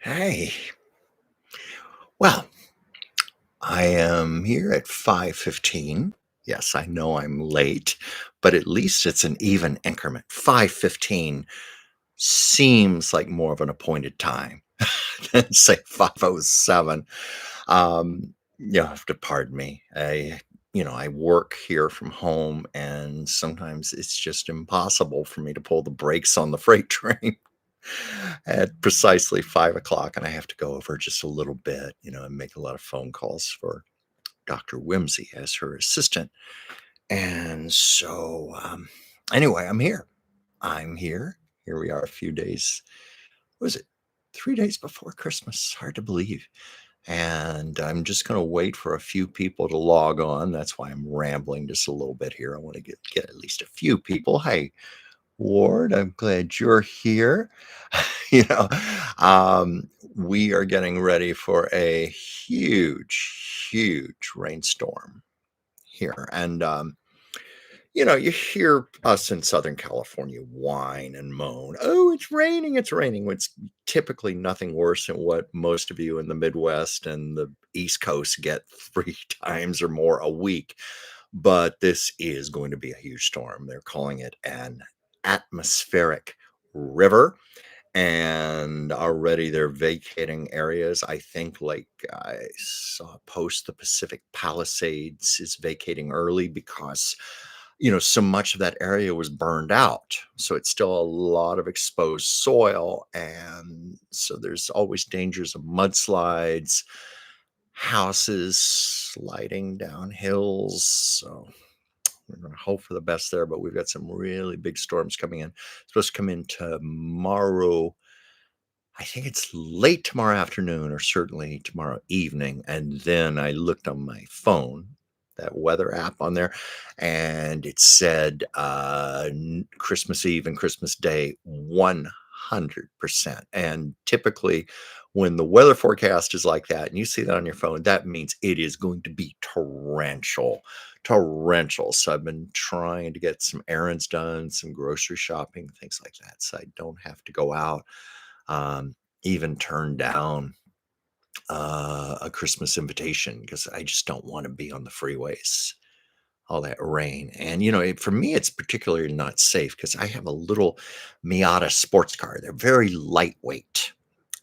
Hey, well, I am here at 5:15. Yes, I know I'm late, but at least it's an even increment. 5:15 seems like more of an appointed time than say 5:07. You have to pardon me. I work here from home, and sometimes it's just impossible for me to pull the brakes on the freight train at precisely 5 o'clock, and I have to go over just a little bit, and make a lot of phone calls for Dr. Whimsy as her assistant. And so, anyway, I'm here. I'm here. Here we are a few days. What was it? 3 days before Christmas. Hard to believe. And I'm just going to wait for a few people to log on. That's why I'm rambling just a little bit here. I want to get at least a few people. Hey, Ward, I'm glad you're here. you know, um, we are getting ready for a huge rainstorm here. And, you hear us in Southern California whine and moan, oh, it's raining, it's raining. It's typically nothing worse than what most of you in the Midwest and the East Coast get 3 times or more a week. But this is going to be a huge storm. They're calling it an atmospheric river. And already they're vacating areas. I think, like, I saw a post, the Pacific Palisades is vacating early because, so much of that area was burned out. So it's still a lot of exposed soil. And so there's always dangers of mudslides, houses sliding down hills. So we're going to hope for the best there, but we've got some really big storms coming in. Supposed to come in tomorrow. I think it's late tomorrow afternoon or certainly tomorrow evening. And then I looked on my phone, that weather app on there, and it said Christmas Eve and Christmas Day 100%. And typically, when the weather forecast is like that and you see that on your phone, that means it is going to be torrential. Torrential. So I've been trying to get some errands done, some grocery shopping, things like that. So I don't have to go out, even turn down a Christmas invitation because I just don't want to be on the freeways, all that rain. And, for me, it's particularly not safe because I have a little Miata sports car. They're very lightweight.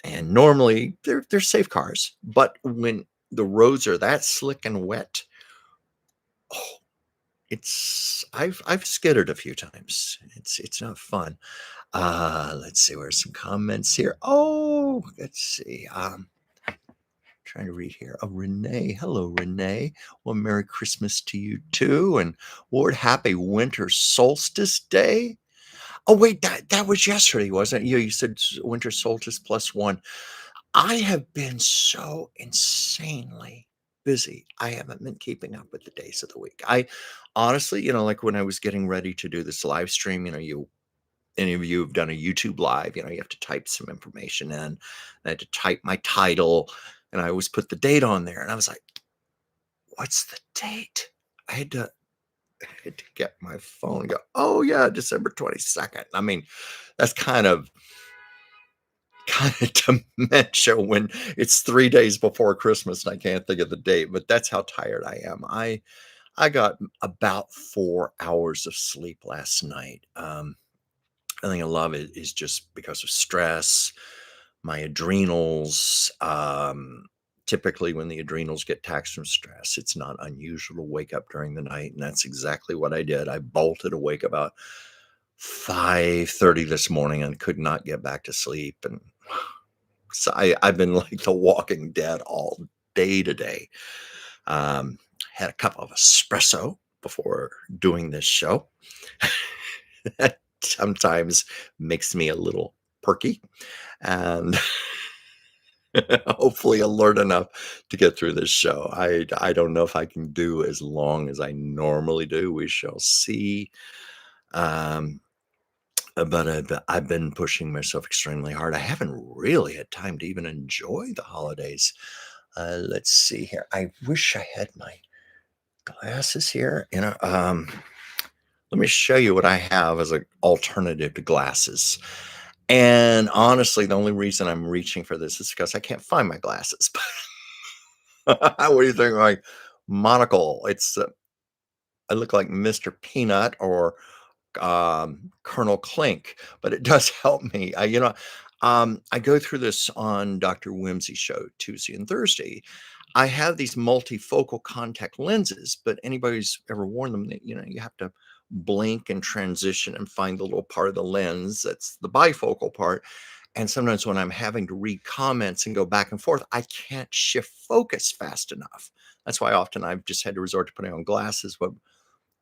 And normally they're safe cars. But when the roads are that slick and wet, oh, I've skittered a few times. It's not fun. Let's see, where's some comments here? Oh, let's see. Trying to read here. Oh, Renee. Hello, Renee. Well, Merry Christmas to you too. And Lord, happy winter solstice day. Oh, wait, that was yesterday, wasn't it? You said winter solstice +1. I have been so insanely busy. I haven't been keeping up with the days of the week. I honestly, like when I was getting ready to do this live stream, any of you have done a YouTube live, you have to type some information in. I had to type my title, and I always put the date on there. And I was like, what's the date? I had to get my phone and go, oh yeah, December 22nd. I mean, that's kind of dementia when it's 3 days before Christmas and I can't think of the date, but that's how tired I am. I got about 4 hours of sleep last night. I think a lot of it is just because of stress, my adrenals. Typically, when the adrenals get taxed from stress, it's not unusual to wake up during the night, and that's exactly what I did. I bolted awake about 5:30 this morning and could not get back to sleep, and so I've been like the Walking Dead all day today. Had a cup of espresso before doing this show. That sometimes makes me a little perky and hopefully alert enough to get through this show. I don't know if I can do as long as I normally do. We shall see. Um, but I've been pushing myself extremely hard. I haven't really had time to even enjoy the holidays. Let's see here. I wish I had my glasses here. Let me show you what I have as an alternative to glasses. And honestly, the only reason I'm reaching for this is because I can't find my glasses. What do you think? My monocle. I look like Mr. Peanut or Colonel Clink, but it does help me. I go through this on Dr. Whimsy's show Tuesday and Thursday. I have these multifocal contact lenses, but anybody who's ever worn them, you have to blink and transition and find the little part of the lens that's the bifocal part. And sometimes when I'm having to read comments and go back and forth, I can't shift focus fast enough. That's why often I've just had to resort to putting on glasses. But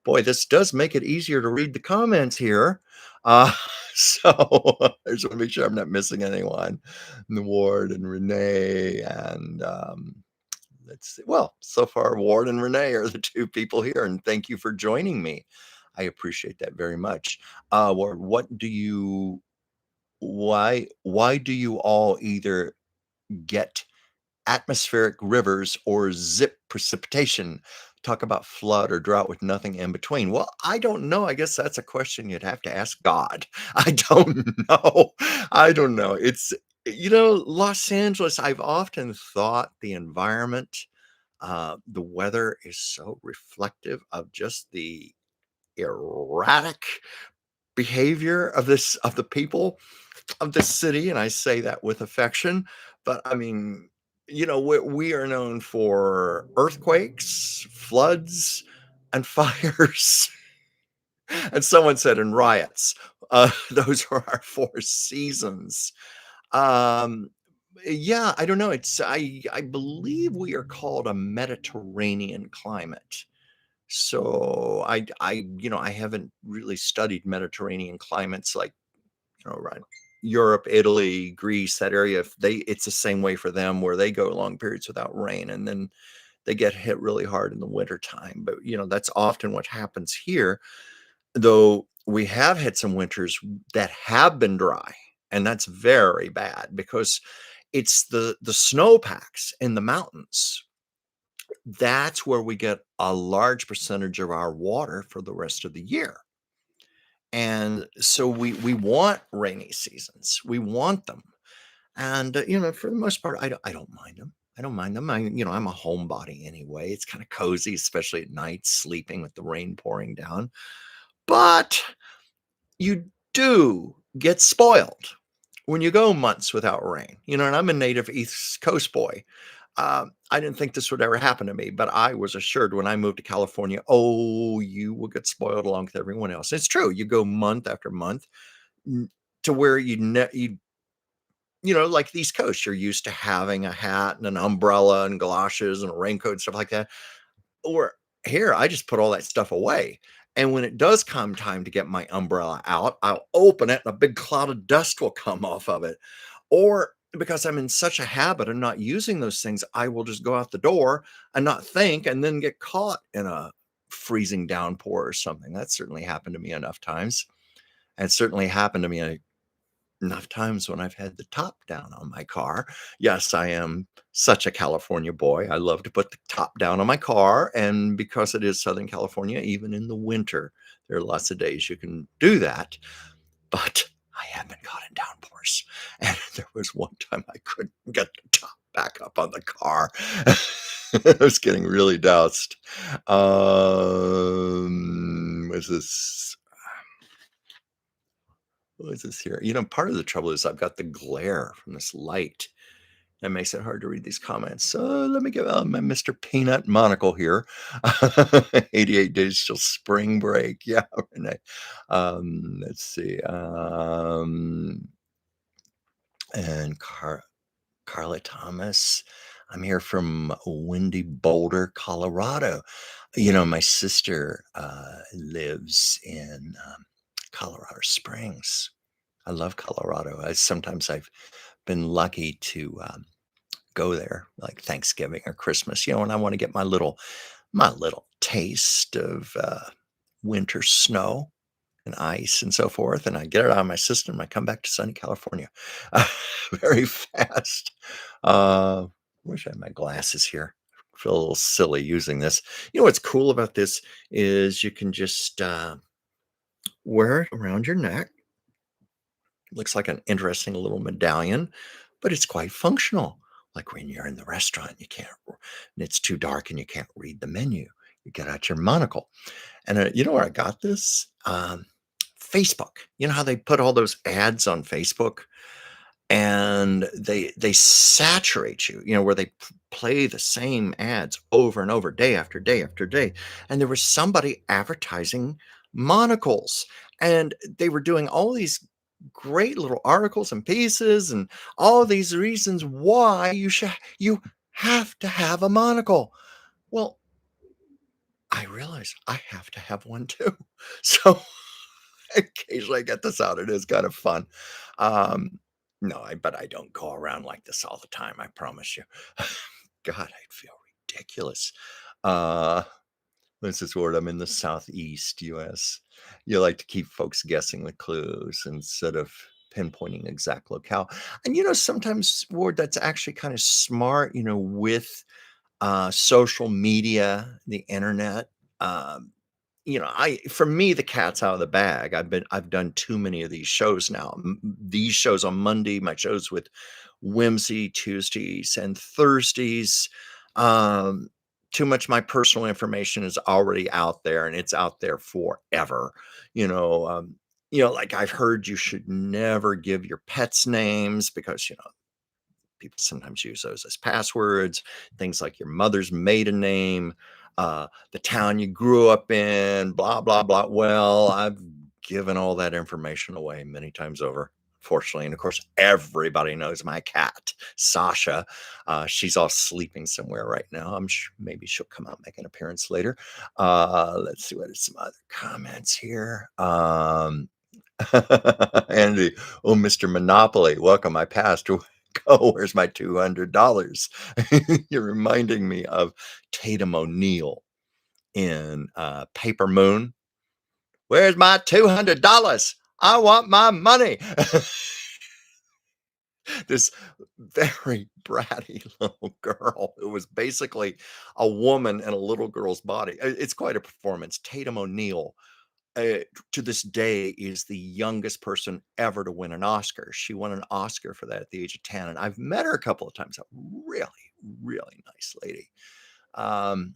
boy, this does make it easier to read the comments here. Uh, so I just want to make sure I'm not missing anyone. The Ward and Renee and let's see. Well, so far, Ward and Renee are the two people here, and thank you for joining me. I appreciate that very much. Ward, why do you all either get atmospheric rivers or zip precipitation? Talk about flood or drought with nothing in between. Well, I don't know. I guess that's a question you'd have to ask God. I don't know. I don't know. Los Angeles, I've often thought the environment, the weather is so reflective of just the erratic behavior of the people of this city, and I say that with affection. But I mean, we are known for earthquakes, floods, and fires. And someone said, and riots. Those are our four seasons. Um, yeah, I don't know. I believe we are called a Mediterranean climate. So I haven't really studied Mediterranean climates like right. Europe, Italy, Greece, that area, if it's the same way for them where they go long periods without rain and then they get hit really hard in the winter time. But that's often what happens here, though we have had some winters that have been dry, and that's very bad because it's the snowpacks in the mountains. That's where we get a large percentage of our water for the rest of the year. And so we want rainy seasons. We want them. And for the most part, I don't mind them. I don't mind them. I'm a homebody anyway. It's kind of cozy, especially at night, sleeping with the rain pouring down. But you do get spoiled when you go months without rain. And I'm a native East Coast boy. I didn't think this would ever happen to me, but I was assured when I moved to California, oh, you will get spoiled along with everyone else. It's true. You go month after month n- to where like the East Coast, you're used to having a hat and an umbrella and galoshes and a raincoat and stuff like that. Or here, I just put all that stuff away. And when it does come time to get my umbrella out, I'll open it and a big cloud of dust will come off of it. Or because I'm in such a habit of not using those things, I will just go out the door and not think and then get caught in a freezing downpour or something. That certainly happened to me enough times. And it certainly happened to me enough times when I've had the top down on my car. Yes, I am such a California boy. I love to put the top down on my car. And because it is Southern California, even in the winter, there are lots of days you can do that. But I have been caught in downpours. And there was one time I couldn't get the top back up on the car. I was getting really doused. Was this What is this here? Part of the trouble is I've got the glare from this light. That makes it hard to read these comments. So let me give my Mr. Peanut monocle here. 88 days till spring break. Yeah, Renee. Let's see. And Carla Thomas. I'm here from windy Boulder, Colorado. My sister lives in Colorado Springs. I love Colorado. Sometimes I've been lucky to go there, like Thanksgiving or Christmas, and I want to get my little taste of winter snow and ice and so forth. And I get it out of my system. I come back to sunny California very fast. Wish I had my glasses here. I feel a little silly using this. What's cool about this is you can just wear it around your neck. Looks like an interesting little medallion, but it's quite functional. Like when you're in the restaurant, you can't, and it's too dark and you can't read the menu. You get out your monocle. And you know where I got this? Facebook. You know how they put all those ads on Facebook? And they saturate you, where they play the same ads over and over, day after day after day. And there was somebody advertising monocles, and they were doing all these great little articles and pieces and all these reasons why you have to have a monocle. Well, I realize I have to have one too. So occasionally I get this out. It is kind of fun. Um, no, but I don't go around like this all the time. I promise you. God, I'd feel ridiculous. Uh, this is where I'm in the Southeast US. You like to keep folks guessing the clues instead of pinpointing exact locale. And sometimes, Ward, that's actually kind of smart. With social media, the internet. Um, I for me, the cat's out of the bag. I've done too many of these shows now. These shows on Monday, my shows with Whimsy Tuesdays and Thursdays. Um, Too much of my personal information is already out there, and it's out there forever. You know, um, like I've heard you should never give your pets names because people sometimes use those as passwords, things like your mother's maiden name, the town you grew up in, blah, blah, blah. Well, I've given all that information away many times over, fortunately. And of course, everybody knows my cat, Sasha. She's all sleeping somewhere right now. I'm sure maybe she'll come out and make an appearance later. Let's see what are some other comments here. Andy, oh, Mr. Monopoly, welcome. I passed. Oh, where's my $200? You're reminding me of Tatum O'Neal in Paper Moon. Where's my $200? I want my money. This very bratty little girl who was basically a woman in a little girl's body. It's quite a performance. Tatum O'Neal, uh, to this day, is the youngest person ever to win an Oscar. She won an Oscar for that at the age of 10, and I've met her a couple of times. A really, really nice lady. Um,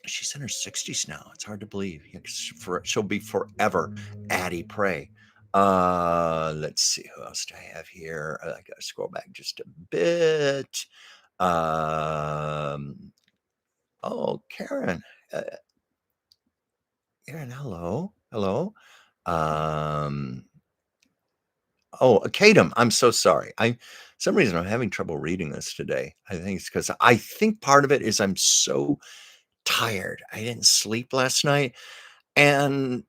she's in her 60s now. It's hard to believe. Yeah, 'cause she'll be forever Addie Prey. Let's see who else do I have here. I gotta scroll back just a bit. Um, oh, Karen. Uh, Karen, hello, hello. Um, oh, Kadam, I'm so sorry. Some reason I'm having trouble reading this today. I think it's because I think part of it is I'm so tired. I didn't sleep last night, and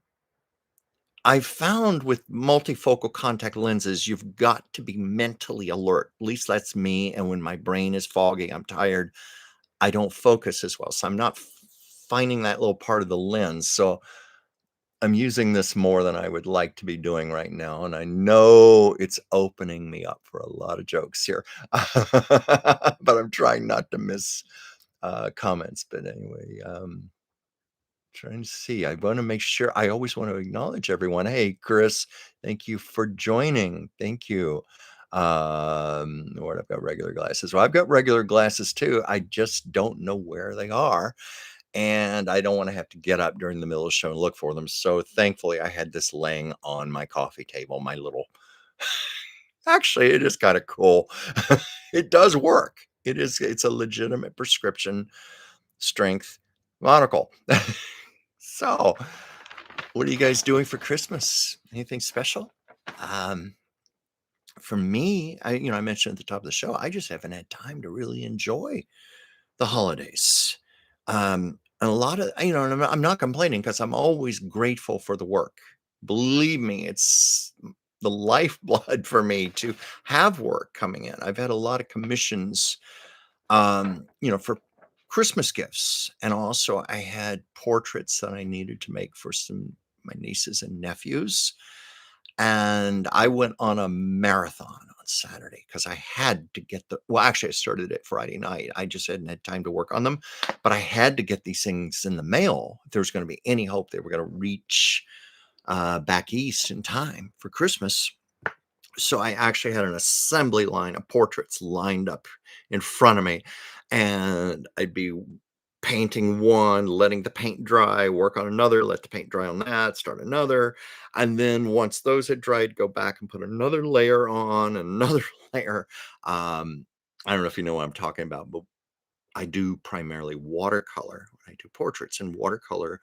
I found with multifocal contact lenses, you've got to be mentally alert. At least that's me. And when my brain is foggy, I'm tired, I don't focus as well. So I'm not finding that little part of the lens. So I'm using this more than I would like to be doing right now, and I know it's opening me up for a lot of jokes here, but I'm trying not to miss comments. But anyway, trying to see. I want to make sure. I always want to acknowledge everyone. Hey, Chris, thank you for joining. Thank you. What I've got regular glasses. Well, I've got regular glasses too. I just don't know where they are, and I don't want to have to get up during the middle of the show and look for them. So thankfully, I had this laying on my coffee table, my little actually, it is kind of cool. It does work. It's a legitimate prescription strength monocle. So, what are you guys doing for Christmas? Anything special? Um, for me, I mentioned at the top of the show, I just haven't had time to really enjoy the holidays. And a lot of, and I'm not complaining because I'm always grateful for the work. Believe me, it's the lifeblood for me to have work coming in. I've had a lot of commissions, for Christmas gifts. And also I had portraits that I needed to make for my nieces and nephews. And I went on a marathon on Saturday because I had to get actually, I started it Friday night. I just hadn't had time to work on them, but I had to get these things in the mail if there was going to be any hope they were going to reach back east in time for Christmas. So I actually had an assembly line of portraits lined up in front of me, and I'd be painting one, letting the paint dry, work on another, let the paint dry on that, start another. And then once those had dried, go back and put another layer on, another layer. Um, I don't know if you know what I'm talking about, but I do primarily watercolor when I do portraits, and watercolor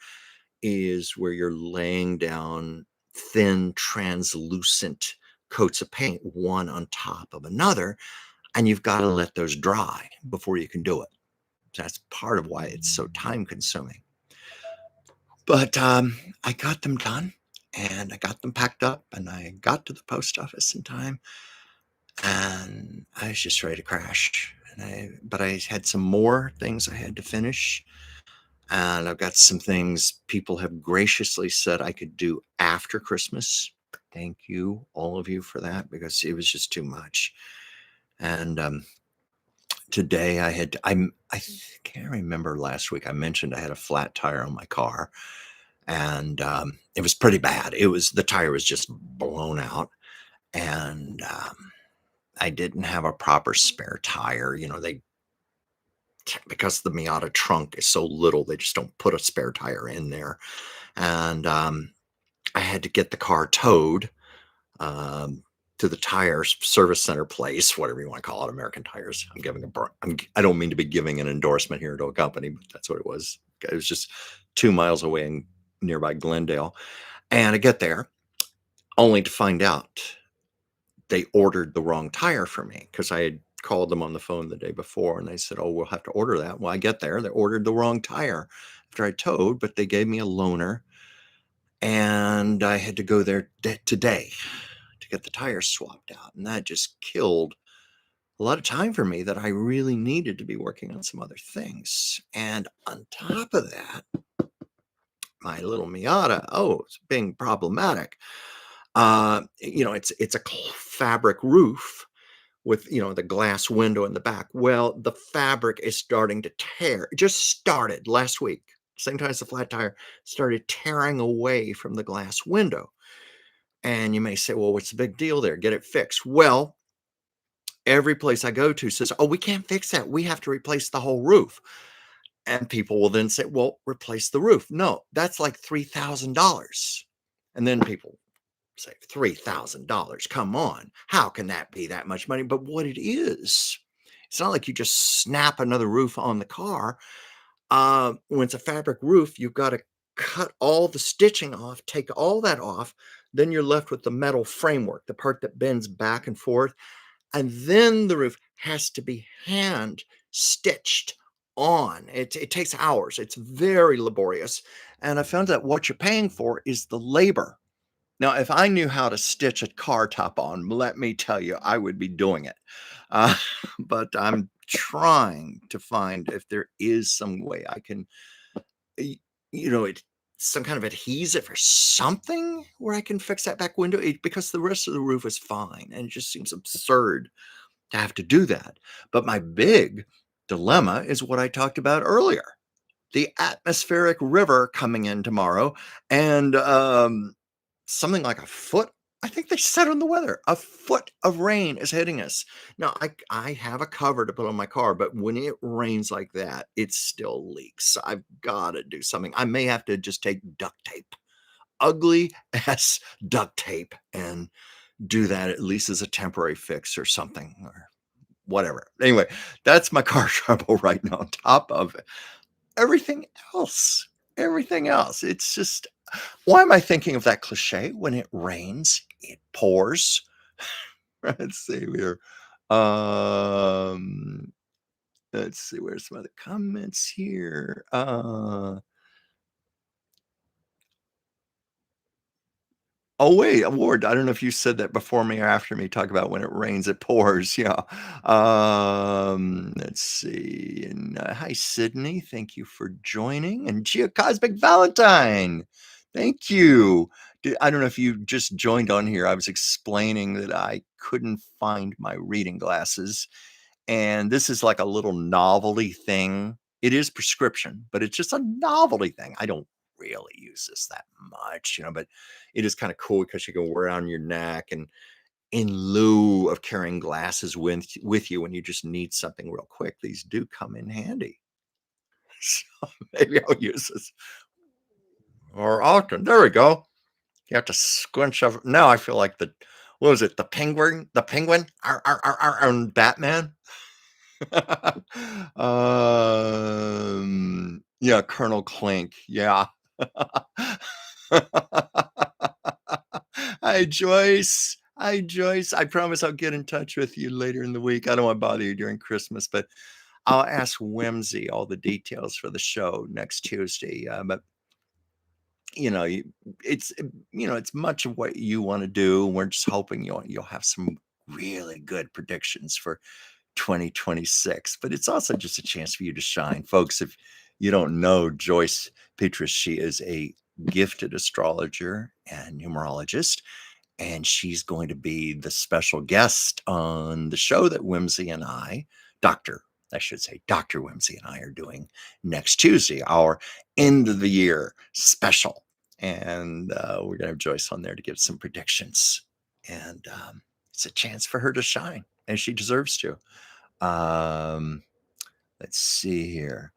is where you're laying down thin, translucent coats of paint, one on top of another, and you've got to let those dry before you can do it. That's part of why it's so time consuming. But I got them done and I got them packed up and I got to the post office in time and I was just ready to crash. But I had some more things I had to finish. And I've got some things people have graciously said I could do after Christmas. Thank you, all of you, for that because it was just too much. And today I can't remember last week I mentioned I had a flat tire on my car, and it was pretty bad. The tire was just blown out, and I didn't have a proper spare tire. They because the Miata trunk is so little, they just don't put a spare tire in there, and I had to get the car towed um, to the tire service center place, whatever you want to call it, American Tires. I don't mean to be giving an endorsement here to a company, but that's what it was. It was just 2 miles away in nearby Glendale. And I get there only to find out they ordered the wrong tire for me because I had called them on the phone the day before and they said, "Oh, we'll have to order that." Well, I get there, they ordered the wrong tire after I towed, but they gave me a loaner and I had to go there today to get the tires swapped out. And that just killed a lot of time for me that I really needed to be working on some other things. And on top of that, my little Miata, it's being problematic. It's a fabric roof with the glass window in the back. Well, the fabric is starting to tear. It just started last week. Same time as the flat tire started tearing away from the glass window. And you may say, well, what's the big deal there? Get it fixed. Well, every place I go to says, "Oh, we can't fix that. We have to replace the whole roof." And people will then say, "Well, replace the roof." No, that's like $3,000. And then people say, $3,000. Come on. How can that be that much money? But what it is, it's not like you just snap another roof on the car. When it's a fabric roof, you've got to cut all the stitching off, take all that off. Then you're left with the metal framework, the part that bends back and forth. And then the roof has to be hand stitched on. It takes hours. It's very laborious. And I found that what you're paying for is the labor. Now, if I knew how to stitch a car top on, let me tell you, I would be doing it. Uh, but I'm trying to find if there is some way I can, y- it some kind of adhesive or something where I can fix that back window because the rest of the roof is fine, and it just seems absurd to have to do that. But my big dilemma is what I talked about earlier, the atmospheric river coming in tomorrow, and something like a foot. I think they said on the weather, a foot of rain is hitting us. Now, I have a cover to put on my car, but when it rains like that, it still leaks. I've got to do something. I may have to just take duct tape, ugly ass duct tape, and do that at least as a temporary fix or something or whatever. Anyway, that's my car trouble right now on top of everything else. Everything else. It's just, why am I thinking of that cliche? When it rains, it pours. Let's see here. Um, let's see, where's some other comments here? Oh, wait, award. I don't know if you said that before me or after me. Talk about when it rains, it pours. Yeah. Let's see. And hi, Sydney. Thank you for joining. And Cosmic Valentine. Thank you. I don't know if you just joined on here. I was explaining that I couldn't find my reading glasses. And this is like a little novelty thing. It is prescription, but it's just a novelty thing. I don't really use this that much, but it is kind of cool because you can wear it on your neck and in lieu of carrying glasses with you when you just need something real quick, these do come in handy. So maybe I'll use this more often. There we go. You have to squinch over. Now I feel like the what was it? The penguin, and Batman. Yeah, Colonel Clink. Yeah. Hi, Joyce. Hi, Joyce. I promise I'll get in touch with you later in the week. I don't want to bother you during Christmas, but I'll ask Whimsy all the details for the show next Tuesday. But you know, it's it's much of what you want to do. We're just hoping you'll have some really good predictions for 2026. But it's also just a chance for you to shine, folks. If you don't know Joyce Petrus, she is a gifted astrologer and numerologist, and she's going to be the special guest on the show that Whimsy and Dr. I should say, Dr. Whimsy and I are doing next Tuesday, our end of the year special. And we're going to have Joyce on there to give some predictions. And it's a chance for her to shine, and she deserves to. Um, let's see here.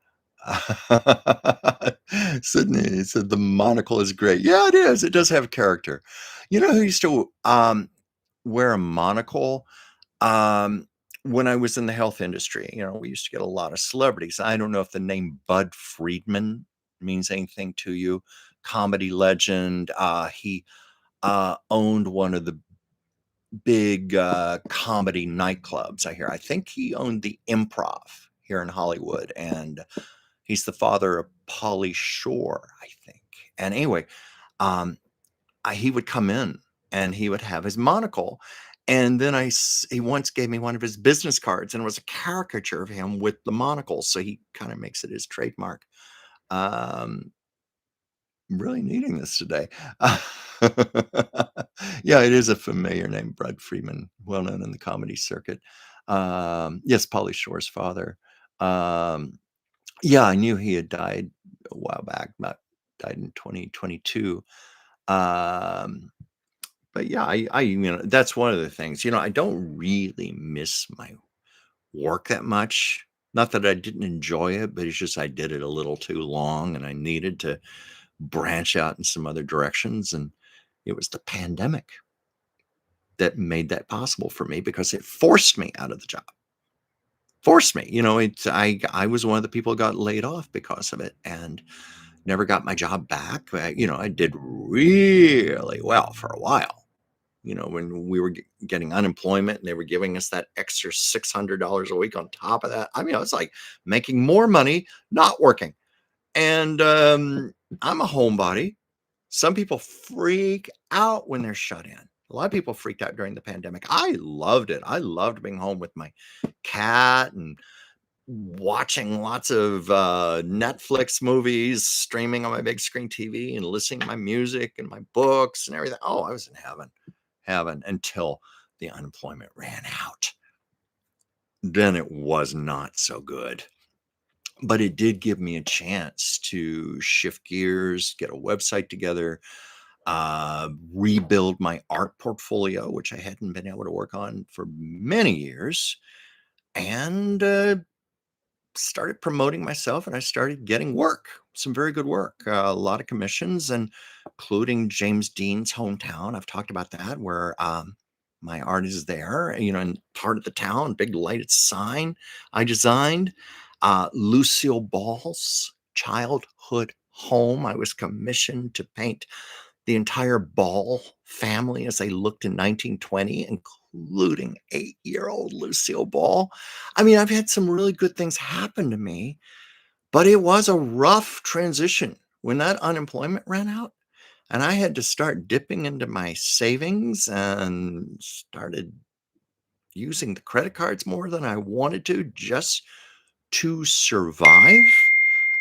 Sydney said the monocle is great. Yeah, it is. It does have character. You know who used to wear a monocle? Um, when I was in the health industry, we used to get a lot of celebrities. I don't know if the name Bud Friedman means anything to you. Comedy legend. He owned one of the big comedy nightclubs. I think he owned the Improv here in Hollywood, and he's the father of Pauly Shore, I think. And anyway, um, he would come in and he would have his monocle. And then he once gave me one of his business cards, and it was a caricature of him with the monocle. So he kind of makes it his trademark. Um, really needing this today. Yeah, it is a familiar name, Bud Freeman, well known in the comedy circuit. Yes, Pauly Shore's father. Um, yeah, I knew he had died a while back, died in 2022. Um, but yeah, that's one of the things. I don't really miss my work that much. Not that I didn't enjoy it, but it's just I did it a little too long, and I needed to branch out in some other directions. And it was the pandemic that made that possible for me, because it forced me out of the job. Forced me. I was one of the people who got laid off because of it, and never got my job back. I did really well for a while. When we were getting unemployment and they were giving us that extra $600 a week on top of that. I was like making more money not working. And I'm a homebody. Some people freak out when they're shut in. A lot of people freaked out during the pandemic. I loved it. I loved being home with my cat and watching lots of Netflix movies, streaming on my big screen TV, and listening to my music and my books and everything. Oh, I was in heaven until the unemployment ran out. Then it was not so good. But it did give me a chance to shift gears, get a website together, rebuild my art portfolio, which I hadn't been able to work on for many years, and started promoting myself, and I started getting work, some very good work, a lot of commissions, and including James Dean's hometown. I've talked about that, where my art is there, in part of the town, big lighted sign I designed. Lucille Ball's childhood home. I was commissioned to paint the entire Ball family as they looked in 1920, including 8-year-old Lucille Ball. I've had some really good things happen to me, but it was a rough transition when that unemployment ran out, and I had to start dipping into my savings and started using the credit cards more than I wanted to, just to survive.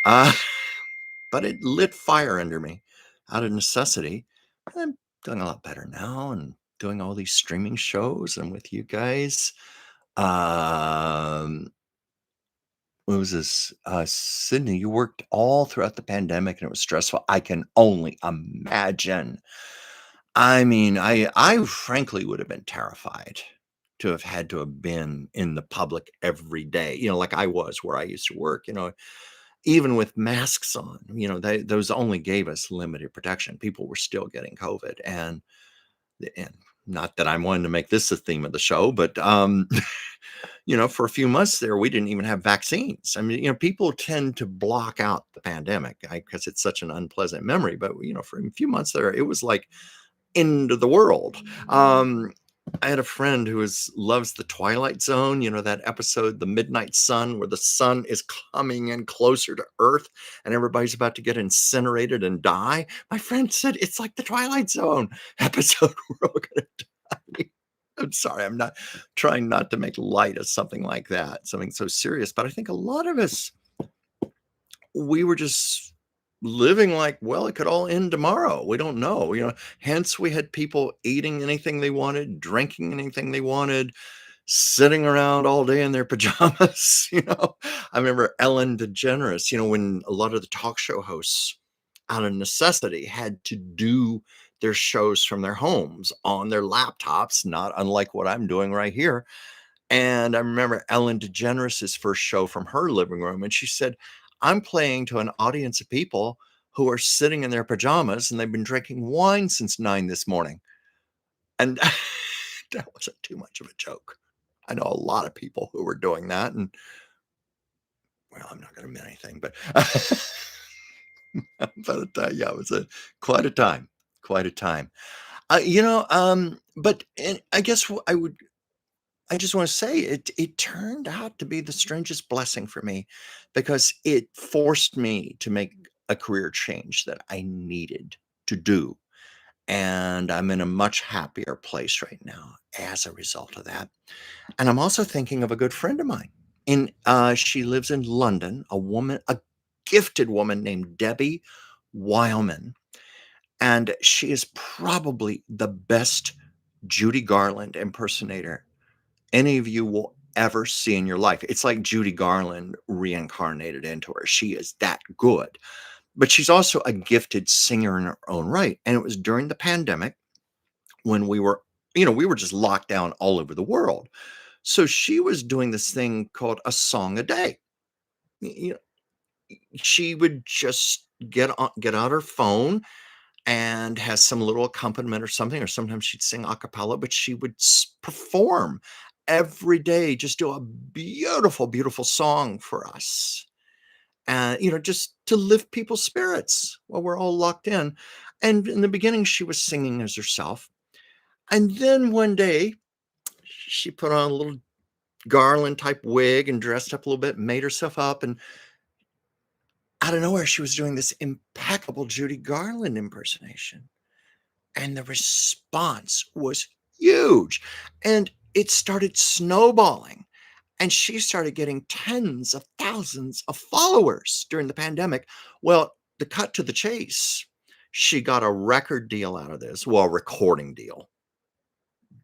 Uh, but it lit fire under me out of necessity. I'm doing a lot better now and doing all these streaming shows and with you guys. Um, what was this? Sydney, you worked all throughout the pandemic and it was stressful. I can only imagine. I mean, I frankly would have been terrified to have had to have been in the public every day, like I was where I used to work, even with masks on, those only gave us limited protection. People were still getting COVID, and not that I'm wanting to make this the theme of the show, but for a few months there, we didn't even have vaccines. I mean, people tend to block out the pandemic because it's such an unpleasant memory. But for a few months there, it was like end of the world. I had a friend who loves the Twilight Zone, that episode, The Midnight Sun, where the sun is coming in closer to Earth and everybody's about to get incinerated and die. My friend said it's like the Twilight Zone episode. We're all gonna die. I'm sorry, I'm not trying not to make light of something like that, something so serious. But I think a lot of us, we were just living like, well, it could all end tomorrow. We don't know, hence we had people eating anything they wanted, drinking anything they wanted, sitting around all day in their pajamas. I remember Ellen DeGeneres, when a lot of the talk show hosts out of necessity had to do their shows from their homes on their laptops, not unlike what I'm doing right here. And I remember Ellen DeGeneres' first show from her living room, and she said, I'm playing to an audience of people who are sitting in their pajamas and they've been drinking wine since 9 this morning. And that wasn't too much of a joke. I know a lot of people who were doing that, and well, I'm not going to admit anything, but but yeah, it was quite a time, quite a time. But and I guess I just want to say it turned out to be the strangest blessing for me because it forced me to make a career change that I needed to do. And I'm in a much happier place right now as a result of that. And I'm also thinking of a good friend of mine. She lives in London, a gifted woman named Debbie Wildman. And she is probably the best Judy Garland impersonator any of you will ever see in your life. It's like Judy Garland reincarnated into her. She is that good. But she's also a gifted singer in her own right. And it was during the pandemic when we were just locked down all over the world. So she was doing this thing called a song a day. You know, she would just get out her phone and has some little accompaniment or something, or sometimes she'd sing a cappella, but she would perform every day, just do a beautiful, beautiful song for us. And, just to lift people's spirits while we're all locked in. And in the beginning, she was singing as herself. And then one day, she put on a little garland type wig and dressed up a little bit, made herself up. And out of nowhere, she was doing this impeccable Judy Garland impersonation. And the response was huge. And it started snowballing. And she started getting tens of thousands of followers during the pandemic. Well, to cut to the chase, she got a record deal out of this. Well, a recording deal.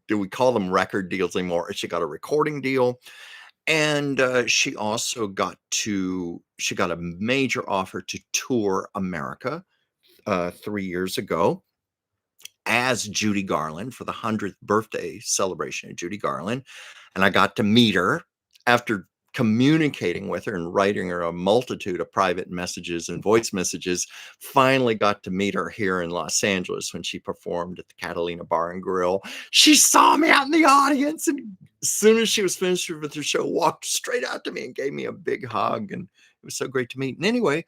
Do we call them record deals anymore? She got a recording deal. And she got a major offer to tour America 3 years ago as Judy Garland for the 100th birthday celebration of Judy Garland. And I got to meet her after communicating with her and writing her a multitude of private messages and voice messages. Finally got to meet her here in Los Angeles when she performed at the Catalina Bar and Grill. She saw me out in the audience, and as soon as she was finished with her show, walked straight out to me and gave me a big hug. And it was so great to meet. And anyway,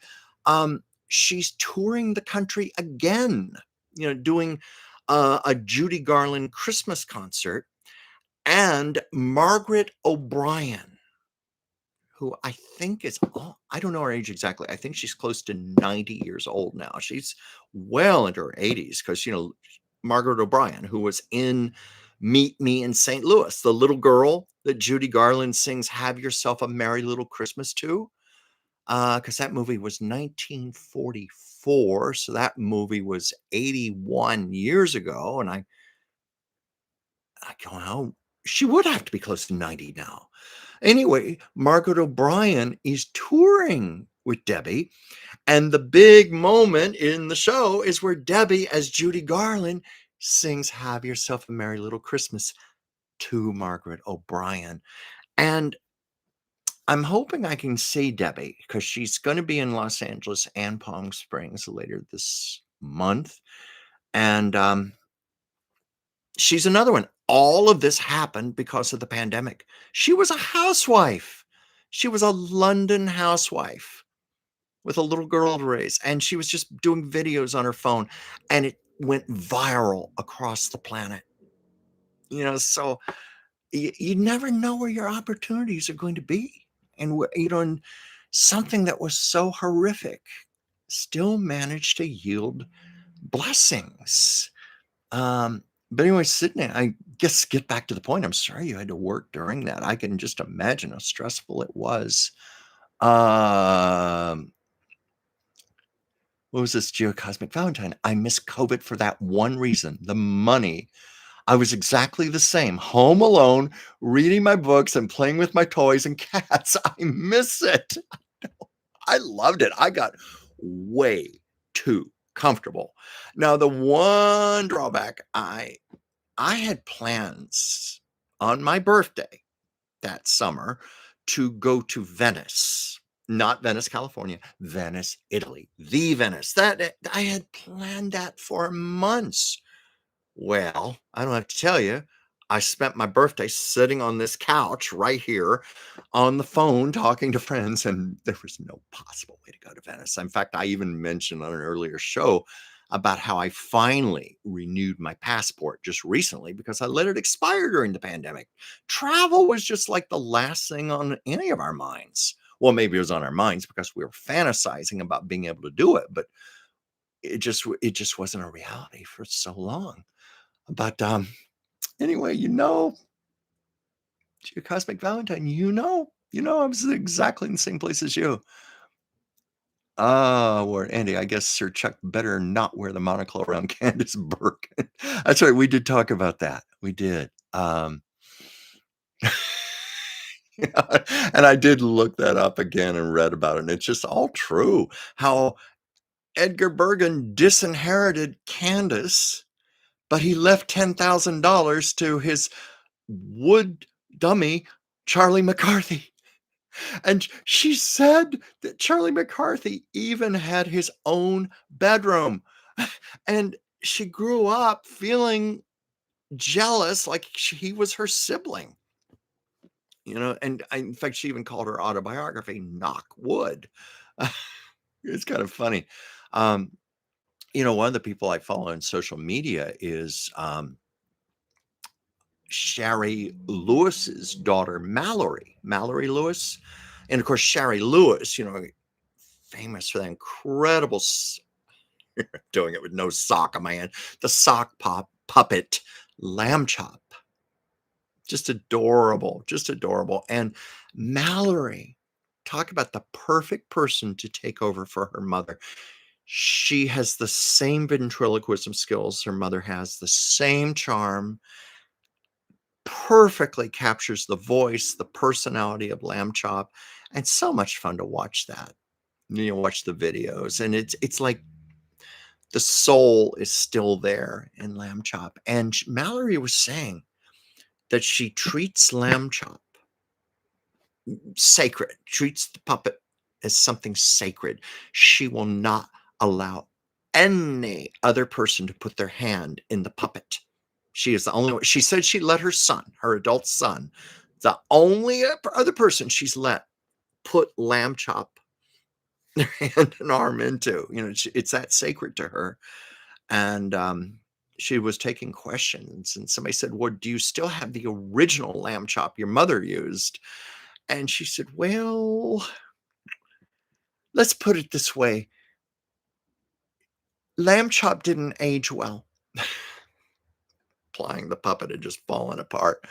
she's touring the country again, doing a Judy Garland Christmas concert. And Margaret O'Brien, who I think I don't know her age exactly. I think she's close to 90 years old now. She's well into her 80s because, Margaret O'Brien, who was in Meet Me in St. Louis, the little girl that Judy Garland sings Have Yourself a Merry Little Christmas to, because that movie was 1944. So that movie was 81 years ago. And I go, oh, she would have to be close to 90 now. Anyway, Margaret O'Brien is touring with Debbie. And the big moment in the show is where Debbie, as Judy Garland, sings "Have Yourself a Merry Little Christmas" to Margaret O'Brien. And I'm hoping I can see Debbie because she's going to be in Los Angeles and Palm Springs later this month. And she's another one. All of this happened because of the pandemic. She was a housewife. She was a London housewife with a little girl to raise, and she was just doing videos on her phone, and it went viral across the planet. So you never know where your opportunities are going to be, and and something that was so horrific still managed to yield blessings. But anyway, Sydney, I guess get back to the point. I'm sorry you had to work during that. I can just imagine how stressful it was. Um, what was this Geocosmic Valentine? I miss COVID for that one reason, the money. I was exactly the same, home alone, reading my books and playing with my toys and cats. I miss it. I loved it. I got way too comfortable. Now, the one drawback, I had plans on my birthday that summer to go to Venice, not Venice, California, Venice, Italy, the Venice. That I had planned that for months. Well, I don't have to tell you, I spent my birthday sitting on this couch right here on the phone talking to friends, and there was no possible way to go to Venice. In fact, I even mentioned on an earlier show about how I finally renewed my passport just recently because I let it expire during the pandemic. Travel was just like the last thing on any of our minds. Well, maybe it was on our minds because we were fantasizing about being able to do it, but it just wasn't a reality for so long. But anyway, to your Cosmic Valentine, I was exactly in the same place as you. Where Andy, I guess Sir Chuck better not wear the monocle around Candace Burke. That's right, we did talk about that. We did. Yeah, and I did look that up again and read about it, and it's just all true. How Edgar Bergen disinherited Candace, but he left $10,000 to his wood dummy, Charlie McCarthy. And she said that Charlie McCarthy even had his own bedroom. And she grew up feeling jealous, like he was her sibling, and in fact, she even called her autobiography Knock Wood. It's kind of funny. Um, one of the people I follow on social media is Shari Lewis's daughter, Mallory Lewis. And of course, Shari Lewis, famous for that incredible doing it with no sock on my hand, the sock pop puppet Lamb Chop. Just adorable, just adorable. And Mallory, talk about the perfect person to take over for her mother. She has the same ventriloquism skills her mother has, the same charm, perfectly captures the voice, the personality of Lamb Chop, and so much fun to watch that. Watch the videos, and it's like the soul is still there in Lamb Chop. And Mallory was saying that she treats Lamb Chop sacred, treats the puppet as something sacred. She will not allow any other person to put their hand in the puppet. She is the only one. She said she let her son, her adult son, the only other person she's let put Lamb Chop their hand and arm into. It's that sacred to her. And she was taking questions, and somebody said, "Well, do you still have the original Lamb Chop your mother used?" And she said, "Well, let's put it this way. Lamb Chop didn't age well." Applying the puppet had just fallen apart.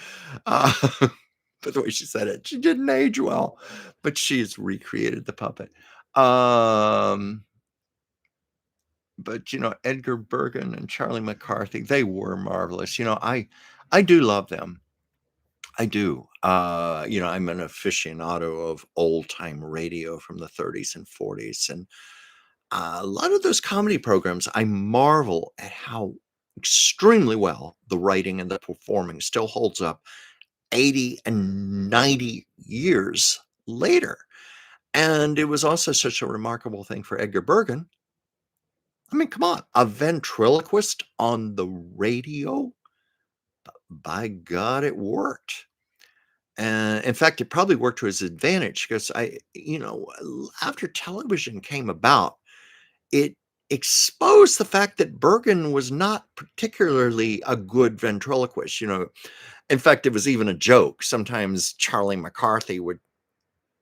Uh, but the way she said it, she didn't age well, but she's recreated the puppet. Um, but Edgar Bergen and Charlie McCarthy, they were marvelous. I do love them. I do. I'm an aficionado of old time radio from the 30s and 40s, and a lot of those comedy programs, I marvel at how extremely well. The writing and the performing still holds up 80 and 90 years later. And it was also such a remarkable thing for Edgar Bergen. I mean, come on, a ventriloquist on the radio? By God, it worked. And in fact, it probably worked to his advantage because after television came about, it exposed the fact that Bergen was not particularly a good ventriloquist. In fact, it was even a joke. Sometimes Charlie McCarthy would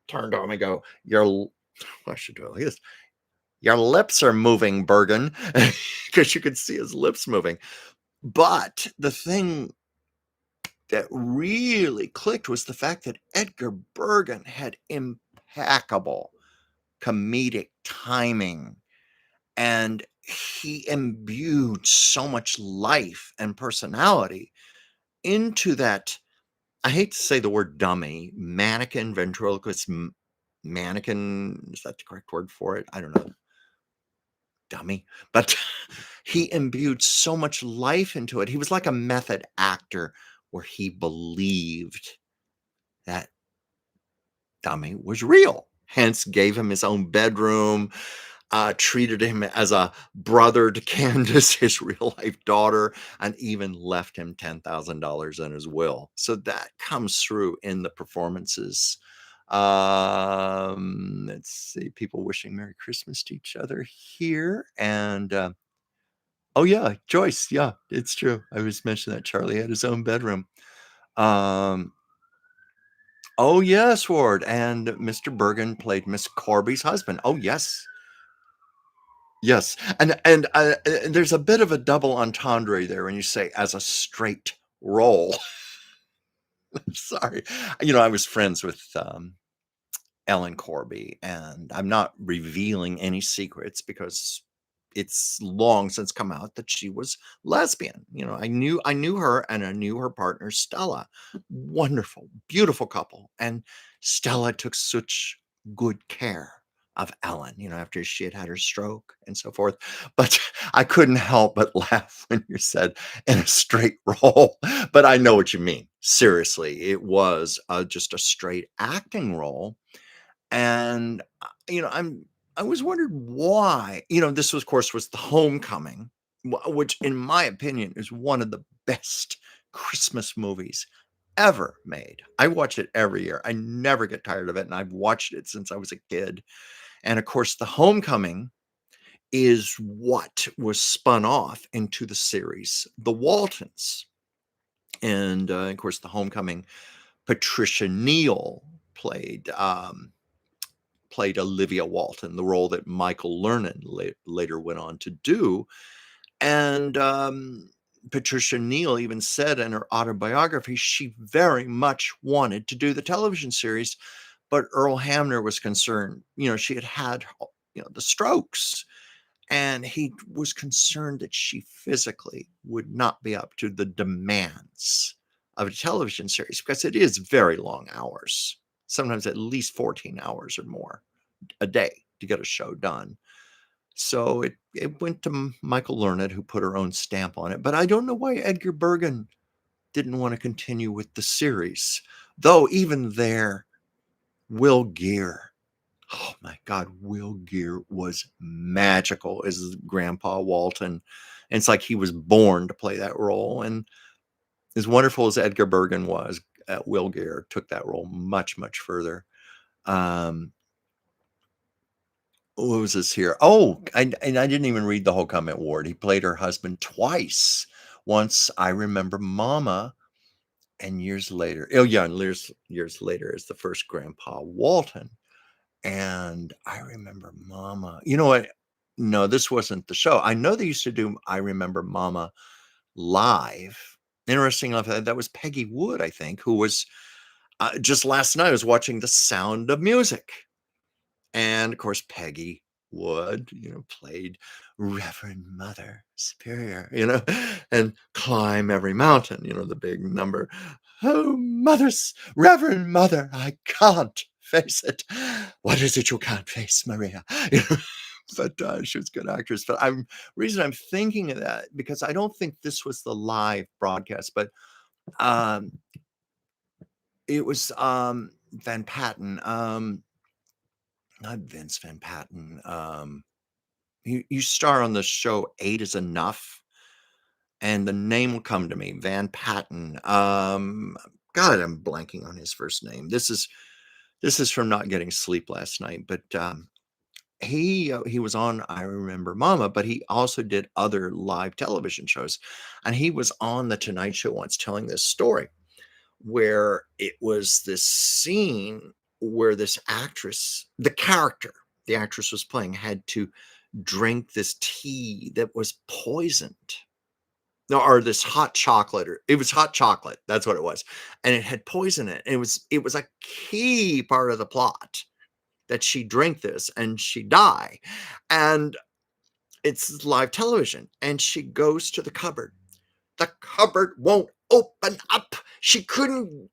turn to him and go, I should do it like this. Your lips are moving, Bergen, because you could see his lips moving. But the thing that really clicked was the fact that Edgar Bergen had impeccable comedic timing, and he imbued so much life and personality into that. I hate to say the word dummy, mannequin, ventriloquist, mannequin. Is that the correct word for it? I don't know. Dummy. But he imbued so much life into it. He was like a method actor where he believed that dummy was real, hence gave him his own bedroom, treated him as a brother to Candace, his real life daughter, and even left him $10,000 in his will. So that comes through in the performances. Let's see, people wishing Merry Christmas to each other here. And oh yeah, Joyce, yeah, it's true. I was mentioning that Charlie had his own bedroom. Oh yes, Ward, and Mr. Bergen played Miss Corby's husband. Oh yes, yes, and there's a bit of a double entendre there when you say as a straight role. Sorry, I was friends with Ellen Corby, and I'm not revealing any secrets because it's long since come out that she was lesbian. I knew her, and I knew her partner Stella. Wonderful, beautiful couple. And Stella took such good care of Ellen, after she had her stroke and so forth. But I couldn't help but laugh when you said in a straight role. But I know what you mean. Seriously, it was just a straight acting role. And I was wondered why. This was, of course, was the Homecoming, which in my opinion is one of the best Christmas movies ever made. I watch it every year. I never get tired of it, and I've watched it since I was a kid. And of course, the Homecoming is what was spun off into the series The Waltons. And of course, the Homecoming, Patricia Neal played Olivia Walton, the role that Michael Lernon later went on to do. And Patricia Neal even said in her autobiography she very much wanted to do the television series, but Earl Hamner was concerned. She had the strokes, and he was concerned that she physically would not be up to the demands of a television series because it is very long hours, sometimes at least 14 hours or more a day to get a show done. So it went to Michael Lernet, who put her own stamp on it. But I don't know why Edgar Bergen didn't want to continue with the series. Though even there, Will Geer, oh my God, Will Geer was magical as Grandpa Walton. And it's like he was born to play that role. And as wonderful as Edgar Bergen was, Will Geer took that role much, much further. What was this here? Oh, and I didn't even read the whole comment, Ward. He played her husband twice. Once, I Remember Mama, and years later, oh yeah, and years later is the first Grandpa Walton. And I Remember Mama. You know what? No, this wasn't the show. I know they used to do I Remember Mama live. Interesting enough, that was Peggy Wood, I think, who was just last night I was watching The Sound of Music. And of course, Peggy Wood, played Reverend Mother Superior, and Climb Every Mountain, the big number. Oh, Reverend Mother, I can't face it. What is it you can't face, Maria? But, she was a good actress, but reason I'm thinking of that because I don't think this was the live broadcast, but, um, it was, Van Patten, not Vince Van Patten, you star on the show 8 is Enough, and the name will come to me, Van Patten, God, I'm blanking on his first name. This is from not getting sleep last night, but, he was on I Remember Mama, but he also did other live television shows, and he was on The Tonight Show once telling this story where it was this scene where this actress the actress was playing had to drink this tea that was poisoned. No, or this hot chocolate, or it was hot chocolate, that's what it was, and it had poison in it, and it was a key part of the plot that she drink this and she die, and it's live television, and she goes to the cupboard. The cupboard won't open up. She couldn't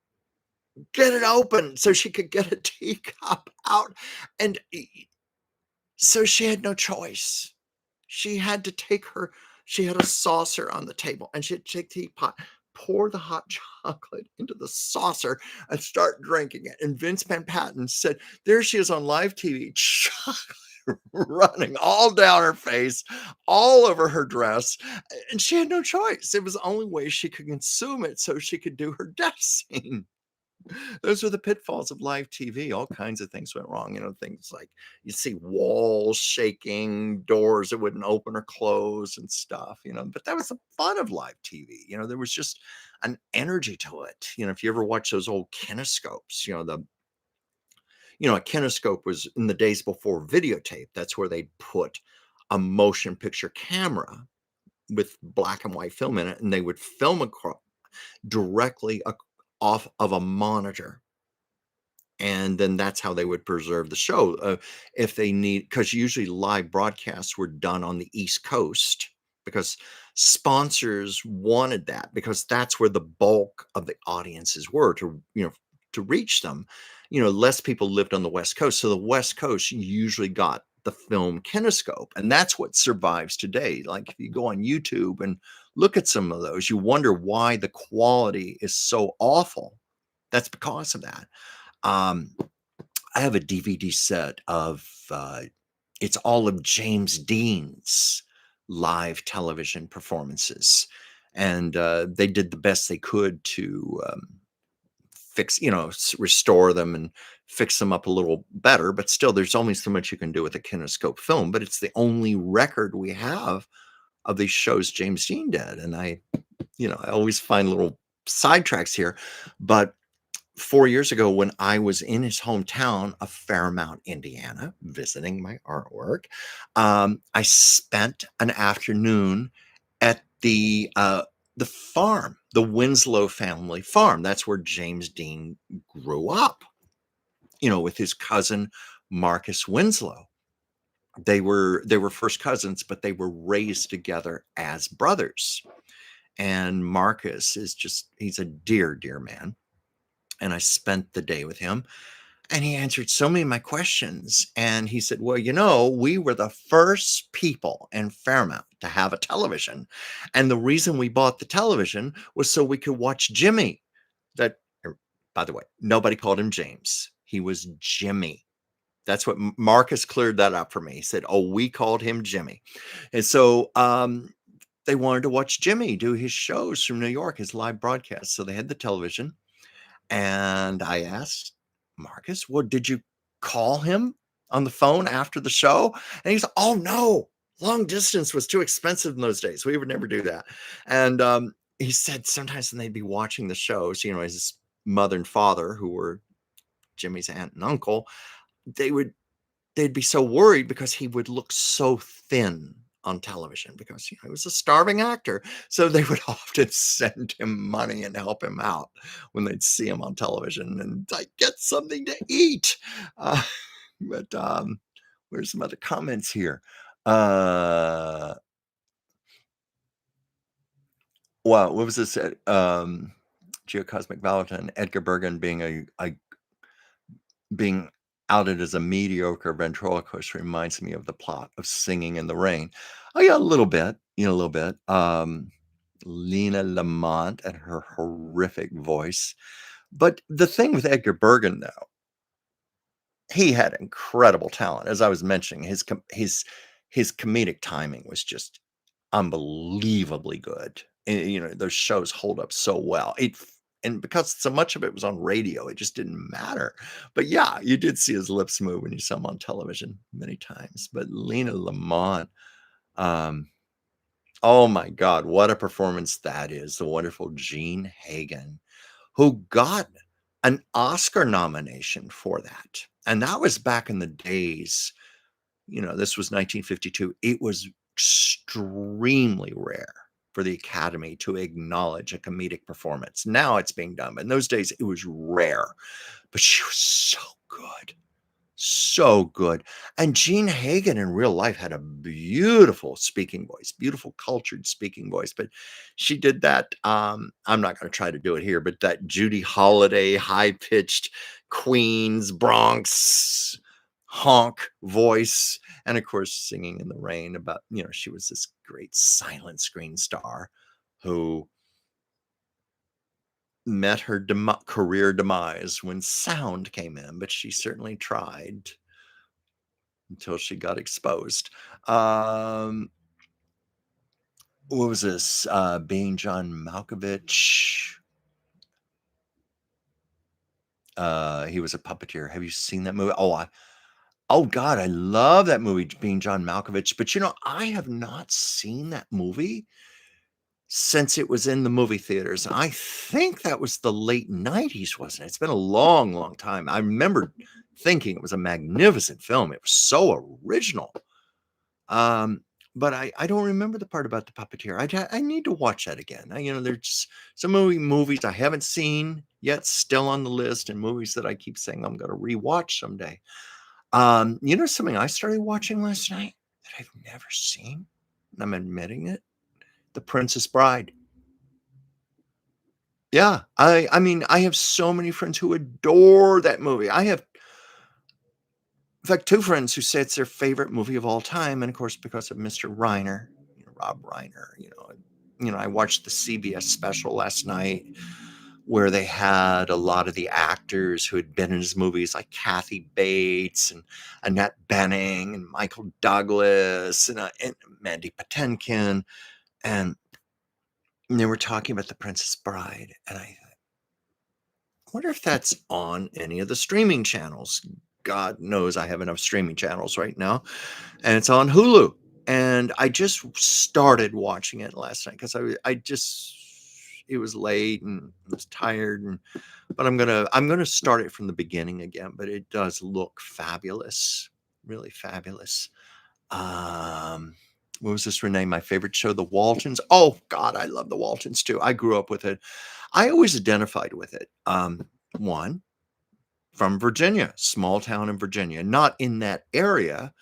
get it open so she could get a teacup out, and so she had no choice. She had to take her she had a saucer on the table, and she had to take the teapot, pour the hot chocolate into the saucer, and start drinking it, and Vince Van Patten said, "There she is on live TV, chocolate running all down her face, all over her dress, and she had no choice. It was the only way she could consume it so she could do her death scene." Those are the pitfalls of live TV. All kinds of things went wrong. Things like you see walls shaking, doors that wouldn't open or close and stuff. But that was the fun of live TV. There was just an energy to it. If you ever watch those old kinescopes, a kinescope was in the days before videotape. That's where they put a motion picture camera with black and white film in it, and they would film directly off of a monitor, and then that's how they would preserve the show. If they need, because usually live broadcasts were done on the East Coast because sponsors wanted that, because that's where the bulk of the audiences were to reach them. Less people lived on the West Coast, so the West Coast usually got the film kinescope, and that's what survives today. Like if you go on YouTube and look at some of those, you wonder why the quality is so awful. That's because of that. um, I have a DVD set of it's all of James Dean's live television performances, and they did the best they could to restore them and fix them up a little better. But still, there's only so much you can do with a kinescope film. But it's the only record we have of these shows James Dean did, and I always find little sidetracks here, but 4 years ago when I was in his hometown of Fairmount, Indiana, visiting my artwork, I spent an afternoon at the farm, the Winslow family farm. That's where James Dean grew up, with his cousin Marcus Winslow. They were first cousins, but they were raised together as brothers. And Marcus he's a dear, dear man, and I spent the day with him, and he answered so many of my questions. And he said, "Well, we were the first people in Fairmount to have a television. And the reason we bought the television was so we could watch Jimmy." That, by the way, nobody called him James. He was Jimmy. That's what Marcus cleared that up for me. He said, "Oh, we called him Jimmy." And so they wanted to watch Jimmy do his shows from New York, his live broadcasts. So they had the television. And I asked Marcus, "Well, did you call him on the phone after the show?" And he's, "Oh, no. Long distance was too expensive in those days. We would never do that." And he said sometimes when they'd be watching the shows, his mother and father, who were Jimmy's aunt and uncle, they would they'd be so worried because he would look so thin on television because he was a starving actor. So they would often send him money and help him out when they'd see him on television and like get something to eat. Uh, but where's some other comments here? Uh, wow, what was this? Geocosmic Valentine, Edgar Bergen being outed as a mediocre ventriloquist reminds me of the plot of Singing in the Rain. Oh, yeah, a little bit, a little bit. Lena Lamont and her horrific voice. But the thing with Edgar Bergen, though, he had incredible talent. As I was mentioning, his comedic timing was just unbelievably good. And, those shows hold up so well. And because so much of it was on radio, it just didn't matter. But yeah, you did see his lips move when you saw him on television many times. But Lena Lamont, um, oh my God, what a performance that is. The wonderful Jean Hagen, who got an Oscar nomination for that. And that was back in the days, this was 1952. It was extremely rare for the Academy to acknowledge a comedic performance. Now it's being done, but in those days it was rare. But she was so good. So good. And Jean Hagen in real life had a beautiful speaking voice, beautiful cultured speaking voice. But she did that. I'm not going to try to do it here, but that Judy Holliday high pitched Queens, Bronx honk voice. And of course, Singing in the Rain about, she was this great silent screen star who met her career demise when sound came in, but she certainly tried until she got exposed. Um, what was this? Being John Malkovich. He was a puppeteer. Have you seen that movie? Oh God, I love that movie, Being John Malkovich. But I have not seen that movie since it was in the movie theaters. I think that was the late 90s, wasn't it? It's been a long, long time. I remember thinking it was a magnificent film. It was so original. But I don't remember the part about the puppeteer. I need to watch that again. There's some movies I haven't seen yet, still on the list, and movies that I keep saying I'm going to rewatch someday. Something I started watching last night that I've never seen, and I'm admitting it, The Princess Bride. Yeah, I mean, I have so many friends who adore that movie. I have, in fact, two friends who say it's their favorite movie of all time, and of course, because of Mr. Reiner, Rob Reiner. I watched the CBS special last night where they had a lot of the actors who had been in his movies, like Kathy Bates and Annette Bening and Michael Douglas and Mandy Patinkin, and they were talking about The Princess Bride, and I wonder if that's on any of the streaming channels. God knows I have enough streaming channels right now, and it's on Hulu. And I just started watching it last night because I just it was late and I was tired, but I'm gonna start it from the beginning again. But it does look fabulous, really fabulous. What was this, Renee? My favorite show, The Waltons. Oh God, I love The Waltons too. I grew up with it. I always identified with it. One, from Virginia, small town in Virginia, not in that area.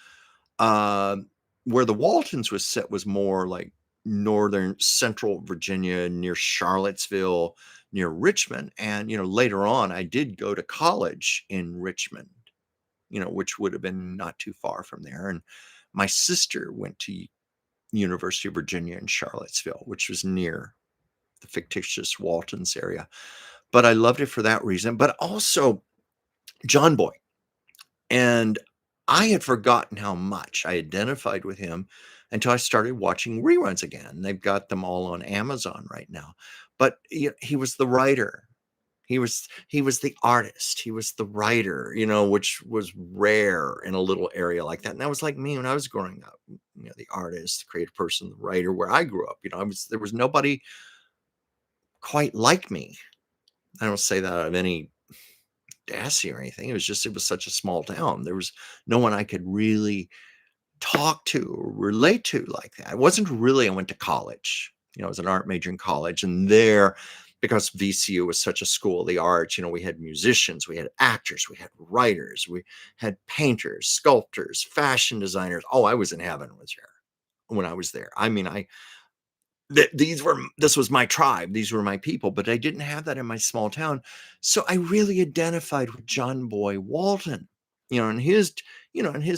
Where the Waltons was set was more like northern central Virginia, near Charlottesville, near Richmond. And later on, I did go to college in Richmond, which would have been not too far from there. And my sister went to University of Virginia in Charlottesville, which was near the fictitious Waltons area. But I loved it for that reason, but also John Boy. And I had forgotten how much I identified with him until I started watching reruns again. They've got them all on Amazon right now. But he was the writer. He was the artist. He was the writer, which was rare in a little area like that. And that was like me when I was growing up. The artist, the creative person, the writer. Where I grew up, there was nobody quite like me. I don't say that out of any Desi or anything. It was such a small town. There was no one I could really talk to or relate to like that. It wasn't really, I went to college. I was an art major in college, and there, because VCU was such a school of the arts, we had musicians, we had actors, we had writers, we had painters, sculptors, fashion designers. Oh, I was in heaven when I was there. I mean, this was my tribe. These were my people, but I didn't have that in my small town. So I really identified with John Boy Walton. And his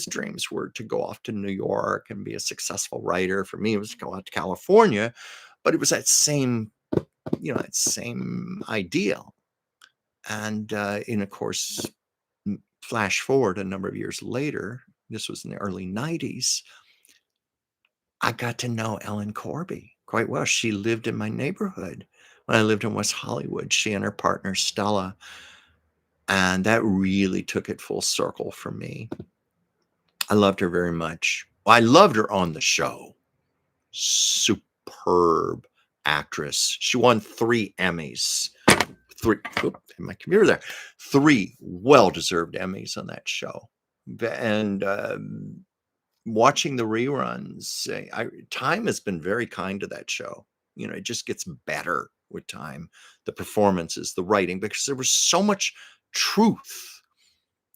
dreams were to go off to New York and be a successful writer. For me, it was to go out to California, but it was that same ideal. And of course, flash forward a number of years later, this was in the early 90s, I got to know Ellen Corby quite well. She lived in my neighborhood when I lived in West Hollywood, she and her partner, Stella. And that really took it full circle for me. I loved her very much. I loved her on the show. Superb actress. She won 3 Emmys. My computer there. 3 well-deserved Emmys on that show. And watching the reruns, time has been very kind to that show. It just gets better with time. The performances, the writing, because there was so much truth.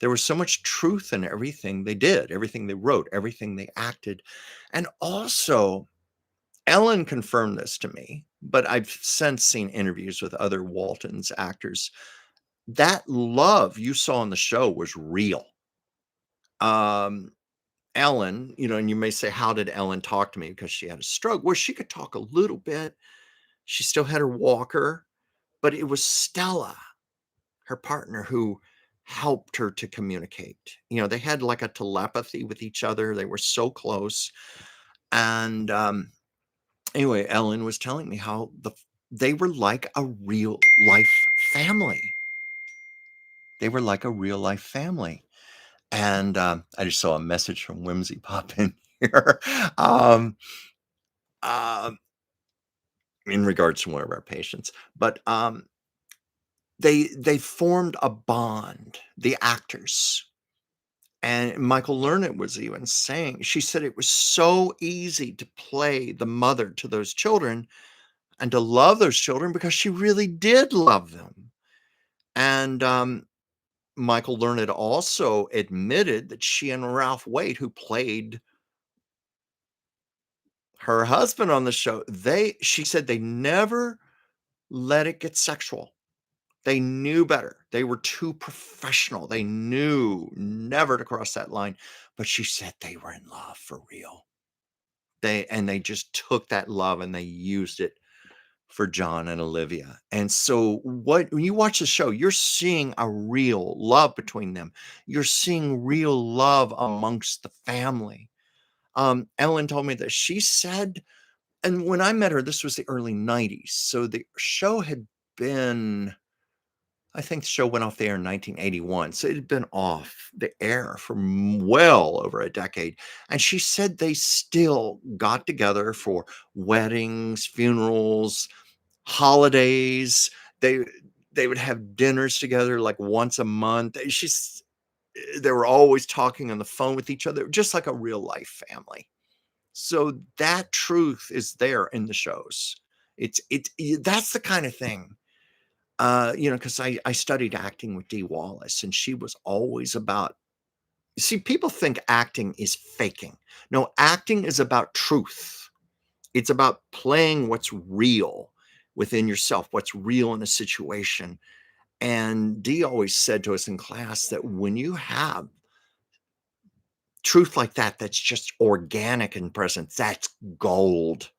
There was so much truth in everything they did, everything they wrote, everything they acted. And also, Ellen confirmed this to me, but I've since seen interviews with other Walton's actors. That love you saw on the show was real. Ellen, and you may say, how did Ellen talk to me? Because she had a stroke. Well, she could talk a little bit. She still had her walker, but it was Stella, her partner, who helped her to communicate. They had like a telepathy with each other. They were so close. And anyway, Ellen was telling me how they were like a real life family. They were like a real life family. And I just saw a message from Whimsy pop in here. Um, in regards to one of our patients, but they formed a bond, the actors. And Michael Lerner was even saying, she said it was so easy to play the mother to those children and to love those children because she really did love them. And Michael Lerner also admitted that she and Ralph Waite, who played her husband on the show, she said they never let it get sexual. They knew better. They were too professional. They knew never to cross that line. But she said they were in love for real. They just took that love and they used it for John and Olivia. And so when you watch the show, you're seeing a real love between them. You're seeing real love amongst the family. Ellen told me that she said, and when I met her, this was the early 90s. So the show had been, I think the show went off the air in 1981. So it had been off the air for well over a decade. And she said they still got together for weddings, funerals, holidays. They would have dinners together like once a month. They were always talking on the phone with each other, just like a real life family. So that truth is there in the shows. That's the kind of thing, because I studied acting with Dee Wallace, and she was always about. See, people think acting is faking. No, acting is about truth. It's about playing what's real within yourself, what's real in a situation. And Dee always said to us in class that when you have truth like that, that's just organic and present, that's gold.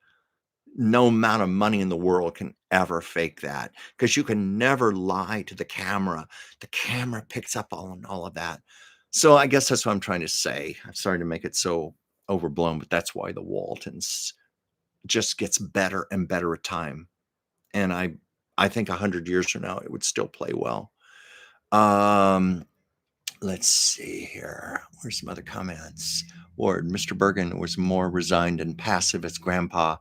No amount of money in the world can ever fake that, because you can never lie to the camera. The camera picks up on all of that. So I guess that's what I'm trying to say. I'm sorry to make it so overblown, but that's why the Waltons just gets better and better at time. And I think 100 years from now, it would still play well. Let's see here. Where's some other comments? Ward, Mr. Bergen was more resigned and passive as grandpa,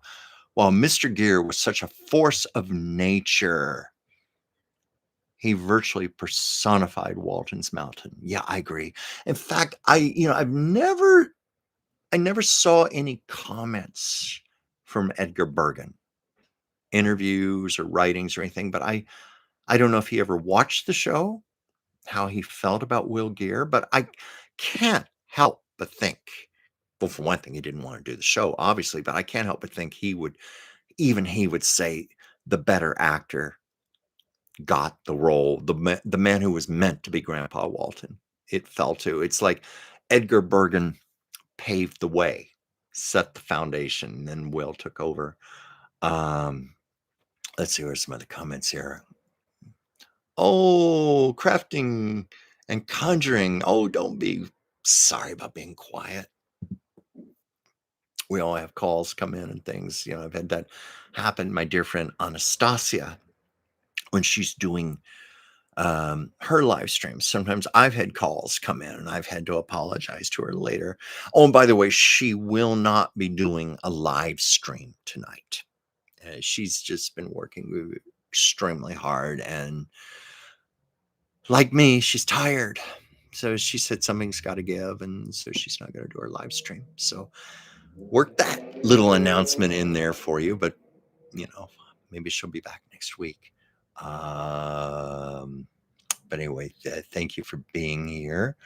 while Mr. Gere was such a force of nature. He virtually personified Walton's Mountain. Yeah, I agree. In fact, I never saw any comments from Edgar Bergen, interviews or writings or anything, but I don't know if he ever watched the show, how he felt about Will Gere, but I can't help but think, well, for one thing, he didn't want to do the show, obviously, but I can't help but think he would say the better actor got the role, the man who was meant to be Grandpa Walton. it fell to. It's like Edgar Bergen paved the way, set the foundation, and then Will took over. Um, let's see, where's some other comments here. Oh, crafting and conjuring. Oh, don't be sorry about being quiet. We all have calls come in and things. I've had that happen. My dear friend Anastasia, when she's doing her live streams, sometimes I've had calls come in and I've had to apologize to her later. Oh, and by the way, she will not be doing a live stream tonight. She's just been working extremely hard, and like me, she's tired. So she said something's got to give, and so she's not going to do her live stream. So work that little announcement in there for you, but maybe she'll be back next week. But anyway, thank you for being here.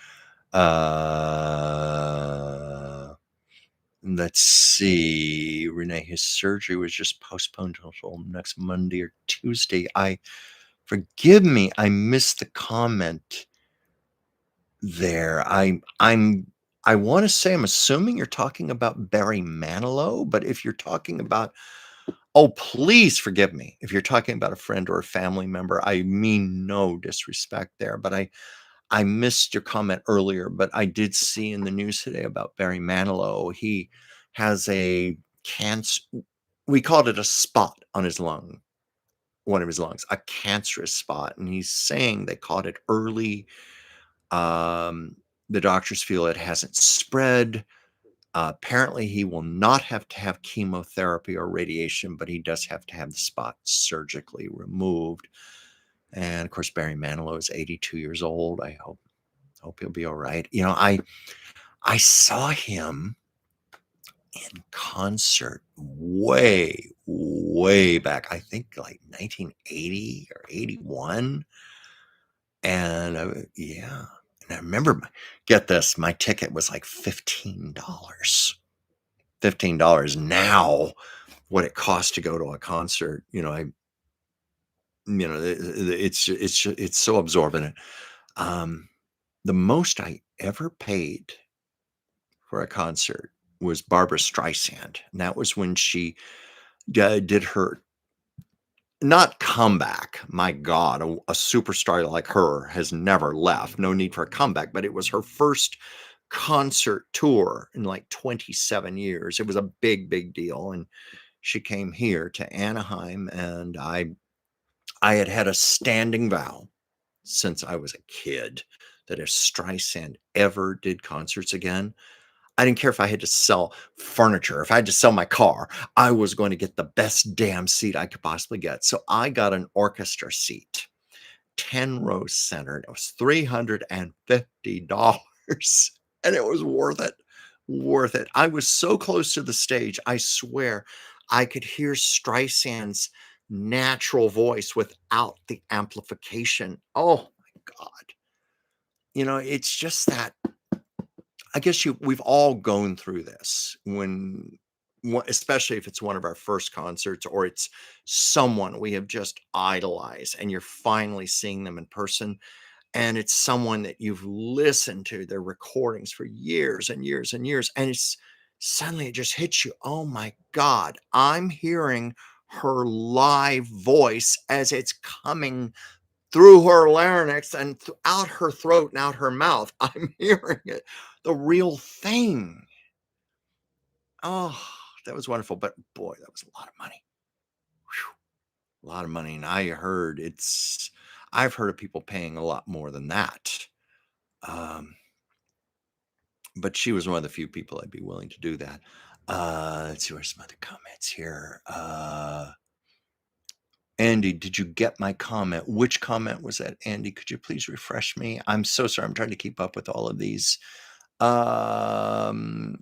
Let's see. Renee, his surgery was just postponed until next Monday or Tuesday. Forgive me, I missed the comment there. I want to say I'm assuming you're talking about Barry Manilow, but if you're talking about, oh, please forgive me. If you're talking about a friend or a family member, I mean no disrespect there, but I missed your comment earlier, but I did see in the news today about Barry Manilow. He has a cancer. We called it a spot on his lung, one of his lungs, a cancerous spot. And he's saying they caught it early. The doctors feel it hasn't spread. Apparently, he will not have to have chemotherapy or radiation, but he does have to have the spot surgically removed. And of course, Barry Manilow is 82 years old. I hope he'll be all right. I saw him in concert way, way back. I think like 1980 or 81. And yeah. And I remember, get this, my ticket was like $15. $15 now, what it costs to go to a concert. It's so absorbent. The most I ever paid for a concert was Barbara Streisand. And that was when she did her, not comeback. My God, a superstar like her has never left. No need for a comeback, but it was her first concert tour in like 27 years. It was a big, big deal. And she came here to Anaheim, and I had a standing vow since I was a kid that if Streisand ever did concerts again, I didn't care if I had to sell furniture. If I had to sell my car, I was going to get the best damn seat I could possibly get. So I got an orchestra seat, 10 rows centered. It was $350. And it was worth it. Worth it. I was so close to the stage, I swear I could hear Streisand's natural voice without the amplification. Oh my God. It's just that, I guess we've all gone through this especially if it's one of our first concerts or it's someone we have just idolized and you're finally seeing them in person. And it's someone that you've listened to their recordings for years and years and years. And it's suddenly it just hits you. Oh my God, I'm hearing her live voice as it's coming through her larynx and out her throat and out her mouth. I'm hearing it, the real thing. Oh, that was wonderful. But boy, that was a lot of money. Whew, a lot of money. And I've heard of people paying a lot more than that. But she was one of the few people I'd be willing to do that. Let's see, where's some other comments here. Andy, did you get my comment? Which comment was that, Andy? Could you please refresh me? I'm so sorry. I'm trying to keep up with all of these. Hello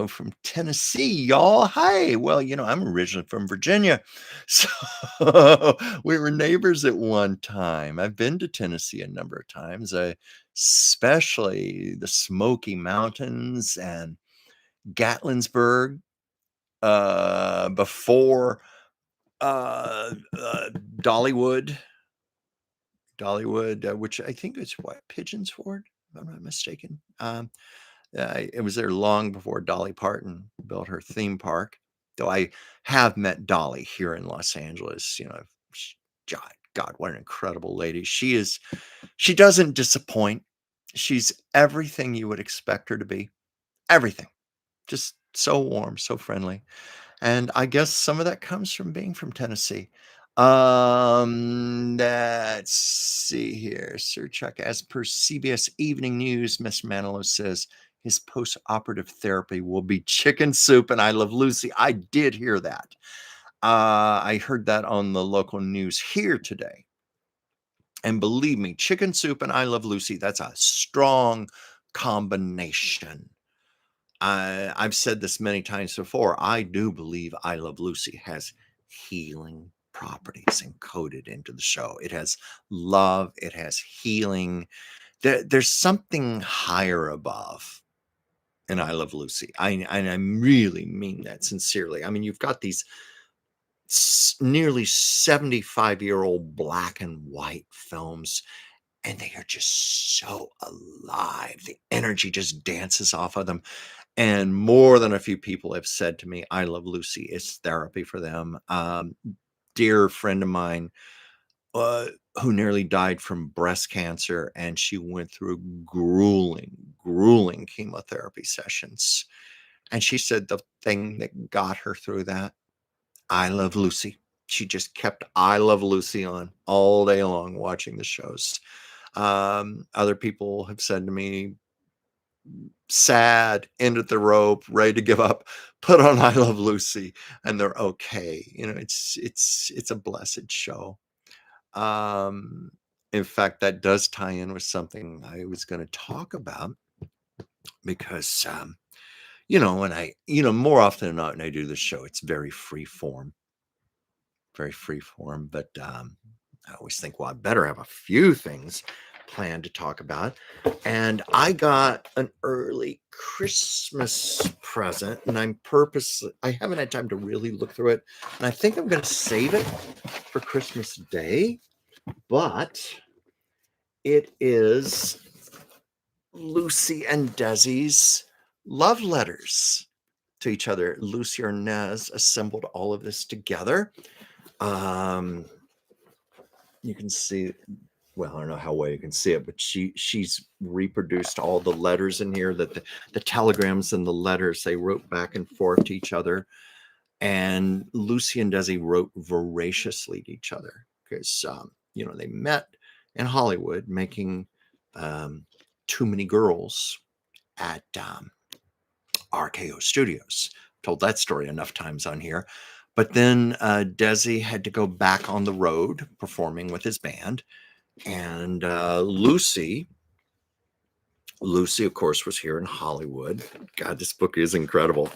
from Tennessee, y'all. Hi. Well, I'm originally from Virginia. So we were neighbors at one time. I've been to Tennessee a number of times, especially the Smoky Mountains and Gatlinburg, before Dollywood, which I think is what, Pigeons Ford? if I'm not mistaken. It was there long before Dolly Parton built her theme park, though I have met Dolly here in Los Angeles. Sh God, what an incredible lady. She doesn't disappoint. She's everything you would expect her to be. Everything. Just so warm, so friendly. And I guess some of that comes from being from Tennessee. Let's see here. Sir Chuck, as per CBS Evening News, Mr. Manilow says his post-operative therapy will be chicken soup and I Love Lucy. I did hear that. I heard that on the local news here today. And believe me, chicken soup and I Love Lucy, that's a strong combination. I've said this many times before. I do believe I Love Lucy has healing properties encoded into the show. It has love, it has healing. There's something higher above in I Love Lucy. I really mean that sincerely. I mean, you've got these nearly 75-year-old black and white films, and they are just so alive. The energy just dances off of them. And more than a few people have said to me, I Love Lucy is therapy for them. Dear friend of mine uh, who nearly died from breast cancer, and she went through grueling chemotherapy sessions. And she said the thing that got her through that, I Love Lucy. She just kept I Love Lucy on all day long watching the shows. Other people have said to me, sad, end at the rope, ready to give up, put on I Love Lucy, and they're okay. It's a blessed show. Um, in fact, that does tie in with something I was going to talk about because more often than not when I do the show, it's very free form. But I always think, well, I better have a few things planned to talk about. And I got an early Christmas present, and I haven't had time to really look through it. And I think I'm going to save it for Christmas Day, but it is Lucy and Desi's love letters to each other. Lucy Arnaz assembled all of this together. You can see, well, I don't know how well you can see it, but she's reproduced all the letters in here, that the telegrams and the letters they wrote back and forth to each other. And Lucy and Desi wrote voraciously to each other because they met in Hollywood making Too Many Girls at RKO Studios. Told that story enough times on here. But then Desi had to go back on the road performing with his band. And Lucy, of course, was here in Hollywood. God, this book is incredible.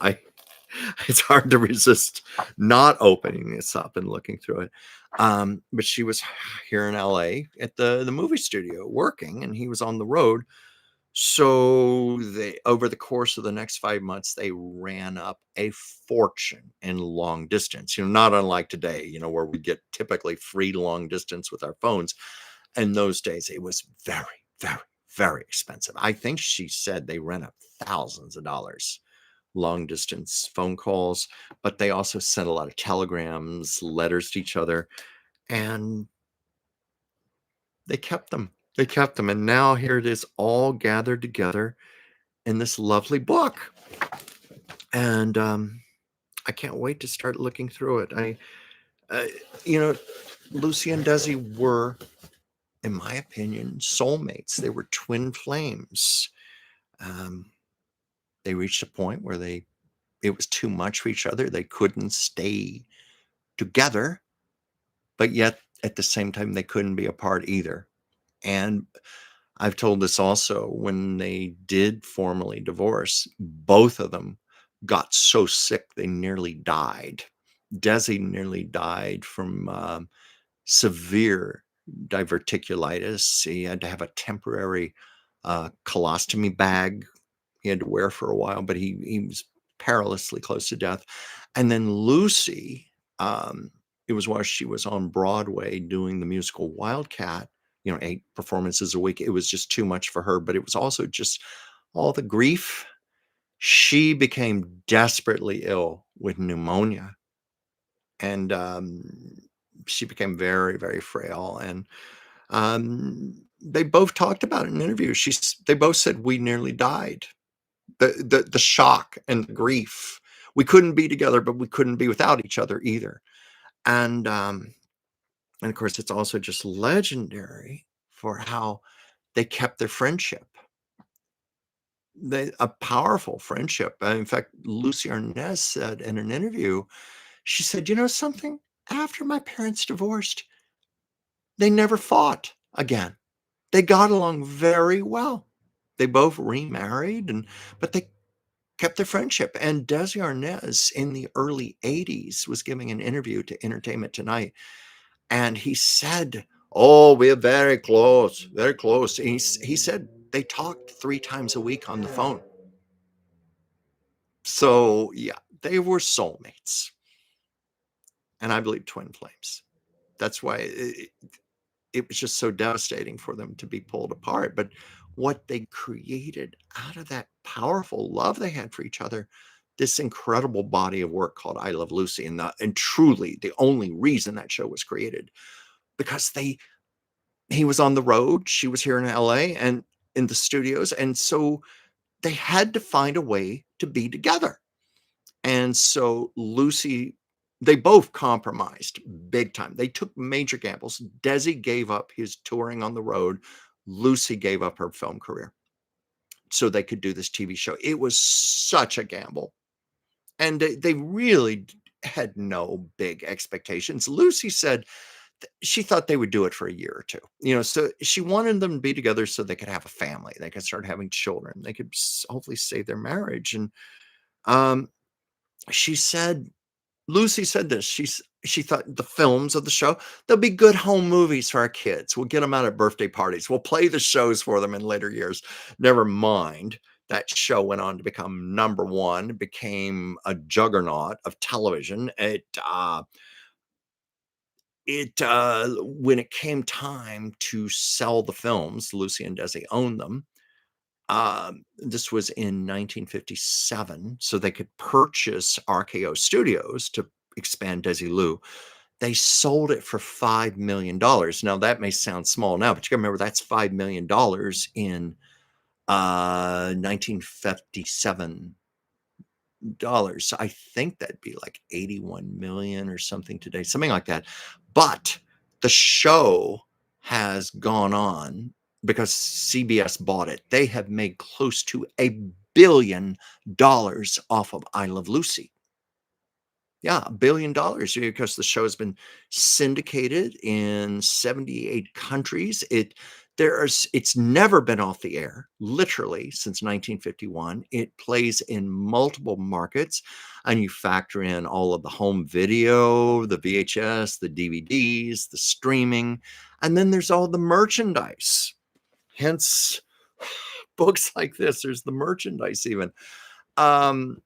It's hard to resist not opening this up and looking through it. But she was here in LA at the movie studio working, and he was on the road. So over the course of the next 5 months, they ran up a fortune in long distance, not unlike today, where we get typically free long distance with our phones. In those days, it was very, very, very expensive. I think she said they ran up thousands of dollars, long distance phone calls, but they also sent a lot of telegrams, letters to each other, and they kept them. They kept them. And now here it is all gathered together in this lovely book. And I can't wait to start looking through it. Lucy and Desi were, in my opinion, soulmates. They were twin flames. They reached a point where it was too much for each other. They couldn't stay together, but yet at the same time, they couldn't be apart either. And I've told this also, when they did formally divorce, both of them got so sick they nearly died. Desi nearly died from severe diverticulitis. He had to have a temporary colostomy bag he had to wear for a while, but he was perilously close to death. And then Lucy, it was while she was on Broadway doing the musical Wildcat, 8 performances a week. It was just too much for her, but it was also just all the grief. She became desperately ill with pneumonia, and, she became very, very frail, and, they both talked about it in interviews. They both said, "We nearly died." The shock and the grief. We couldn't be together, but we couldn't be without each other either. And, and of course, it's also just legendary for how they kept their friendship. A powerful friendship. In fact, Lucy Arnaz said in an interview, she said, "You know something? After my parents divorced, they never fought again. They got along very well. They both remarried, but they kept their friendship." And Desi Arnaz in the early 80s was giving an interview to Entertainment Tonight, and he said, "Oh, we're very close, very close." And he said they talked 3 times a week on the phone. So, yeah, they were soulmates, and I believe twin flames. That's why it was just so devastating for them to be pulled apart, but what they created out of that powerful love they had for each other, this incredible body of work called I Love Lucy, and truly the only reason that show was created, because he was on the road, she was here in LA and in the studios, and so they had to find a way to be together. And so they both compromised big time. They took major gambles. Desi gave up his touring on the road. Lucy gave up her film career so they could do this TV show. It was such a gamble. And they really had no big expectations. Lucy said she thought they would do it for a year or two. So she wanted them to be together so they could have a family. They could start having children. They could hopefully save their marriage. And um, she said Lucy said this. She thought the films of the show, they'll be good home movies for our kids. We'll get them out at birthday parties. We'll play the shows for them in later years. Never mind. That show went on to become number one, became a juggernaut of television. When it came time to sell the films, Lucy and Desi owned them. This was in 1957, so they could purchase RKO Studios to expand Desi Lou. They sold it for $5 million. Now, that may sound small now, but you gotta remember that's $5 million in 1957 dollars. I think that'd be like 81 million or something today, something like that. But the show has gone on because CBS bought it. They have made close to $1 billion off of I Love Lucy. Yeah, $1 billion because the show has been syndicated in 78 countries. It's never been off the air, literally, since 1951. It plays in multiple markets, and you factor in all of the home video, the VHS, the DVDs, the streaming, and then there's all the merchandise. Hence, books like this, there's the merchandise even. Um,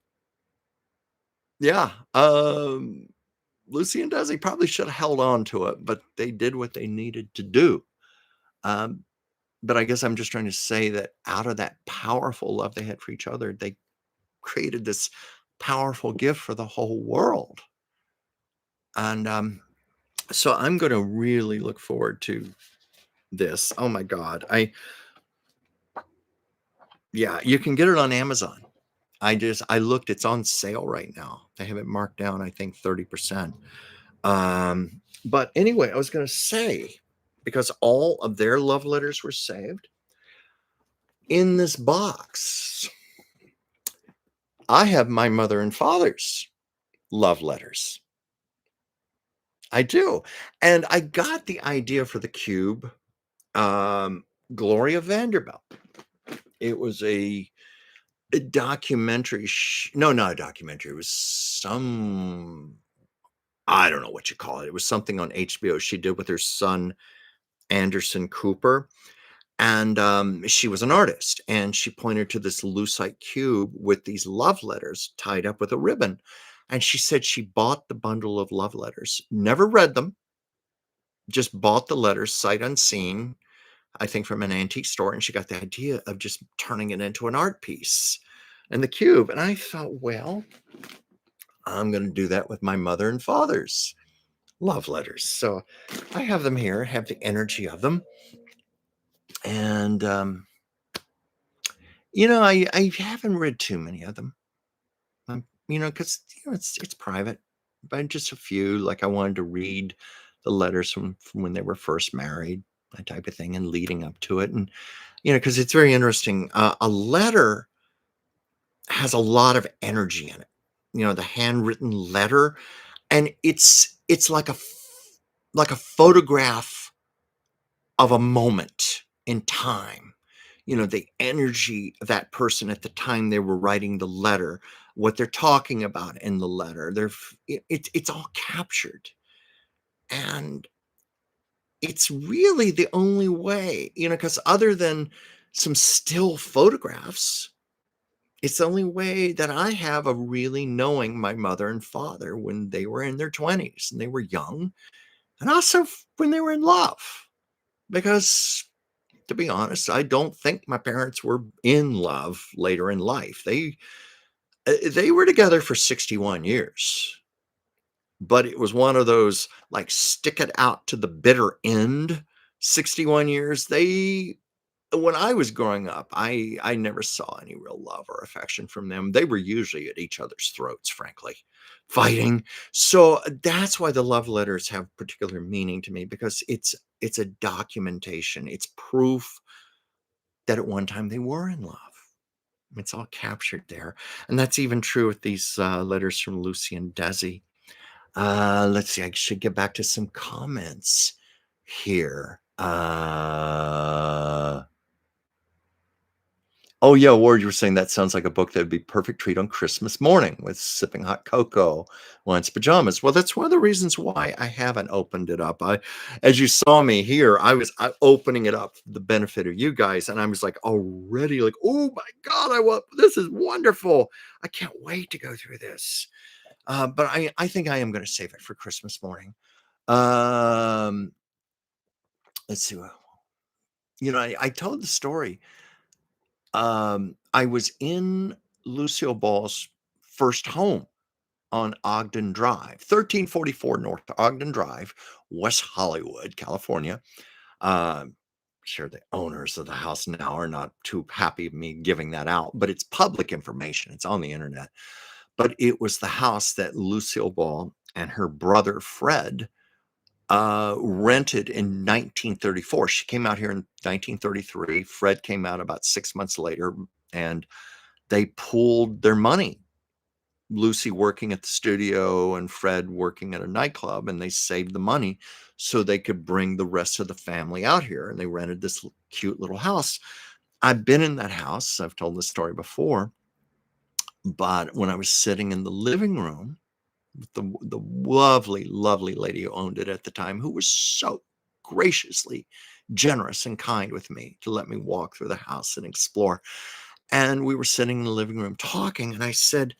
yeah, Lucy and Desi probably should have held on to it, but they did what they needed to do. Um, but I guess I'm just trying to say that out of that powerful love they had for each other, they created this powerful gift for the whole world. And so I'm going to really look forward to this. Oh my God. Yeah, you can get it on Amazon. I looked, it's on sale right now. They have it marked down, I think 30%. But anyway, I was going to say, because all of their love letters were saved in this box, I have my mother and father's love letters. I do. And I got the idea for the cube, Gloria Vanderbilt. It was a documentary. No, not a documentary. It was I don't know what you call it. It was something on HBO she did with her son, Anderson Cooper. And she was an artist, and she pointed to this lucite cube with these love letters tied up with a ribbon. And she said she bought the bundle of love letters, never read them, just bought the letters sight unseen. I think from an antique store, and she got the idea of just turning it into an art piece in the cube. And I thought, well, I'm going to do that with my mother and father's love letters. So I have them here, have the energy of them. And, I haven't read too many of them, because, it's private, but just a few. Like I wanted to read the letters from when they were first married, that type of thing, and leading up to it. And, because it's very interesting. A letter has a lot of energy in it, the handwritten letter. And it's like a photograph of a moment in time, the energy of that person at the time they were writing the letter, what they're talking about in the letter. It's all captured. And it's really the only way, because other than some still photographs, it's the only way that I have of really knowing my mother and father when they were in their 20s and they were young, and also when they were in love. Because, to be honest, I don't think my parents were in love later in life. They were together for 61 years, but it was one of those, like, stick it out to the bitter end 61 years. When I was growing up, I never saw any real love or affection from them. They were usually at each other's throats, frankly, fighting. So that's why the love letters have particular meaning to me, because it's a documentation. It's proof that at one time they were in love. It's all captured there. And that's even true with these letters from Lucy and Desi. Let's see, I should get back to some comments here. Oh, yeah, Ward, you were saying that sounds like a book that would be perfect treat on Christmas morning with sipping hot cocoa while in pajamas. Well, that's one of the reasons why I haven't opened it up. As you saw me here, I was opening it up for the benefit of you guys, and I was like already like, oh my God, this is wonderful. I can't wait to go through this. But I think I am going to save it for Christmas morning. Let's see. I told the story. I was in Lucille Ball's first home on Ogden Drive, 1344 North Ogden Drive, West Hollywood, California. Sure, the owners of the house now are not too happy of me giving that out, but it's public information. It's on the internet. But it was the house that Lucille Ball and her brother Fred rented in 1934. She came out here in 1933. Fred came out about 6 months later, and they pooled their money. Lucy working at the studio and Fred working at a nightclub, and they saved the money so they could bring the rest of the family out here. And they rented this cute little house. I've been in that house. I've told this story before. But when I was sitting in the living room, the lovely, lovely lady who owned it at the time, who was so graciously generous and kind with me to let me walk through the house and explore. And we were sitting in the living room talking, and I said,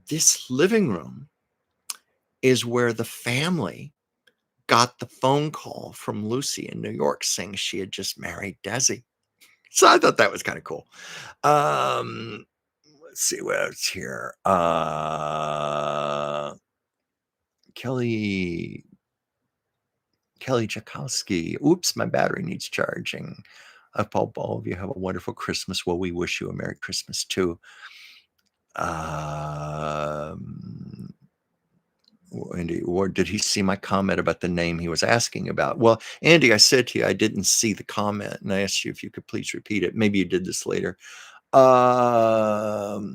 this living room is where the family got the phone call from Lucy in New York saying she had just married Desi. So I thought that was kind of cool. Let's see what else here. Kelly Jakowski. Oops, my battery needs charging. I hope all of you have a wonderful Christmas. Well, we wish you a Merry Christmas too. Andy, or did he see my comment about the name he was asking about? Well, Andy, I said to you I didn't see the comment, and I asked you if you could please repeat it. Maybe you did this later. Oh,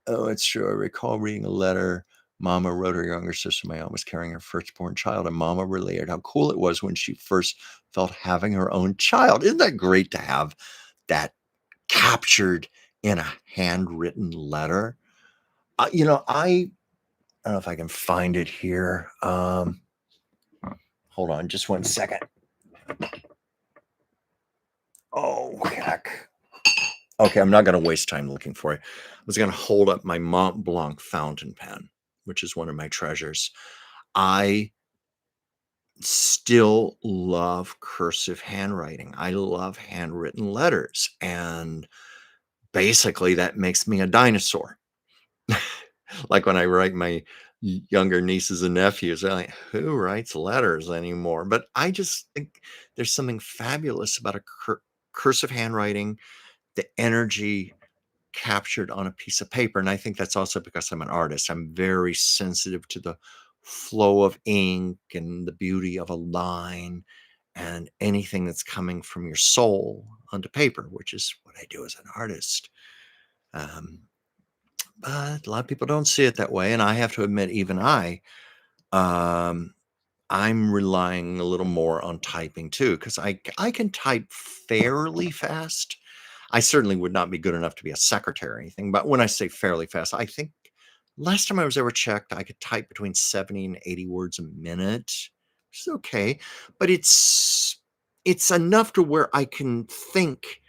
it's true. I recall reading a letter Mama wrote her younger sister Mayana was carrying her firstborn child, and Mama related how cool it was when she first felt having her own child. Isn't that great to have that captured in a handwritten letter? I don't know if I can find it here. Hold on just one second. Oh, heck. Okay, I'm not going to waste time looking for it. I was going to hold up my Mont Blanc fountain pen, which is one of my treasures. I Still love cursive handwriting. I love handwritten letters, and basically that makes me a dinosaur. Like when I write my younger nieces and nephews, they're like, "Who writes letters anymore?" But I just think there's something fabulous about a cursive handwriting, the energy captured on a piece of paper. And I think that's also because I'm an artist. I'm very sensitive to the flow of ink and the beauty of a line and anything that's coming from your soul onto paper, which is what I do as an artist. Um, but a lot of people don't see it that way. And I have to admit, even um, I'm relying a little more on typing too, because I can type fairly fast. I certainly would not be good enough to be a secretary or anything, but when I say fairly fast, I think last time I was ever checked, I could type between 70 and 80 words a minute, which is okay, but it's enough to where I can think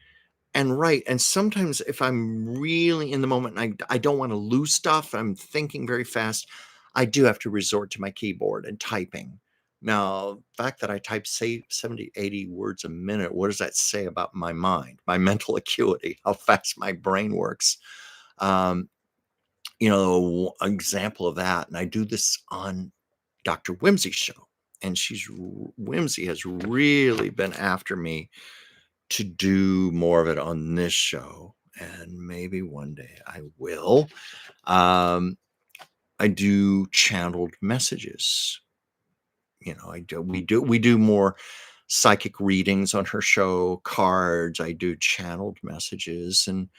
and write. And sometimes if I'm really in the moment and I don't want to lose stuff, I'm thinking very fast, I do have to resort to my keyboard and typing. Now, the fact that I type, say, 70, 80 words a minute, what does that say about my mind, my mental acuity, how fast my brain works? Um, an example of that, and I do this on Dr. Whimsy's show, and Whimsy has really been after me to do more of it on this show, and maybe one day I will. Um, I do channeled messages. We do more psychic readings on her show, cards. I do channeled messages, and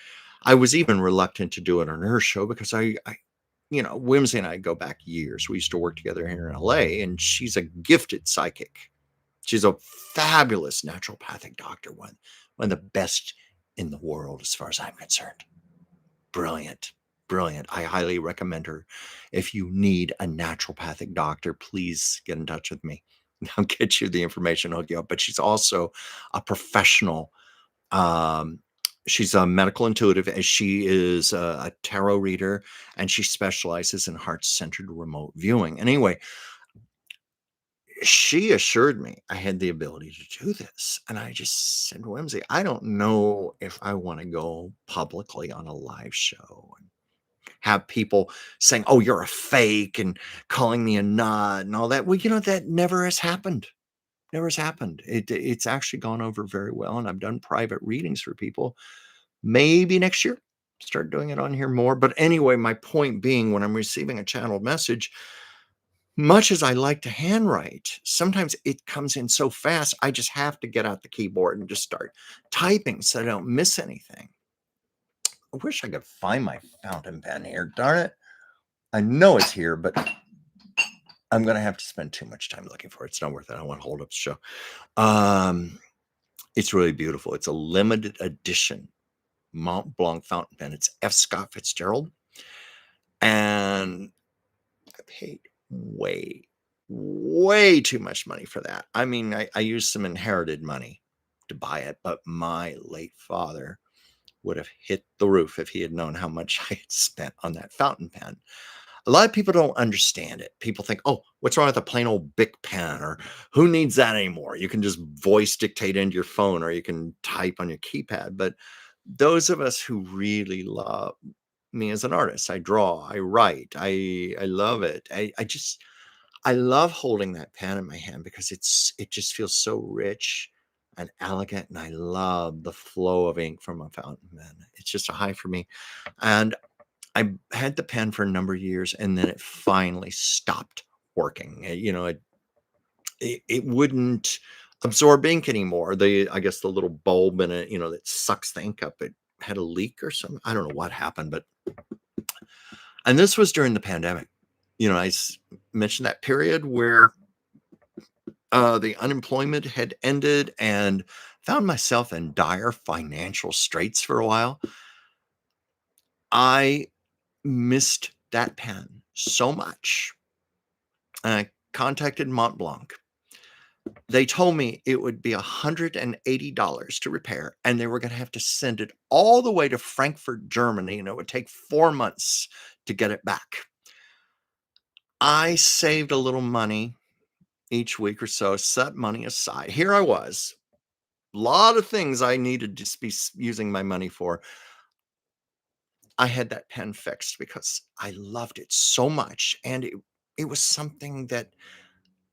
I was even reluctant to do it on her show because Whimsy and I go back years. We used to work together here in LA, and she's a gifted psychic. She's a fabulous naturopathic doctor, one of the best in the world as far as I'm concerned. Brilliant, brilliant. I highly recommend her. If you need a naturopathic doctor, please get in touch with me. I'll get you the information, hook you up. But she's also a professional. Um, she's a medical intuitive, and she is a tarot reader, and she specializes in heart-centered remote viewing. Anyway, she assured me I had the ability to do this. And I just said, Whimsy, I don't know if I want to go publicly on a live show and have people saying, oh, you're a fake and calling me a nut and all that. Well, that never has happened. Never has happened. It's actually gone over very well. And I've done private readings for people. Maybe next year, start doing it on here more. But anyway, my point being, when I'm receiving a channeled message, much as I like to handwrite, sometimes it comes in so fast, I just have to get out the keyboard and just start typing so I don't miss anything. I wish I could find my fountain pen here. Darn it. I know it's here, but I'm going to have to spend too much time looking for it. It's not worth it. I don't want to hold up the show. It's really beautiful. It's a limited edition Mont Blanc fountain pen. It's F. Scott Fitzgerald. And I paid way, way too much money for that. I mean, I used some inherited money to buy it, but my late father would have hit the roof if he had known how much I had spent on that fountain pen. A lot of people don't understand it. People think, oh, what's wrong with a plain old Bic pen? Or who needs that anymore? You can just voice dictate into your phone or you can type on your keypad. But those of us who really love me as an artist, I draw, I write, I love it. I love holding that pen in my hand because it just feels so rich and elegant, and I love the flow of ink from a fountain pen. It's just a high for me. And I had the pen for a number of years, and then it finally stopped working. It wouldn't absorb ink anymore. I guess the little bulb in it, that sucks the ink up, it had a leak or something. I don't know what happened, and this was during the pandemic. I mentioned that period where the unemployment had ended and found myself in dire financial straits for a while. I missed that pen so much. And I contacted Mont Blanc. They told me it would be $180 to repair, and they were going to have to send it all the way to Frankfurt, Germany, and it would take 4 months to get it back. I saved a little money each week or so, set money aside. Here I was, a lot of things I needed to be using my money for. I had that pen fixed because I loved it so much, and it was something that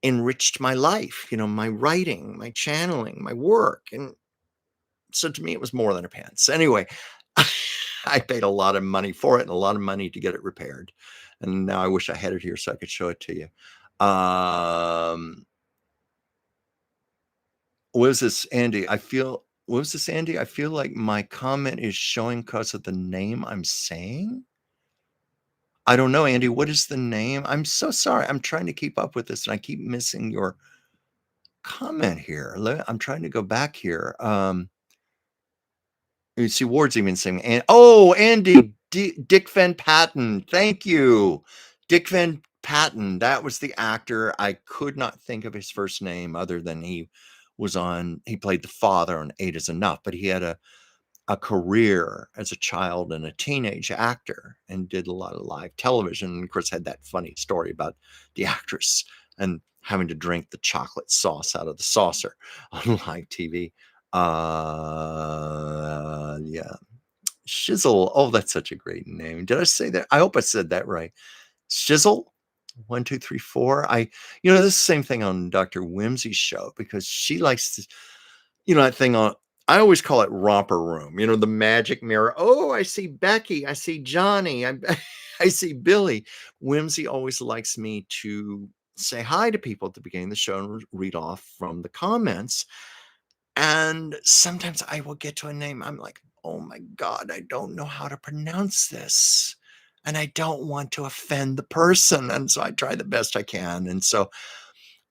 enriched my life, my writing, my channeling, my work, and so to me, it was more than a pen. So anyway, I paid a lot of money for it and a lot of money to get it repaired, and now I wish I had it here so I could show it to you. Um, what was this, Andy? What was this, Andy? I feel like my comment is showing because of the name I'm saying. I don't know, Andy. What is the name? I'm so sorry. I'm trying to keep up with this, and I keep missing your comment here. I'm trying to go back here. You see, Ward's even saying, Andy, Dick Van Patten. Thank you. Dick Van Patten. That was the actor. I could not think of his first name other than he played the father on Eight is Enough, but he had a career as a child and a teenage actor and did a lot of live television. And of course, had that funny story about the actress and having to drink the chocolate sauce out of the saucer on live TV. Yeah. Shizzle. Oh, that's such a great name. Did I say that? I hope I said that right. Shizzle. 1, 2, 3, 4. This is the same thing on Dr. Whimsy's show because she likes to, that thing on, I always call it romper room, the magic mirror. Oh, I see Becky. I see Johnny. I see Billy. Whimsy always likes me to say hi to people at the beginning of the show and read off from the comments. And sometimes I will get to a name. I'm like, oh my God, I don't know how to pronounce this. And I don't want to offend the person. And so I try the best I can. And so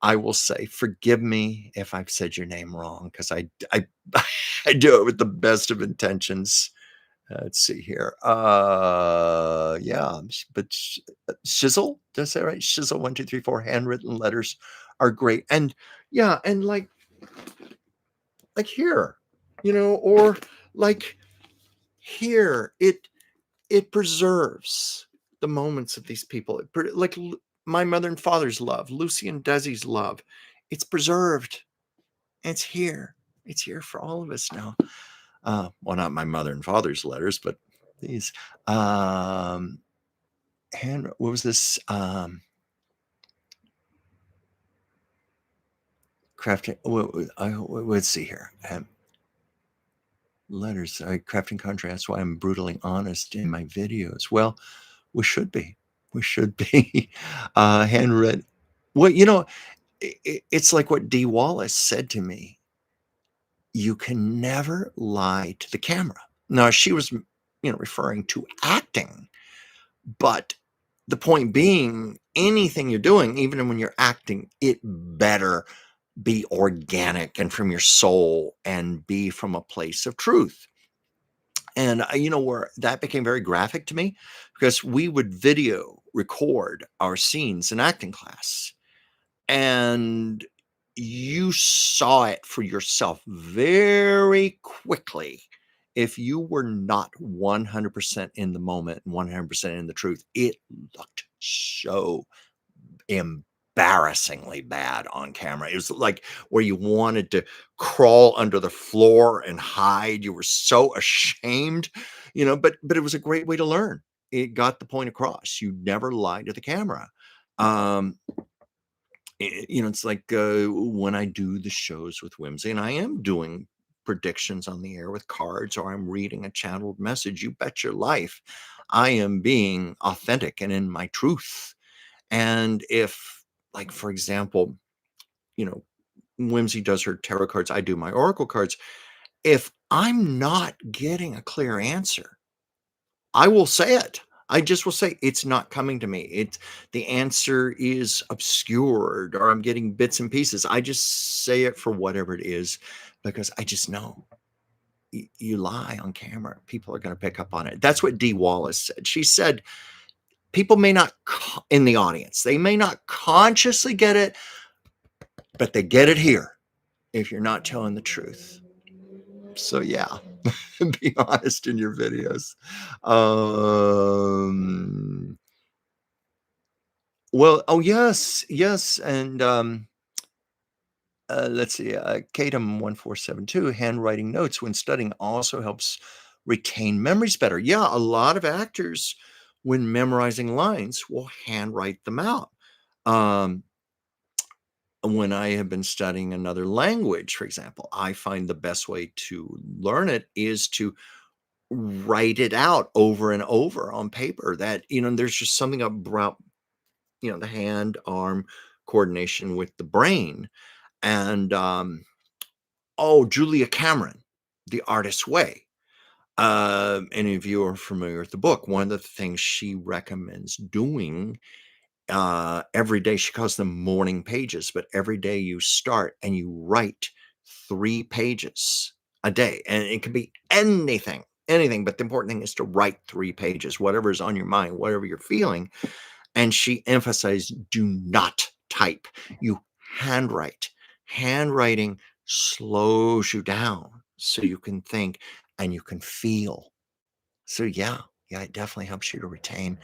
I will say, forgive me if I've said your name wrong, because I I do it with the best of intentions. Let's see here. Yeah, but Shizzle, did I say right? Shizzle 1, 2, 3, 4. Handwritten letters are great, and yeah, and like here, or like here, it preserves the moments of these people. Like my mother and father's love, Lucy and Desi's love. It's preserved. It's here. It's here for all of us now. Well, not my mother and father's letters, but these. And what was this? Crafting. Let's see here. Letters. Crafting contrast. Why I'm brutally honest in my videos. Well, we should be. We should be. Handwritten. Well, it's like what Dee Wallace said to me. You can never lie to the camera. Now, she was, referring to acting, but the point being, anything you're doing, even when you're acting, it better be organic and from your soul and be from a place of truth. And where that became very graphic to me, because we would video record our scenes in acting class, and you saw it for yourself very quickly. If you were not 100% in the moment and 100% in the truth, it looked so embarrassingly bad on camera. It was like where you wanted to crawl under the floor and hide. You were so ashamed, but it was a great way to learn. It got the point across. You never lied to the camera. It's like when I do the shows with Whimsy, and I am doing predictions on the air with cards, or I'm reading a channeled message. You bet your life I am being authentic and in my truth. And if, like, for example, Whimsy does her tarot cards, I do my oracle cards. If I'm not getting a clear answer, I will say it. I just will say it's not coming to me. The answer is obscured, or I'm getting bits and pieces. I just say it for whatever it is, because I just know you lie on camera, people are going to pick up on it. That's what Dee Wallace said. She said people may not in the audience, they may not consciously get it, but they get it here if you're not telling the truth. So yeah, be honest in your videos. Well, oh yes, yes, and Let's see, Katum 1472, handwriting notes when studying also helps retain memories better. Yeah, a lot of actors, when memorizing lines, will handwrite them out. Um, when I have been studying another language, for example, I find the best way to learn it is to write it out over and over on paper. That, there's just something about, the hand arm coordination with the brain. And, oh, Julia Cameron, The Artist's Way. Any of you are familiar with the book. One of the things she recommends doing every day, she calls them morning pages, but every day you start and you write 3 pages a day. And it can be anything. But the important thing is to write 3 pages, whatever is on your mind, whatever you're feeling. And she emphasized, do not type. You handwrite. Handwriting slows you down so you can think and you can feel. So yeah, it definitely helps you to retain,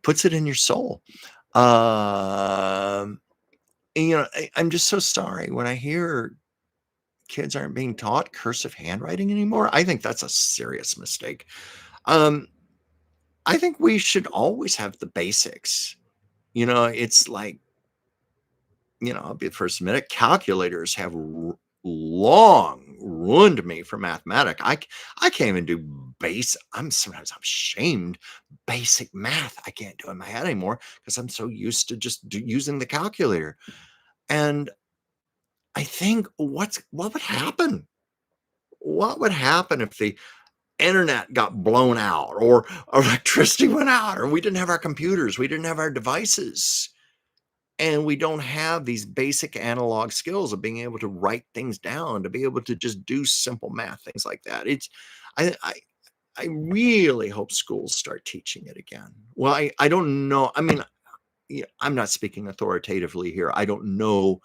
puts it in your soul. Um, and, I'm just so sorry when I hear kids aren't being taught cursive handwriting anymore. I think that's a serious mistake. Um, I think we should always have the basics. It's like, I'll be the first to admit it, calculators have long ruined me for mathematics. I can't even do sometimes I'm ashamed. Basic math, I can't do in my head anymore because I'm so used to just using the calculator. And I think what would happen? What would happen if the internet got blown out or electricity went out or we didn't have our computers, we didn't have our devices? And we don't have these basic analog skills of being able to write things down, to be able to just do simple math, things like that. I, I, I really hope schools start teaching it again. Well, I don't know. I mean, yeah, I'm not speaking authoritatively here. I don't know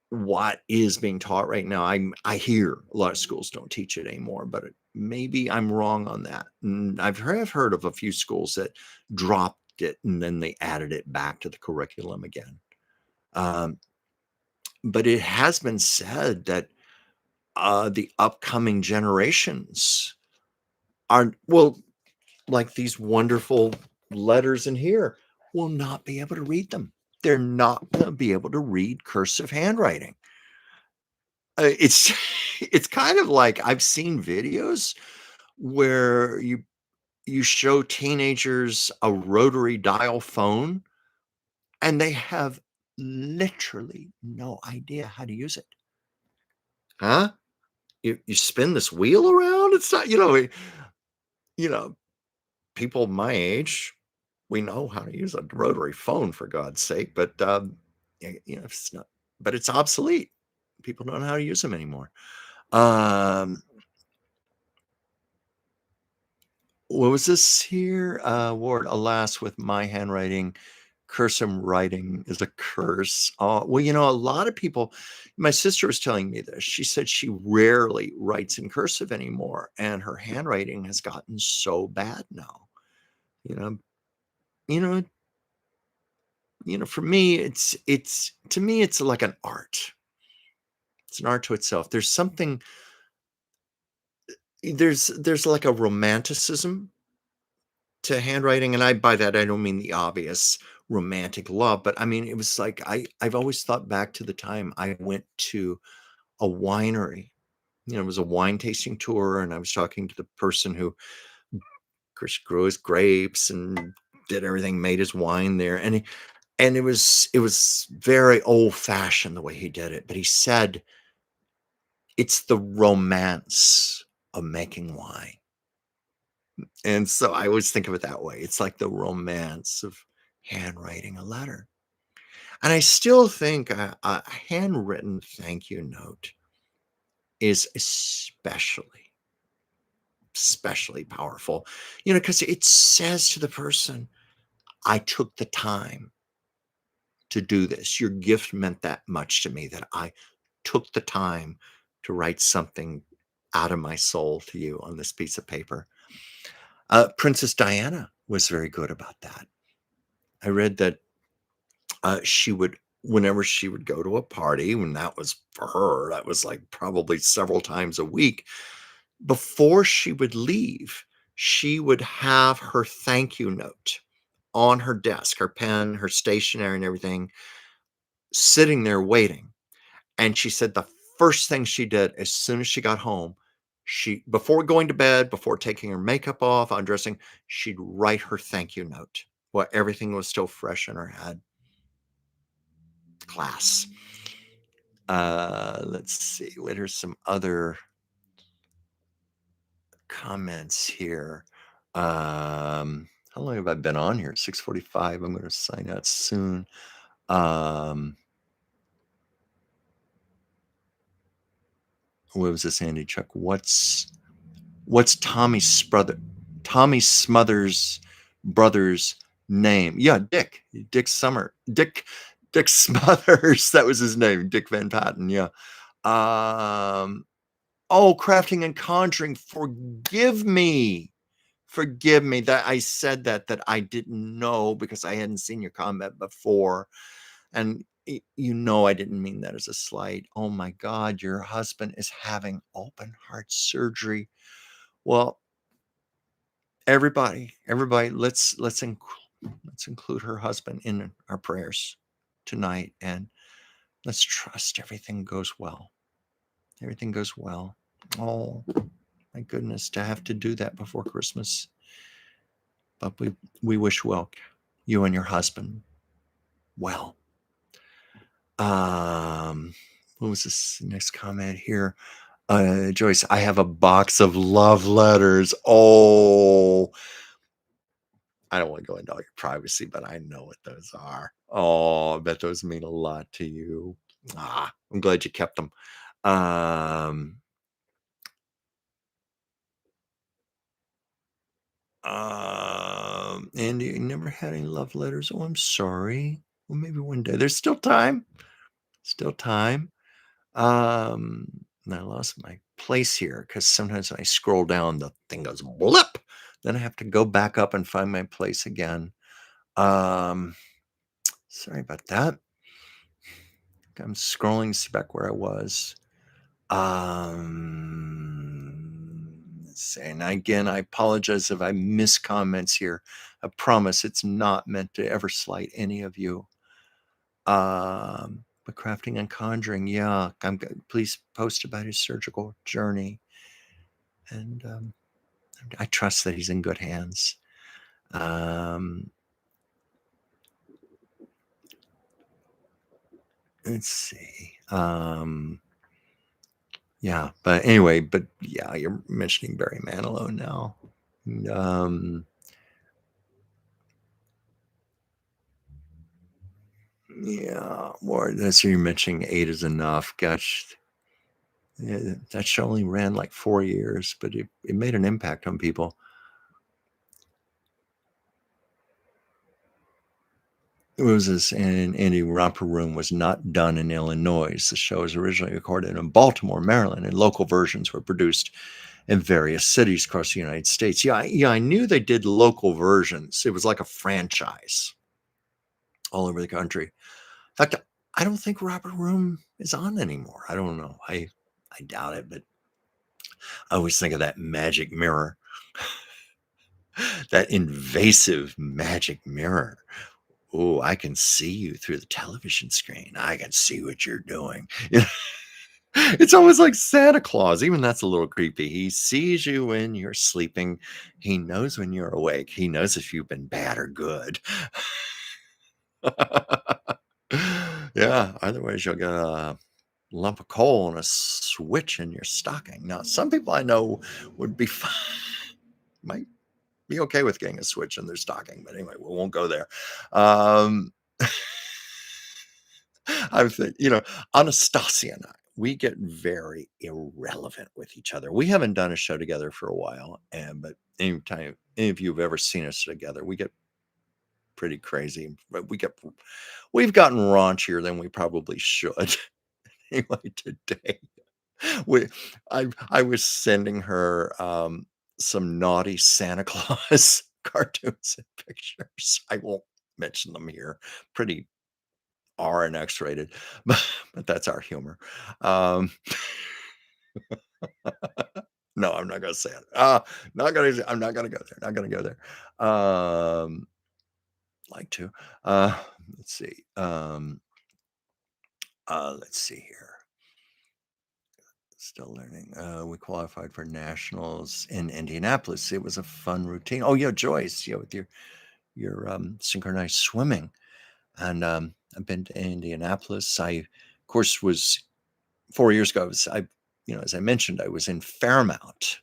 what is being taught right now. I hear a lot of schools don't teach it anymore, but maybe I'm wrong on that. And I've heard of a few schools that dropped it and then they added it back to the curriculum again. Um, but it has been said that the upcoming generations are, well, like these wonderful letters in here, will not be able to read them. They're not going to be able to read cursive handwriting. It's it's kind of like I've seen videos where you show teenagers a rotary dial phone and they have literally no idea how to use it. Huh? You spin this wheel around? It's not, you know, people my age, we know how to use a rotary phone for God's sake, but it's not, but it's obsolete. People don't know how to use them anymore. Um, what was this here? Ward, alas, with my handwriting, cursive writing is a curse. Well, a lot of people, my sister was telling me this. She said she rarely writes in cursive anymore, and her handwriting has gotten so bad now. You know, you know, for me, it's to me, it's like an art. It's an art to itself. There's like a romanticism to handwriting, and by that I don't mean the obvious romantic love, but I mean it was like I've always thought back to the time I went to a winery. It was a wine tasting tour, and I was talking to the person who, of course, grew his grapes and did everything, made his wine there, and it was very old fashioned the way he did it. But he said it's the romance of making wine. And so I always think of it that way. It's like the romance of handwriting a letter. And I still think a handwritten thank you note is especially powerful, because it says to the person, I took the time to do this. Your gift meant that much to me that I took the time to write something out of my soul to you on this piece of paper. Princess Diana was very good about that. I read that she would whenever she would go to a party, when that was for her, that was like probably several times a week, before she would leave, she would have her thank you note on her desk, her pen, her stationery, and everything sitting there waiting. And she said the first thing she did as soon as she got home, she before going to bed, before taking her makeup off, undressing, she'd write her thank you note while everything was still fresh in her head. Class. Let's see. What are some other comments here? How long have I been on here? 6:45. I'm going to sign out soon. Um, what was this, Andy Chuck? What's Tommy Smothers brother's name? Yeah, Dick Smothers. That was his name, Dick Van Patten. Yeah. Um, oh, crafting and conjuring. Forgive me that I said that I didn't know because I hadn't seen your comment before. And I didn't mean that as a slight. Oh my God, your husband is having open heart surgery. Well, everybody, let's include her husband in our prayers tonight, and let's trust everything goes well. Everything goes well. Oh my goodness, to have to do that before Christmas. But we wish you and your husband well. What was this next comment here? Joyce, I have a box of love letters. Oh, I don't want to go into all your privacy, but I know what those are. Oh, I bet those mean a lot to you. I'm glad you kept them. Um, and you never had any love letters. Oh, I'm sorry. Well, maybe one day. There's still time. Still time. And I lost my place here because sometimes when I scroll down, the thing goes blip. Then I have to go back up and find my place again. Sorry about that. I'm scrolling to see back where I was. And again, I apologize if I miss comments here. I promise it's not meant to ever slight any of you. But crafting and conjuring, yeah. Please post about his surgical journey, and I trust that he's in good hands. Let's see. Yeah, but anyway, yeah, you're mentioning Barry Manilow now. Yeah, more that's you're mentioning 8 is enough. Gosh, yeah, that show only ran like 4 years, but it made an impact on people. It was this, and Andy Romper Room was not done in Illinois. The show was originally recorded in Baltimore, Maryland, and local versions were produced in various cities across the United States. Yeah, I knew they did local versions. It was like a franchise all over the country. In fact, I don't think Robert Room is on anymore. I don't know. I doubt it, but I always think of that magic mirror, that invasive magic mirror. Oh, I can see you through the television screen. I can see what you're doing. It's almost like Santa Claus. Even that's a little creepy. He sees you when you're sleeping. He knows when you're awake. He knows if you've been bad or good. Yeah, otherwise you'll get a lump of coal and a switch in your stocking. Now, some people I know would be fine, might be okay with getting a switch in their stocking, but anyway, we won't go there. I was thinking, Anastasia and I, we get very irrelevant with each other. We haven't done a show together for a while, but anytime any of you have ever seen us together, we get pretty crazy. But we've gotten raunchier than we probably should. Anyway, today we I was sending her some naughty Santa Claus cartoons and pictures. I won't mention them here. Pretty R and X rated, but that's our humor. Um, no, I'm not gonna say it. I'm not gonna go there. Not gonna go there. Like to. Uh, let's see. Let's see here. Still learning. We qualified for nationals in Indianapolis. It was a fun routine. Oh yeah, Joyce, yeah, with your synchronized swimming. And I've been to Indianapolis. I, of course, was 4 years ago. As I mentioned, I was in Fairmount.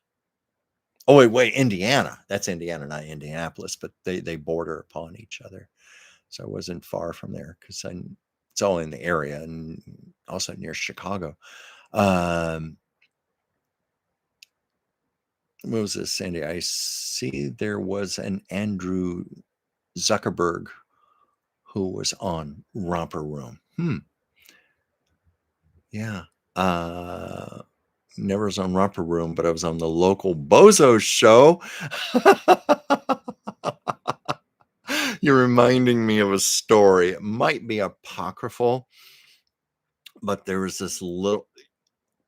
Oh wait, Indiana. That's Indiana, not Indianapolis, but they border upon each other. So I wasn't far from there because it's all in the area and also near Chicago. Um, what was this, Sandy? I see there was an Andrew Zuckerberg who was on Romper Room. Yeah. Uh, Never was on Romper Room, but I was on the local Bozo show. You're reminding me of a story. It might be apocryphal, but there was this little,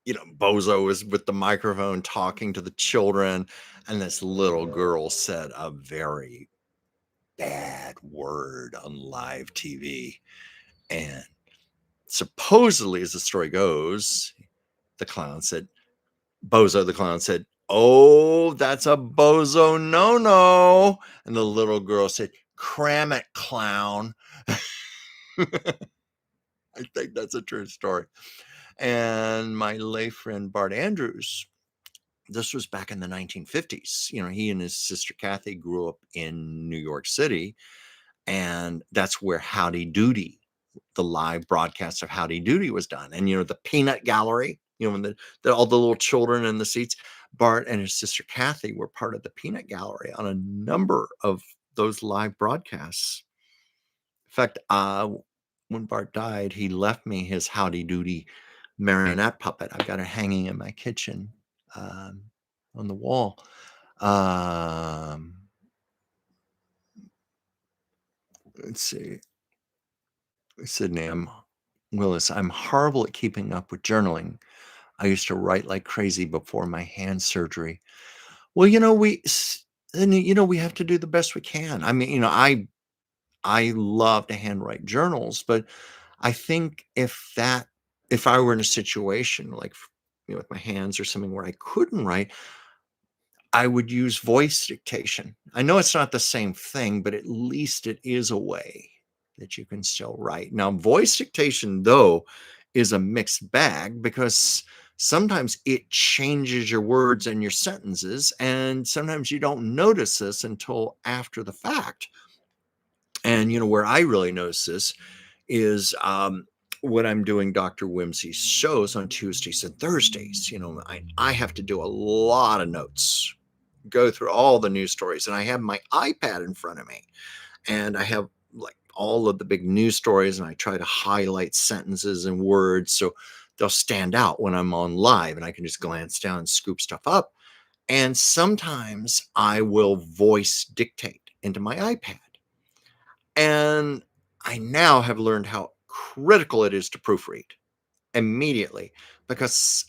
Bozo was with the microphone talking to the children, and this little girl said a very bad word on live TV. And supposedly, as the story goes, the clown said, Bozo the clown said, "Oh, that's a bozo no-no." And the little girl said, "Cram it, clown." I think that's a true story. And my lay friend Bart Andrews, this was back in the 1950s. He and his sister Kathy grew up in New York City, and that's where Howdy Doody, the live broadcast of Howdy Doody, was done. And the peanut gallery, when all the little children in the seats, Bart and his sister Kathy were part of the peanut gallery on a number of those live broadcasts. In fact, when Bart died, he left me his Howdy Doody marionette puppet. I've got it hanging in my kitchen, um, on the wall. Let's see. Sydney, Willis, I'm horrible at keeping up with journaling. I used to write like crazy before my hand surgery. Well, we have to do the best we can. I mean, I love to handwrite journals, but I think if I were in a situation like, with my hands or something where I couldn't write, I would use voice dictation. I know it's not the same thing, but at least it is a way that you can still write. Now, voice dictation, though, is a mixed bag because sometimes it changes your words and your sentences, and sometimes you don't notice this until after the fact. And, where I really notice this is when I'm doing Dr. Whimsy's shows on Tuesdays and Thursdays. I have to do a lot of notes, go through all the news stories, and I have my iPad in front of me, and I have like all of the big news stories, and I try to highlight sentences and words so they'll stand out when I'm on live, and I can just glance down and scoop stuff up. And sometimes I will voice dictate into my iPad. And I now have learned how critical it is to proofread immediately, because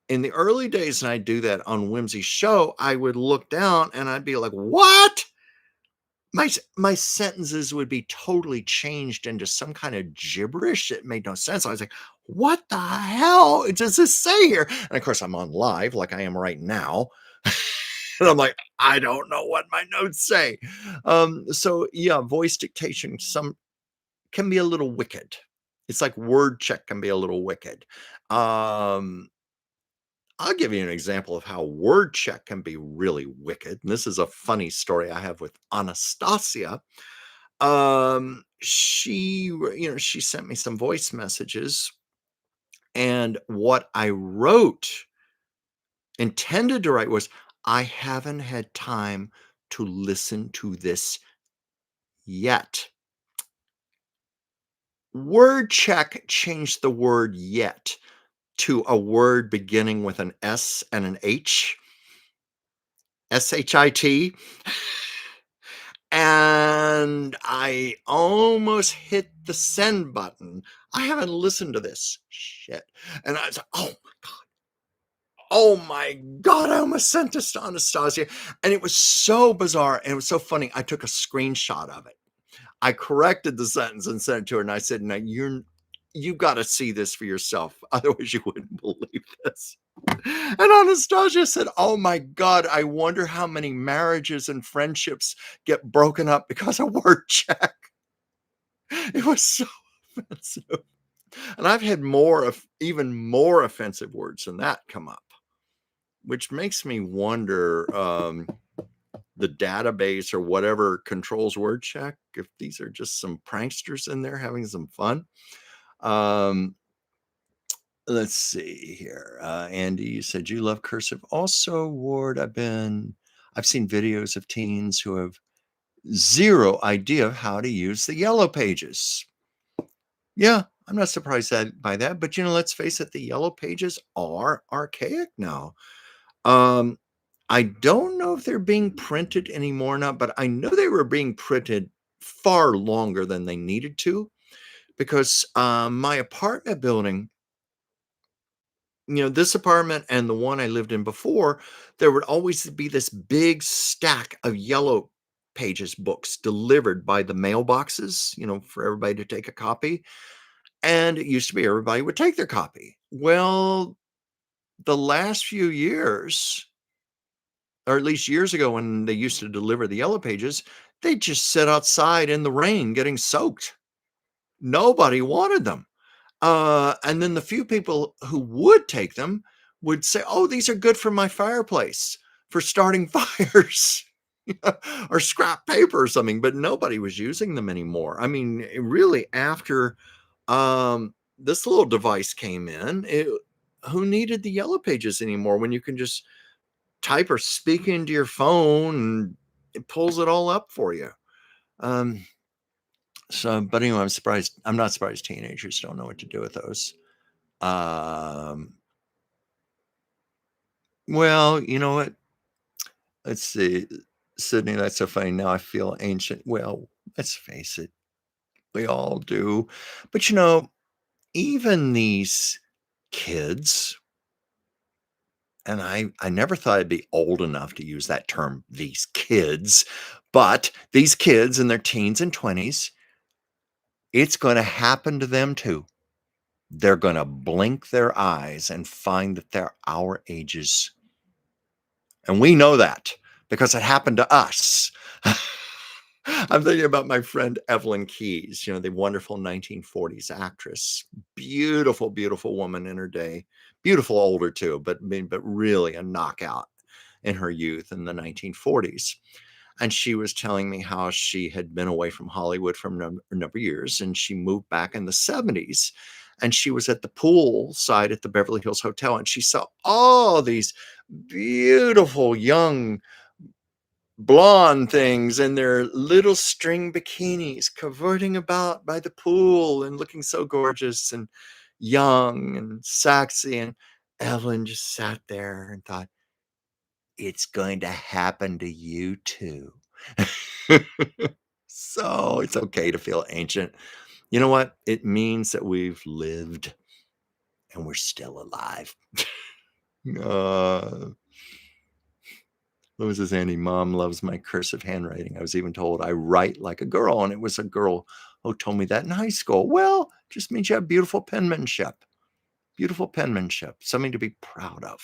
in the early days, and I do that on Whimsy's show, I would look down and I'd be like, "What?" My sentences would be totally changed into some kind of gibberish that made no sense. I was like, "What the hell does this say here?" And of course, I'm on live like I am right now. And I'm like, I don't know what my notes say. So yeah, voice dictation some can be a little wicked. It's like word check can be a little wicked. Um, I'll give you an example of how word check can be really wicked. And this is a funny story I have with Anastasia. She sent me some voice messages, and what I intended to write was, "I haven't had time to listen to this yet." Word check changed the word yet to a word beginning with an S and an H, SHIT. and I almost hit the send button. I haven't listened to this shit. And I was like, oh my God, I almost sent this to Anastasia. And it was so bizarre. And it was so funny. I took a screenshot of it. I corrected the sentence and sent it to her. And I said, now you got to see this for yourself. Otherwise you wouldn't believe this. And Anastasia said, oh my God, I wonder how many marriages and friendships get broken up because of word check. It was so offensive. And I've had even more offensive words than that come up, which makes me wonder the database or whatever controls word check, if these are just some pranksters in there having some fun. Let's see here. Andy, you said you love cursive. Also, Ward, I've seen videos of teens who have zero idea of how to use the yellow pages. Yeah, I'm not surprised by that, but let's face it, the yellow pages are archaic now. I don't know if they're being printed anymore now, but I know they were being printed far longer than they needed to, because my apartment building, this apartment and the one I lived in before, there would always be this big stack of yellow pages books delivered by the mailboxes, for everybody to take a copy. And it used to be everybody would take their copy. Well, the last few years, or at least years ago when they used to deliver the yellow pages, they just sit outside in the rain getting soaked. Nobody wanted them. And then the few people who would take them would say, oh, these are good for my fireplace, for starting fires, or scrap paper or something, but nobody was using them anymore. I mean, really, after this little device came in, who needed the yellow pages anymore when you can just type or speak into your phone and it pulls it all up for you? But anyway, I'm not surprised teenagers don't know what to do with those. Well, you know what? Let's see. Sydney, that's so funny. Now I feel ancient. Well, let's face it, we all do. But even these kids, and I never thought I'd be old enough to use that term, these kids, but these kids in their teens and 20s, it's going to happen to them too. They're going to blink their eyes and find that they're our ages. And we know that because it happened to us. I'm thinking about my friend Evelyn Keyes, the wonderful 1940s actress. Beautiful, beautiful woman in her day. Beautiful older too, but really a knockout in her youth in the 1940s. And she was telling me how she had been away from Hollywood for a number of years, and she moved back in the 70s. And she was at the pool side at the Beverly Hills Hotel, and she saw all these beautiful young blonde things in their little string bikinis cavorting about by the pool and looking so gorgeous and young and sexy. And Evelyn just sat there and thought, it's going to happen to you too. So it's okay to feel ancient. You know what? It means that we've lived and we're still alive. What was this, Andy? Mom loves my cursive handwriting. I was even told I write like a girl, and it was a girl who told me that in high school. Well, just means you have beautiful penmanship. Beautiful penmanship. Something to be proud of.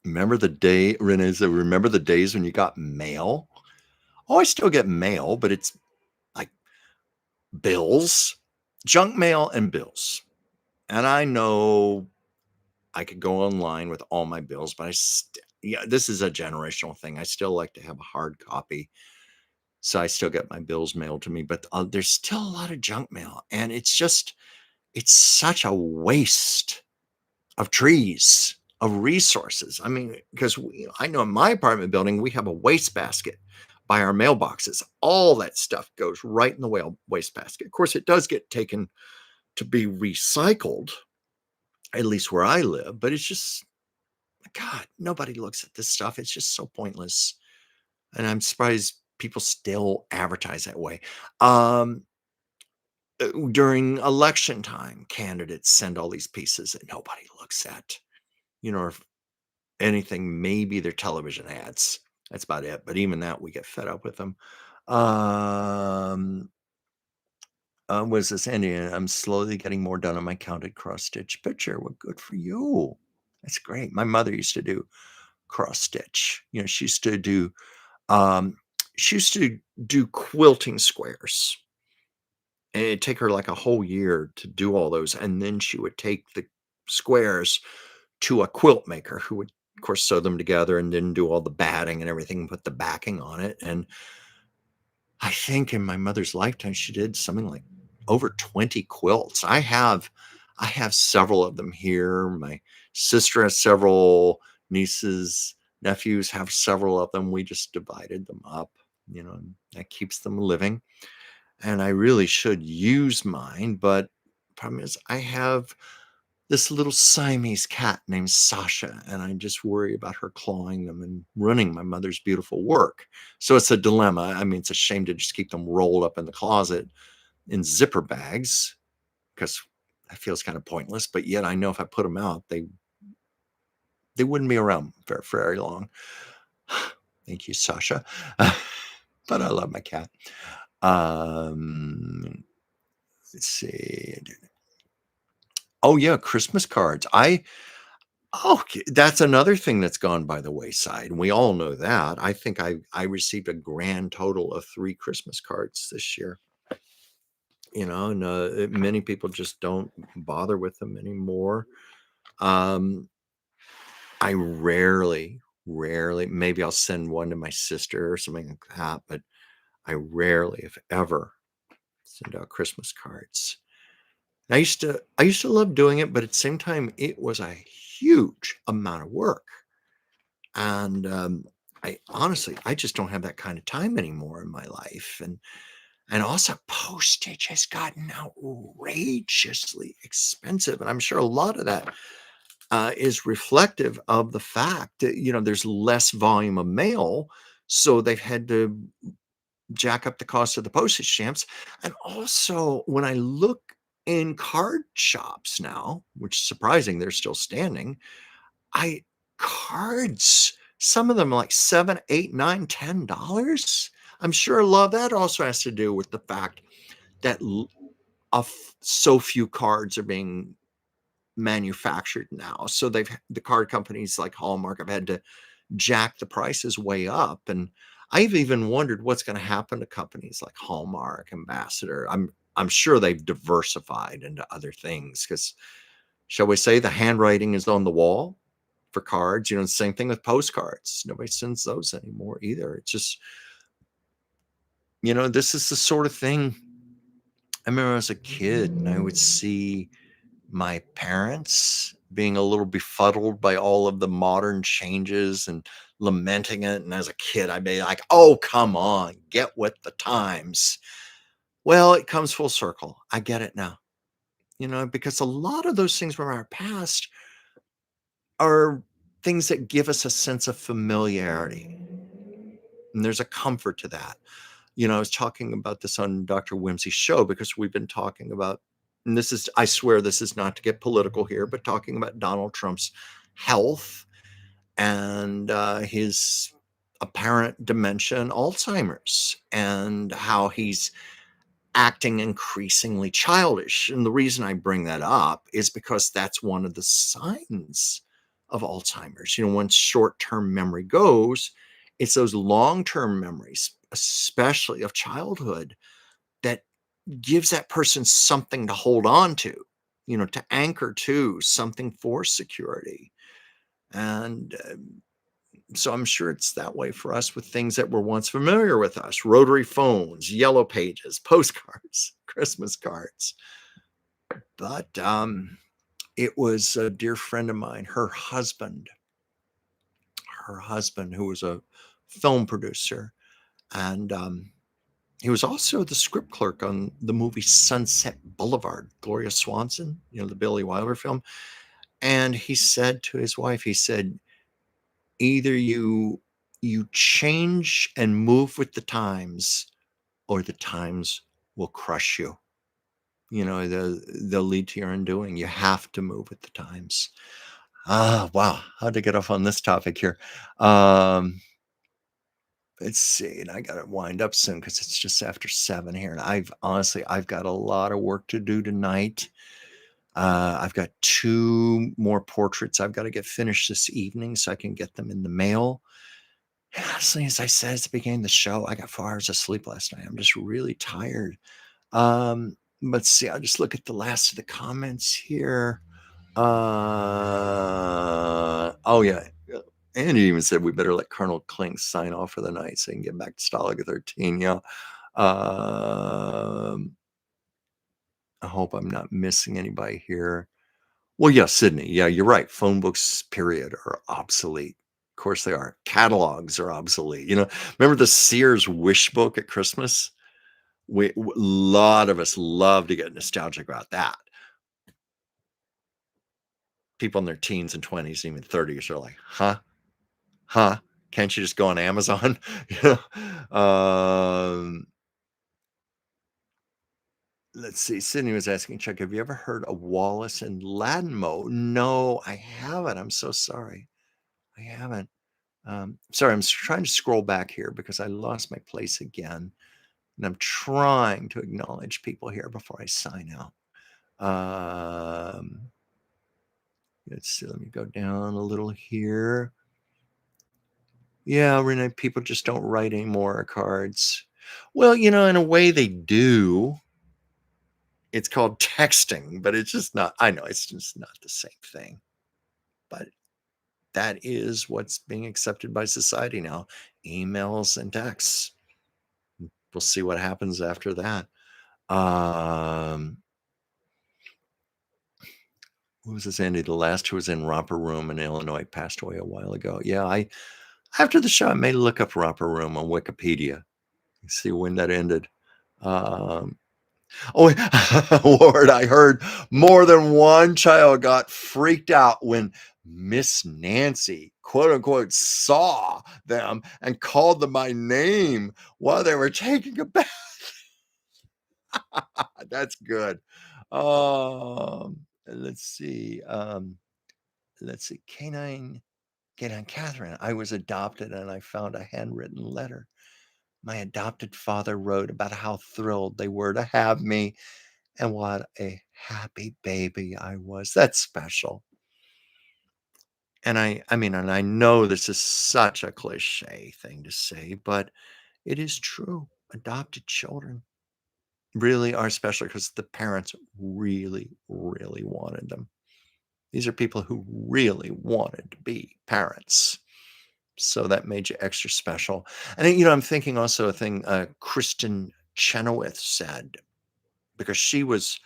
Remember the day, Renee said, remember the days when you got mail? Oh, I still get mail, but it's like bills, junk mail and bills. And I know I could go online with all my bills, but this is a generational thing. I still like to have a hard copy. So I still get my bills mailed to me, but there's still a lot of junk mail. And it's such a waste of trees, of resources. I mean, because I know in my apartment building, we have a waste basket by our mailboxes. All that stuff goes right in the waste basket. Of course, it does get taken to be recycled, at least where I live, but it's just, God, nobody looks at this stuff. It's just so pointless. And I'm surprised people still advertise that way. Um, During election time, candidates send all these pieces that nobody looks at. Or if anything, maybe their television ads. That's about it. But even that, we get fed up with them. Um, was this Indian? I'm slowly getting more done on my counted cross stitch picture. Well, good for you. That's great. My mother used to do cross stitch. She used to do um, quilting squares. And it'd take her like a whole year to do all those, and then she would take the squares to a quilt maker who would, of course, sew them together and then do all the batting and everything, put the backing on it. And I think in my mother's lifetime, she did something like over 20 quilts. I have several of them here. My sister has several, nieces, nephews have several of them. We just divided them up, and that keeps them living. And I really should use mine, but problem is I have this little Siamese cat named Sasha, and I just worry about her clawing them and ruining my mother's beautiful work. So it's a dilemma. I mean, it's a shame to just keep them rolled up in the closet in zipper bags because that feels kind of pointless. But yet I know if I put them out, they wouldn't be around for very long. Thank you, Sasha. But I love my cat. Let's see. Oh yeah, Christmas cards. That's another thing that's gone by the wayside, and we all know that. I think I received a grand total of 3 Christmas cards this year, and, many people just don't bother with them anymore. Um, I rarely maybe I'll send one to my sister or something like that, but I rarely, if ever, send out Christmas cards. I used to love doing it, but at the same time, it was a huge amount of work. And I just don't have that kind of time anymore in my life. And also postage has gotten outrageously expensive. And I'm sure a lot of that is reflective of the fact that, there's less volume of mail. So they've had to jack up the cost of the postage stamps. And also, when I look in card shops now, which is surprising they're still standing, I cards, some of them are like 7, 8, 9, $10. I'm sure a lot of that also has to do with the fact that so few cards are being manufactured now. So the card companies like Hallmark have had to jack the prices way up. And I've even wondered what's going to happen to companies like Hallmark, Ambassador. I'm sure they've diversified into other things because, shall we say, the handwriting is on the wall for cards. The same thing with postcards. Nobody sends those anymore either. It's just, this is the sort of thing. I remember as a kid and I would see my parents being a little befuddled by all of the modern changes and lamenting it. And as a kid, I'd be like, oh, come on, get with the times. Well, it comes full circle. I get it now, because a lot of those things from our past are things that give us a sense of familiarity. And there's a comfort to that. I was talking about this on Dr. Whimsy's show because we've been talking about, and I swear this is not to get political here, but talking about Donald Trump's health and his apparent dementia and Alzheimer's and how he's acting increasingly childish. And the reason I bring that up is because that's one of the signs of Alzheimer's. Once short-term memory goes, it's those long-term memories, especially of childhood, that gives that person something to hold on to anchor to, something for security. And so I'm sure it's that way for us with things that were once familiar with us: rotary phones, yellow pages, postcards, Christmas cards. But it was a dear friend of mine, her husband, who was a film producer, and he was also the script clerk on the movie Sunset Boulevard, Gloria Swanson, the Billy Wilder film. And he said to his wife, he said, Either you change and move with the times, or the times will crush you. They'll lead to your undoing. You have to move with the times. Wow. How'd I get off on this topic here? Um, let's see. And I got to wind up soon because it's just after 7 here. And I've got a lot of work to do tonight. I've got 2 more portraits I've got to get finished this evening so I can get them in the mail. And honestly, as I said at the beginning of the show, I got 4 hours of sleep last night. I'm just really tired. Let's see. I'll just look at the last of the comments here. Oh yeah. Andy even said we better let Colonel Klink sign off for the night so he can get back to Stalag 13. Yeah. I hope I'm not missing anybody here. Well, yeah, Sydney. Yeah, you're right. Phone books, period, are obsolete. Of course they are. Catalogs are obsolete. Remember the Sears wish book at Christmas? A lot of us love to get nostalgic about that. People in their teens and 20s, even 30s, are like, huh? Can't you just go on Amazon? Let's see. Sydney was asking, Chuck, have you ever heard of Wallace and Ladmo? No, I haven't. I'm so sorry. I haven't. Sorry, I'm trying to scroll back here because I lost my place again. And I'm trying to acknowledge people here before I sign out. Let's see. Let me go down a little here. Yeah, Renee, people just don't write any more cards. Well, in a way they do. It's called texting, but it's just not, I know it's just not the same thing. But that is what's being accepted by society now. Emails and texts. We'll see what happens after that. Who was this, Andy? The last who was in Romper Room in Illinois passed away a while ago. Yeah, after the show, I may look up Romper Room on Wikipedia. See when that ended. Oh, Lord, I heard more than one child got freaked out when Miss Nancy, quote unquote, saw them and called them by name while they were taking a bath. That's good. Let's see. Canine Catherine. I was adopted and I found a handwritten letter. My adopted father wrote about how thrilled they were to have me and what a happy baby I was. That's special. And I know this is such a cliche thing to say, but it is true. Adopted children really are special because the parents really, really wanted them. These are people who really wanted to be parents. So that made you extra special. And, I'm thinking also a thing Kristen Chenoweth said, because she was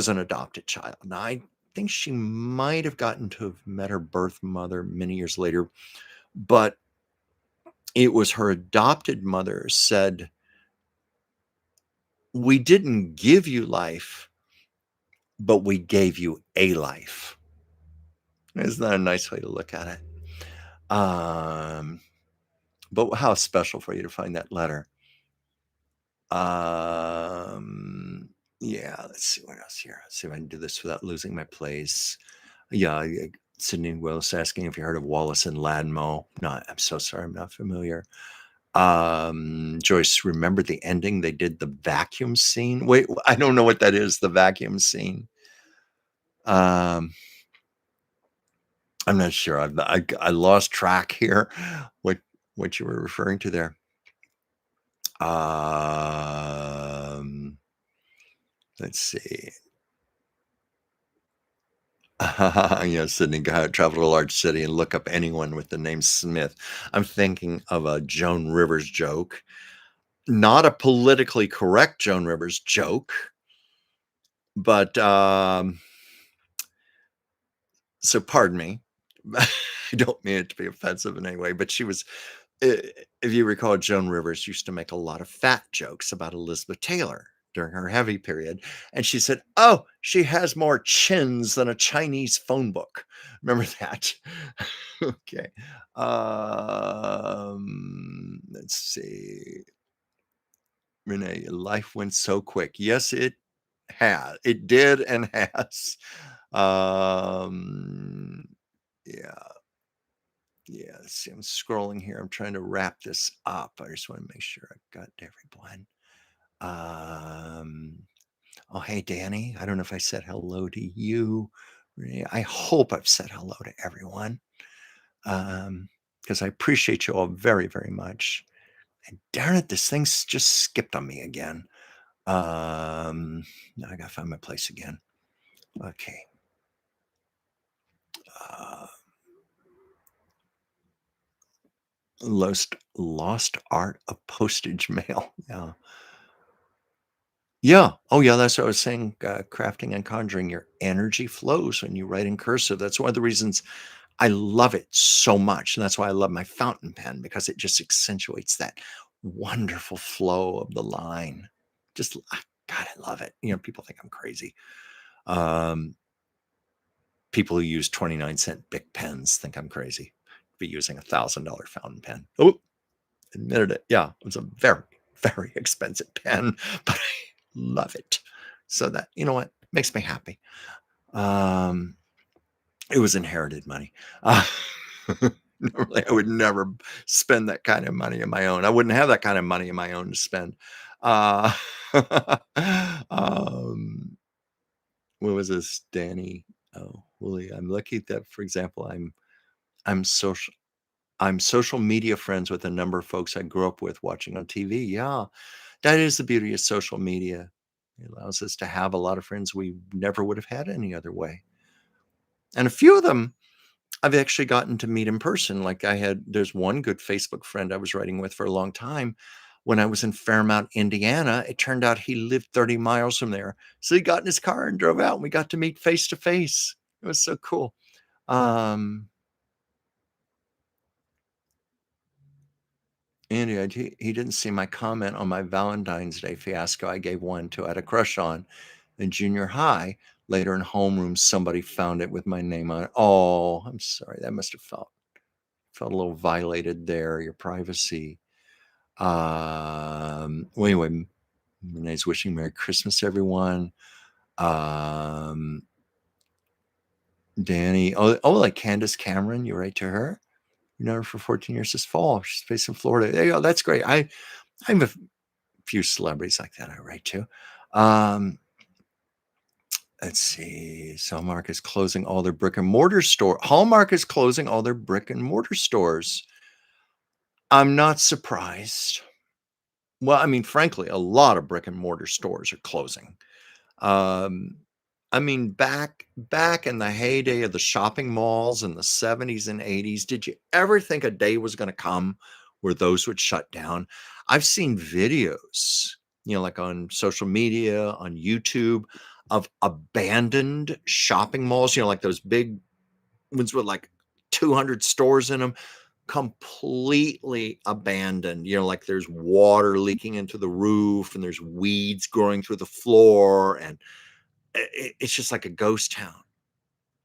an adopted child. Now, I think she might have gotten to have met her birth mother many years later, but it was her adopted mother said, we didn't give you life, but we gave you a life. Isn't that a nice way to look at it? But how special for you to find that letter. Yeah, let's see what else here. Let's see if I can do this without losing my place. Yeah, Sydney Willis asking if you heard of Wallace and Ladmo. No, I'm so sorry, I'm not familiar. Joyce, remember the ending? They did the vacuum scene. Wait, I don't know what that is, the vacuum scene. I'm not sure. I lost track here. What you were referring to there. Let's see. Sydney, travel to a large city and look up anyone with the name Smith. I'm thinking of a Joan Rivers joke, not a politically correct Joan Rivers joke, but so pardon me. I don't mean it to be offensive in any way, but she was, if you recall, Joan Rivers used to make a lot of fat jokes about Elizabeth Taylor. during her heavy period, and she said, "Oh, she has more chins than a Chinese phone book." Remember that? Okay. Let's see. Renee, life went so quick. Yes, it has. It did and has. Um, yeah. Yeah, let's see. I'm scrolling here. I'm trying to wrap this up. I just want to make sure I've got everyone. Um, oh, hey, Danny. I don't know if I said hello to you. I hope I've said hello to everyone because I appreciate you all very, very much. And darn it, this thing's just skipped on me again. Now I got to find my place again. Okay. Uh, lost art of postage mail. Yeah. Yeah. Oh, yeah. That's what I was saying. Crafting and conjuring, your energy flows when you write in cursive. That's one of the reasons I love it so much. And that's why I love my fountain pen because it just accentuates that wonderful flow of the line. Just, God, I love it. People think I'm crazy. Um, People who use 29-cent Bic pens think I'm crazy. Be using $1,000 fountain pen. Oh, admitted it. Yeah, it was a very, very expensive pen, but I love it. So that, you know what, makes me happy. It was inherited money. Normally, I would never spend that kind of money on my own. I wouldn't have that kind of money on my own to spend. Uh, um, what was this, Danny? Oh, Willie, I'm lucky that, for example, I'm social. I'm social media friends with a number of folks I grew up with watching on TV. Yeah, that is the beauty of social media. It allows us to have a lot of friends we never would have had any other way. And a few of them I've actually gotten to meet in person. Like there's one good Facebook friend I was writing with for a long time. When I was in Fairmount, Indiana, it turned out he lived 30 miles from there. So he got in his car and drove out and we got to meet face to face. It was so cool. Um, Andy, he didn't see my comment on my Valentine's Day fiasco. I gave one to I had a crush on in junior high. Later in homeroom, somebody found it with my name on it. Oh, I'm sorry. That must have felt a little violated there. Your privacy. Well, anyway, Renee's wishing Merry Christmas, everyone. Um, Danny. Like Candace Cameron. You write to her. You know her for 14 years this fall. She's based in Florida. There you go. That's great. I have a few celebrities like that I write to. Let's see. Hallmark is closing all their brick and mortar store. Hallmark is closing all their brick and mortar stores. I'm not surprised. Well, I mean, frankly, a lot of brick and mortar stores are closing. Um, I mean, back in the heyday of the shopping malls in the 70s and 80s, did you ever think a day was going to come where those would shut down? I've seen videos, like on social media, on YouTube, of abandoned shopping malls, like those big ones with like 200 stores in them, completely abandoned. Like there's water leaking into the roof and there's weeds growing through the floor and it's just like a ghost town,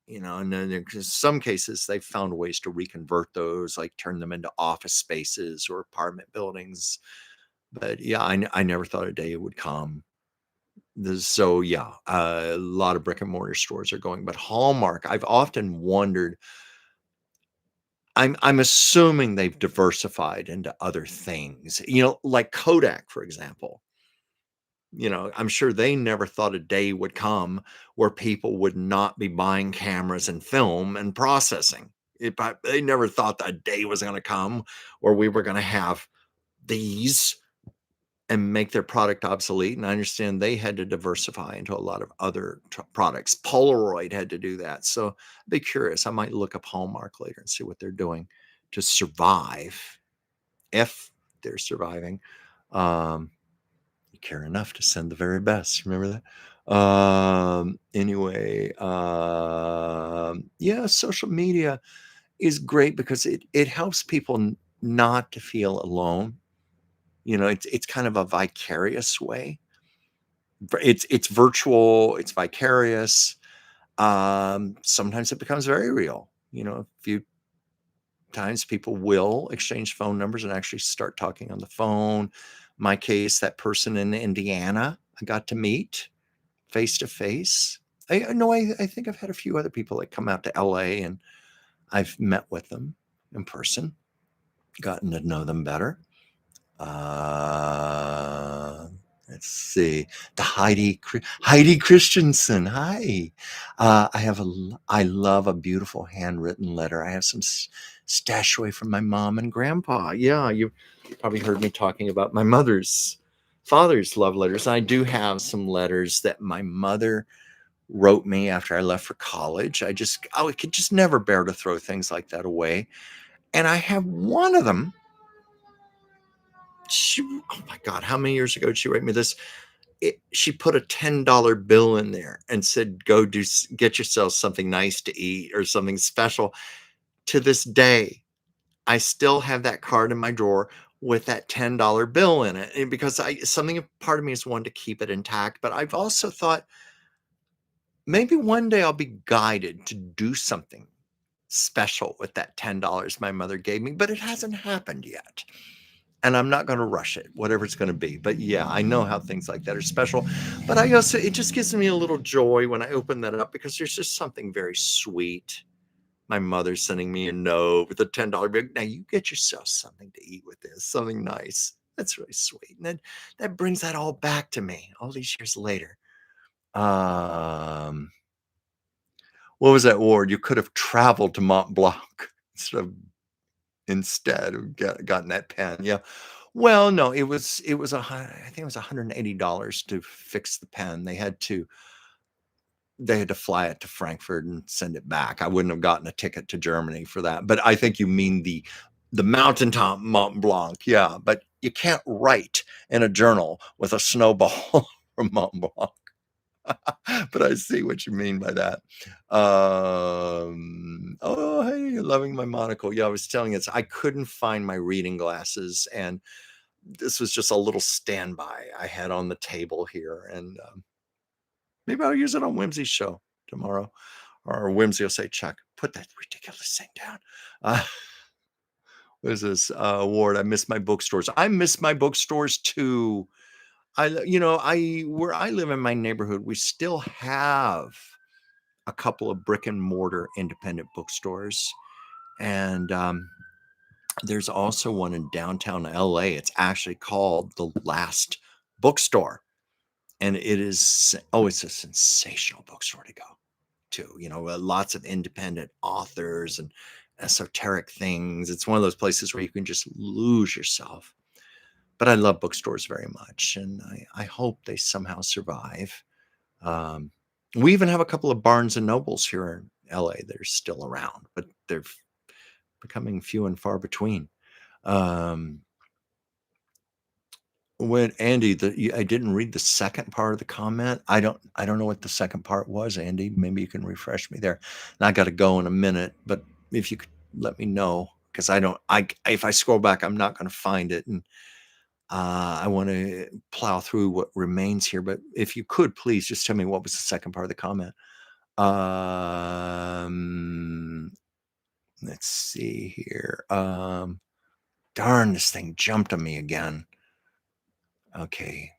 and then in some cases they've found ways to reconvert those, like turn them into office spaces or apartment buildings. But yeah, I never thought a day would come. So yeah, a lot of brick and mortar stores are going, but Hallmark, I've often wondered, I'm assuming they've diversified into other things, like Kodak, for example. I'm sure they never thought a day would come where people would not be buying cameras and film and processing. They never thought that day was going to come where we were going to have these and make their product obsolete. And I understand they had to diversify into a lot of other products. Polaroid had to do that. So I'd be curious. I might look up Hallmark later and see what they're doing to survive, if they're surviving. Um, you care enough to send the very best. Remember that? Anyway, yeah, social media is great because it helps people not to feel alone. It's kind of a vicarious way. It's virtual, it's vicarious. Sometimes it becomes very real. A few times people will exchange phone numbers and actually start talking on the phone. My case, that person in Indiana I got to meet face to face. I think I've had a few other people that come out to LA and I've met with them in person, gotten to know them better. Uh, let's see, the Heidi Christensen. Hi, I love a beautiful handwritten letter. I have some stashed away from my mom and grandpa. Yeah, you probably heard me talking about my father's love letters. I do have some letters that my mother wrote me after I left for college. I could just never bear to throw things like that away. And I have one of them. Oh my God, how many years ago did she write me this? She put a $10 bill in there and said, go get yourself something nice to eat or something special. To this day, I still have that card in my drawer with that $10 bill in it. And because part of me is one to keep it intact, but I've also thought maybe one day I'll be guided to do something special with that $10 my mother gave me, but it hasn't happened yet. And I'm not going to rush it, whatever it's going to be. But yeah, I know how things like that are special. But it just gives me a little joy when I open that up because there's just something very sweet. My mother's sending me a note with a $10 bill. Now you get yourself something to eat with this, something nice. That's really sweet. And then that brings that all back to me all these years later. Um, what was that word? You could have traveled to Mont Blanc instead of gotten that pen. Yeah. Well, no, I think it was $180 to fix the pen. They had to fly it to Frankfurt and send it back. I wouldn't have gotten a ticket to Germany for that. But I think you mean the mountaintop Mont Blanc. Yeah, but you can't write in a journal with a snowball from Mont Blanc. But I see what you mean by that. Oh, hey, loving my monocle. Yeah, I was telling you, I couldn't find my reading glasses, and this was just a little standby I had on the table here, and maybe I'll use it on Whimsy's show tomorrow, or Whimsy will say, "Chuck, put that ridiculous thing down." Uh, what is this award? I miss my bookstores. I miss my bookstores too. Where I live in my neighborhood, we still have a couple of brick and mortar independent bookstores, and there's also one in downtown LA. It's actually called The Last Bookstore. And it's a sensational bookstore to go to, lots of independent authors and esoteric things. It's one of those places where you can just lose yourself. But I love bookstores very much, and I hope they somehow survive. Um, we even have a couple of Barnes and Nobles here in LA that are still around, but they're becoming few and far between. Um, when Andy, I didn't read the second part of the comment. I don't know what the second part was, Andy. Maybe you can refresh me there. And I got to go in a minute, but if you could let me know, because if I scroll back, I'm not going to find it, and I want to plow through what remains here. But if you could, please just tell me what was the second part of the comment. Let's see here. Darn, this thing jumped on me again. Okay.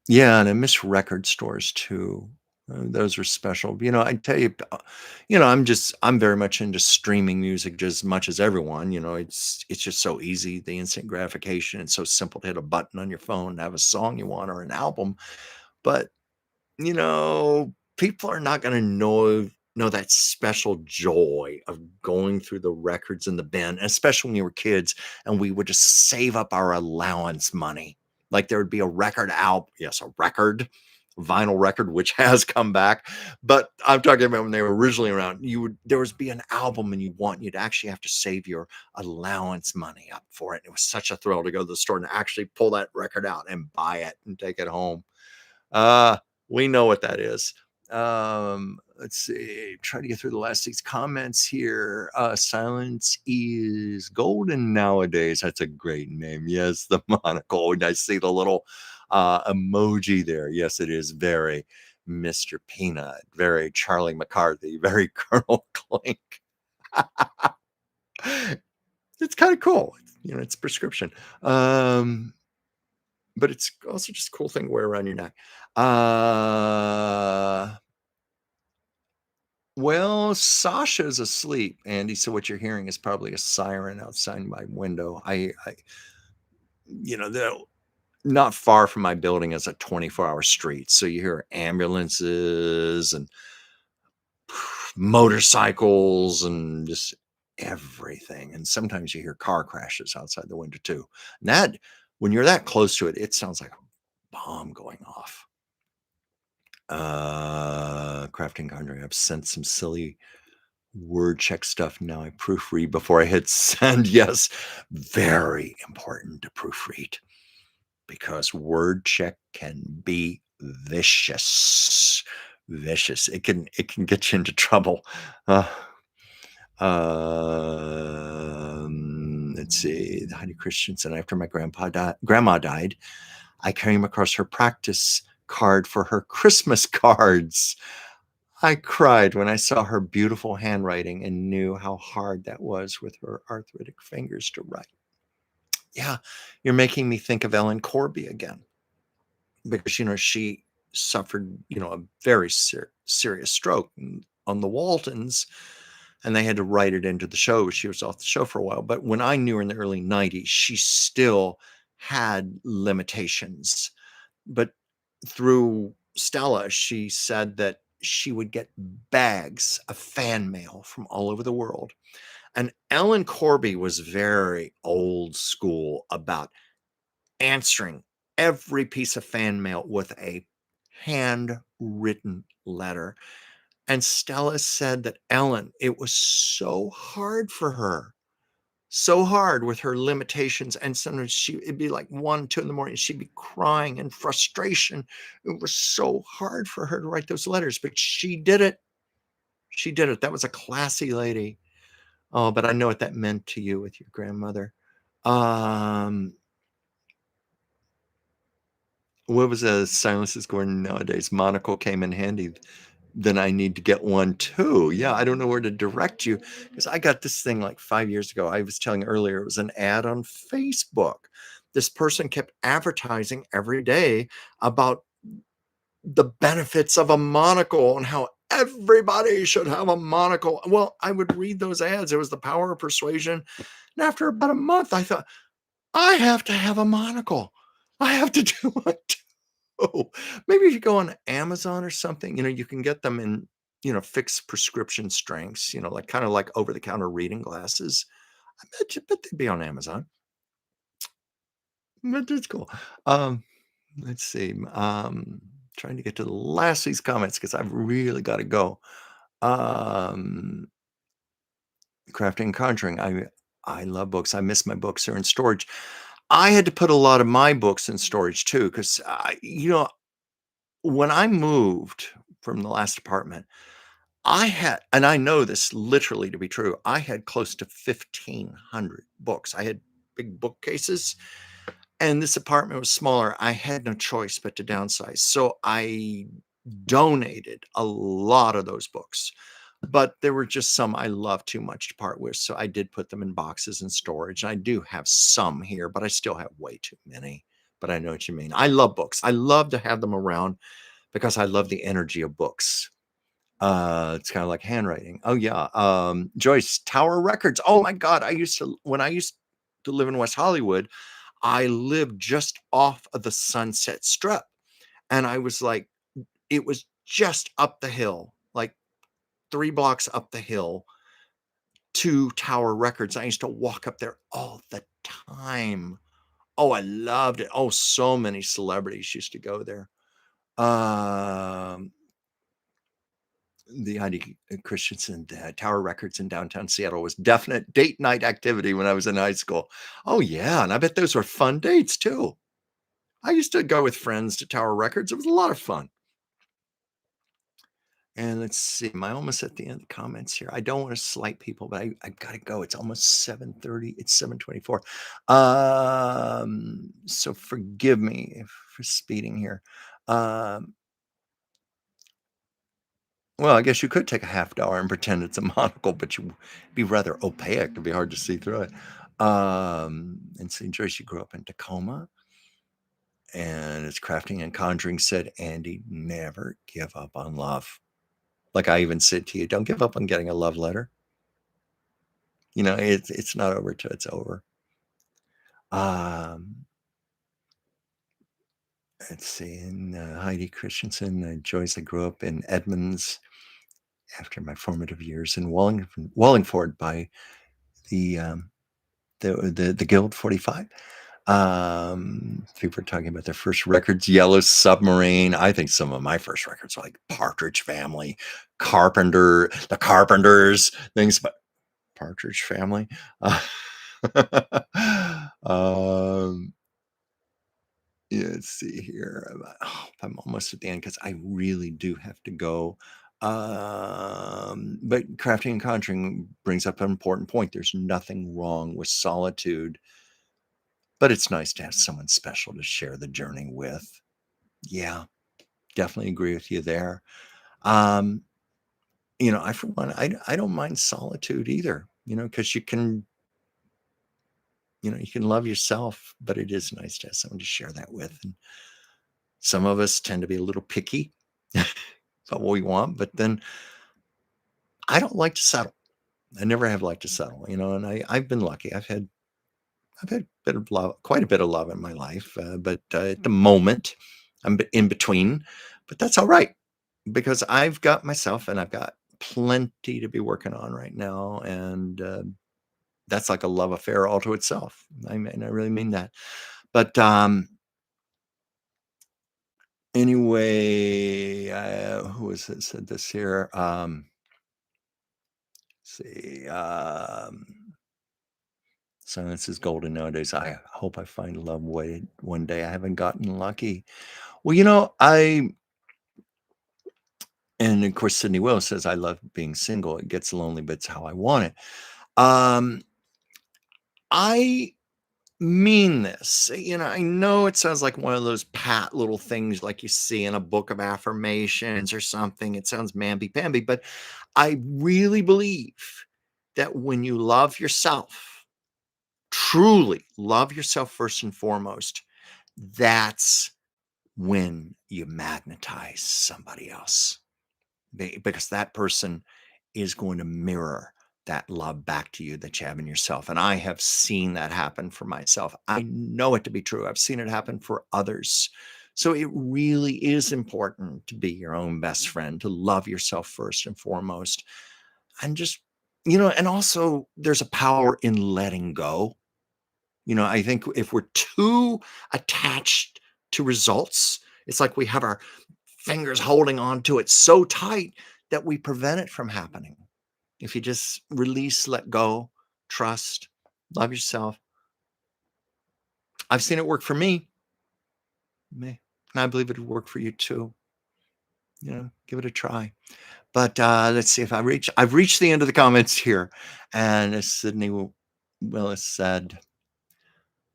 Yeah, and I miss record stores too. Those are special. I tell you, I'm very much into streaming music just as much as everyone. It's just so easy, the instant gratification. It's so simple to hit a button on your phone and have a song you want or an album. But people are not going to know that special joy of going through the records in the bin, especially when we were kids and we would just save up our allowance money. Like there would be a record out, yes, a vinyl record, which has come back, but I'm talking about when they were originally around. There would be an album, and you'd actually have to save your allowance money up for it. It was such a thrill to go to the store and actually pull that record out and buy it and take it home. We know what that is. Let's see. Try to get through the last 6 comments here. Silence is golden nowadays. That's a great name. Yes, the monocle. And I see the little emoji there. Yes, it is very Mr. Peanut, very Charlie McCarthy, very Colonel Clink. It's kind of cool. It's prescription. But it's also just a cool thing to wear around your neck. Well, Sasha's asleep, Andy. So what you're hearing is probably a siren outside my window. Not far from my building is a 24-hour street. So you hear ambulances and motorcycles and just everything. And sometimes you hear car crashes outside the window too. And that, when you're that close to it, it sounds like a bomb going off. Crafting Conjuring. I've sent some silly word check stuff. Now I proofread before I hit send. Yes, very important to proofread because word check can be vicious. It can get you into trouble. Let's see. Heidi Christensen. After my grandma died, I came across her practice card for her Christmas cards. I cried when I saw her beautiful handwriting and knew how hard that was with her arthritic fingers to write. Yeah, you're making me think of Ellen Corby again because, she suffered, a very serious stroke on the Waltons and they had to write it into the show. She was off the show for a while. But when I knew her in the early 90s, she still had limitations. But through Stella, she said that she would get bags of fan mail from all over the world. And Ellen Corby was very old school about answering every piece of fan mail with a handwritten letter. And Stella said that Ellen, it was so hard for her, so hard with her limitations. And sometimes it'd be like 1, 2 in the morning. She'd be crying in frustration. It was so hard for her to write those letters, but she did it. She did it. That was a classy lady. Oh, but I know what that meant to you with your grandmother. What was a Silence is Golden nowadays? Monocle came in handy. Then I need to get one too. Yeah, I don't know where to direct you because I got this thing like 5 years ago. I was telling earlier, it was an ad on Facebook. This person kept advertising every day about the benefits of a monocle and how everybody should have a monocle. Well, I would read those ads. It was the power of persuasion. And after about a month, I thought, I have to have a monocle. I have to do it. Oh, maybe if you go on Amazon or something, you can get them in, fixed prescription strengths, like kind of like over the counter reading glasses. I bet they'd be on Amazon. But it's cool. Let's see. Trying to get to the last of these comments because I've really got to go. Crafting and Conjuring. I love books. I miss my books. They're in storage. I had to put a lot of my books in storage too because when I moved from the last apartment, I had, and I know this literally to be true, I had close to 1,500 books. I had big bookcases, and this apartment was smaller. I had no choice but to downsize. So I donated a lot of those books, but there were just some I loved too much to part with. So I did put them in boxes in storage. I do have some here, but I still have way too many. But I know what you mean. I love books. I love to have them around because I love the energy of books. It's kind of like handwriting. Oh yeah. Joyce, Tower Records. Oh my God. When I used to live in West Hollywood, I lived just off of the Sunset Strip. And I was like, it was just up the hill, like 3 blocks up the hill to Tower Records. I used to walk up there all the time. Oh, I loved it. Oh, so many celebrities used to go there. The Heidi Christensen Tower Records in downtown Seattle was definite date night activity when I was in high school. Oh yeah, and I bet those were fun dates too. I used to go with friends to Tower Records. It was a lot of fun. And let's see, am I almost at the end of the comments here? I don't want to slight people, but I've got to go. It's almost 7:30. It's 7:24. So forgive me for speeding here. Um, well, I guess you could take a half dollar and pretend it's a monocle, but you'd be rather opaque. It'd be hard to see through it. And St. Joyce, you grew up in Tacoma, and it's crafting and conjuring said, Andy, never give up on love. Like I even said to you, don't give up on getting a love letter. It's not over till it's over. Um, let's see. And Heidi Christensen, Joyce, I grew up in Edmonds after my formative years in Wallingford by the the Guild 45. People are talking about their first records, Yellow Submarine. I think some of my first records are like Partridge Family, the Carpenters, things, but Partridge Family. Um, yeah, let's see here. I'm almost at the end because I really do have to go. But crafting and conjuring brings up an important point. There's nothing wrong with solitude, but it's nice to have someone special to share the journey with. Yeah, definitely agree with you there. Um, I for one, I don't mind solitude either. Because you can love yourself, but it is nice to have someone to share that with. And some of us tend to be a little picky about what we want, but then I don't like to settle. I never have liked to settle, and I've been lucky. I've had a bit of love, quite a bit of love in my life, but at the moment, I'm in between. But that's all right because I've got myself, and I've got plenty to be working on right now, and that's like a love affair all to itself. I really mean that. But anyway, who is it said this here? See, silence is golden nowadays. I hope I find love one day. I haven't gotten lucky. Well, and of course, Sydney Will says, I love being single. It gets lonely, but it's how I want it. Um, I mean this. I know it sounds like one of those pat little things like you see in a book of affirmations or something. It sounds mamby-pamby, but I really believe that when you love yourself, truly love yourself first and foremost, that's when you magnetize somebody else because that person is going to mirror that love back to you that you have in yourself. And I have seen that happen for myself. I know it to be true. I've seen it happen for others. So it really is important to be your own best friend, to love yourself first and foremost. And just, and also there's a power in letting go. I think if we're too attached to results, it's like we have our fingers holding on to it so tight that we prevent it from happening. If you just release, let go, trust, love yourself. I've seen it work for me. And I believe it would work for you too. Give it a try. But let's see if I've reached the end of the comments here. And as Sydney Willis said,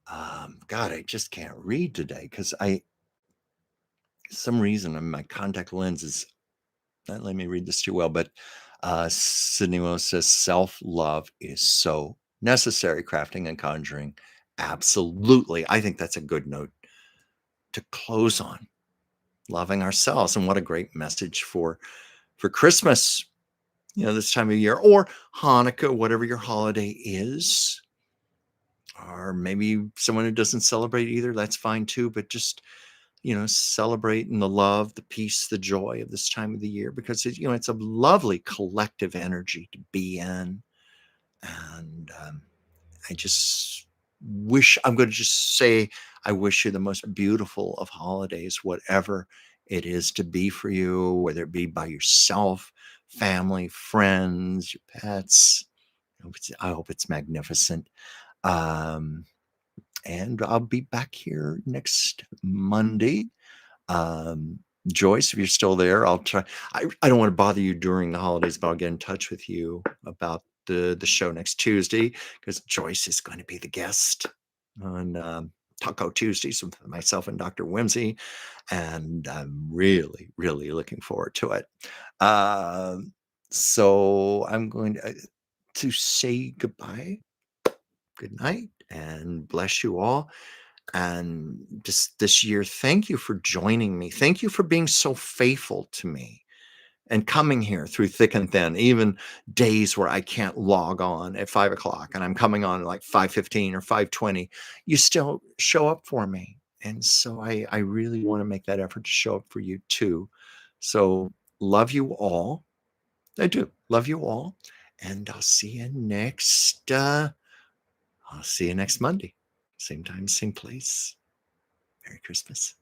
God, I just can't read today because some reason my contact lens is not letting me read this too well. But Sydney Willis says self-love is so necessary. Crafting and conjuring, absolutely. I think that's a good note to close on. Loving ourselves, and what a great message for Christmas. This time of year, or Hanukkah, whatever your holiday is, or maybe someone who doesn't celebrate either. That's fine too. But just celebrating the love, the peace, the joy of this time of the year, because it's a lovely collective energy to be in. And I just I'm going to just say, I wish you the most beautiful of holidays, whatever it is to be for you, whether it be by yourself, family, friends, your pets. I hope it's magnificent. Um, and I'll be back here next Monday. Joyce, if you're still there, I'll try. I don't want to bother you during the holidays, but I'll get in touch with you about the show next Tuesday because Joyce is going to be the guest on Taco Tuesdays with myself and Dr. Whimsy, and I'm really, really looking forward to it. Um, so I'm going to say goodbye, good night, and bless you all. And just this year, thank you for joining me. Thank you for being so faithful to me and coming here through thick and thin, even days where I can't log on at 5 o'clock and I'm coming on like 5:15 or 5:20. You still show up for me. And so I really want to make that effort to show up for you too. So love you all. I do love you all. And I'll see you next Monday. Same time, same place. Merry Christmas.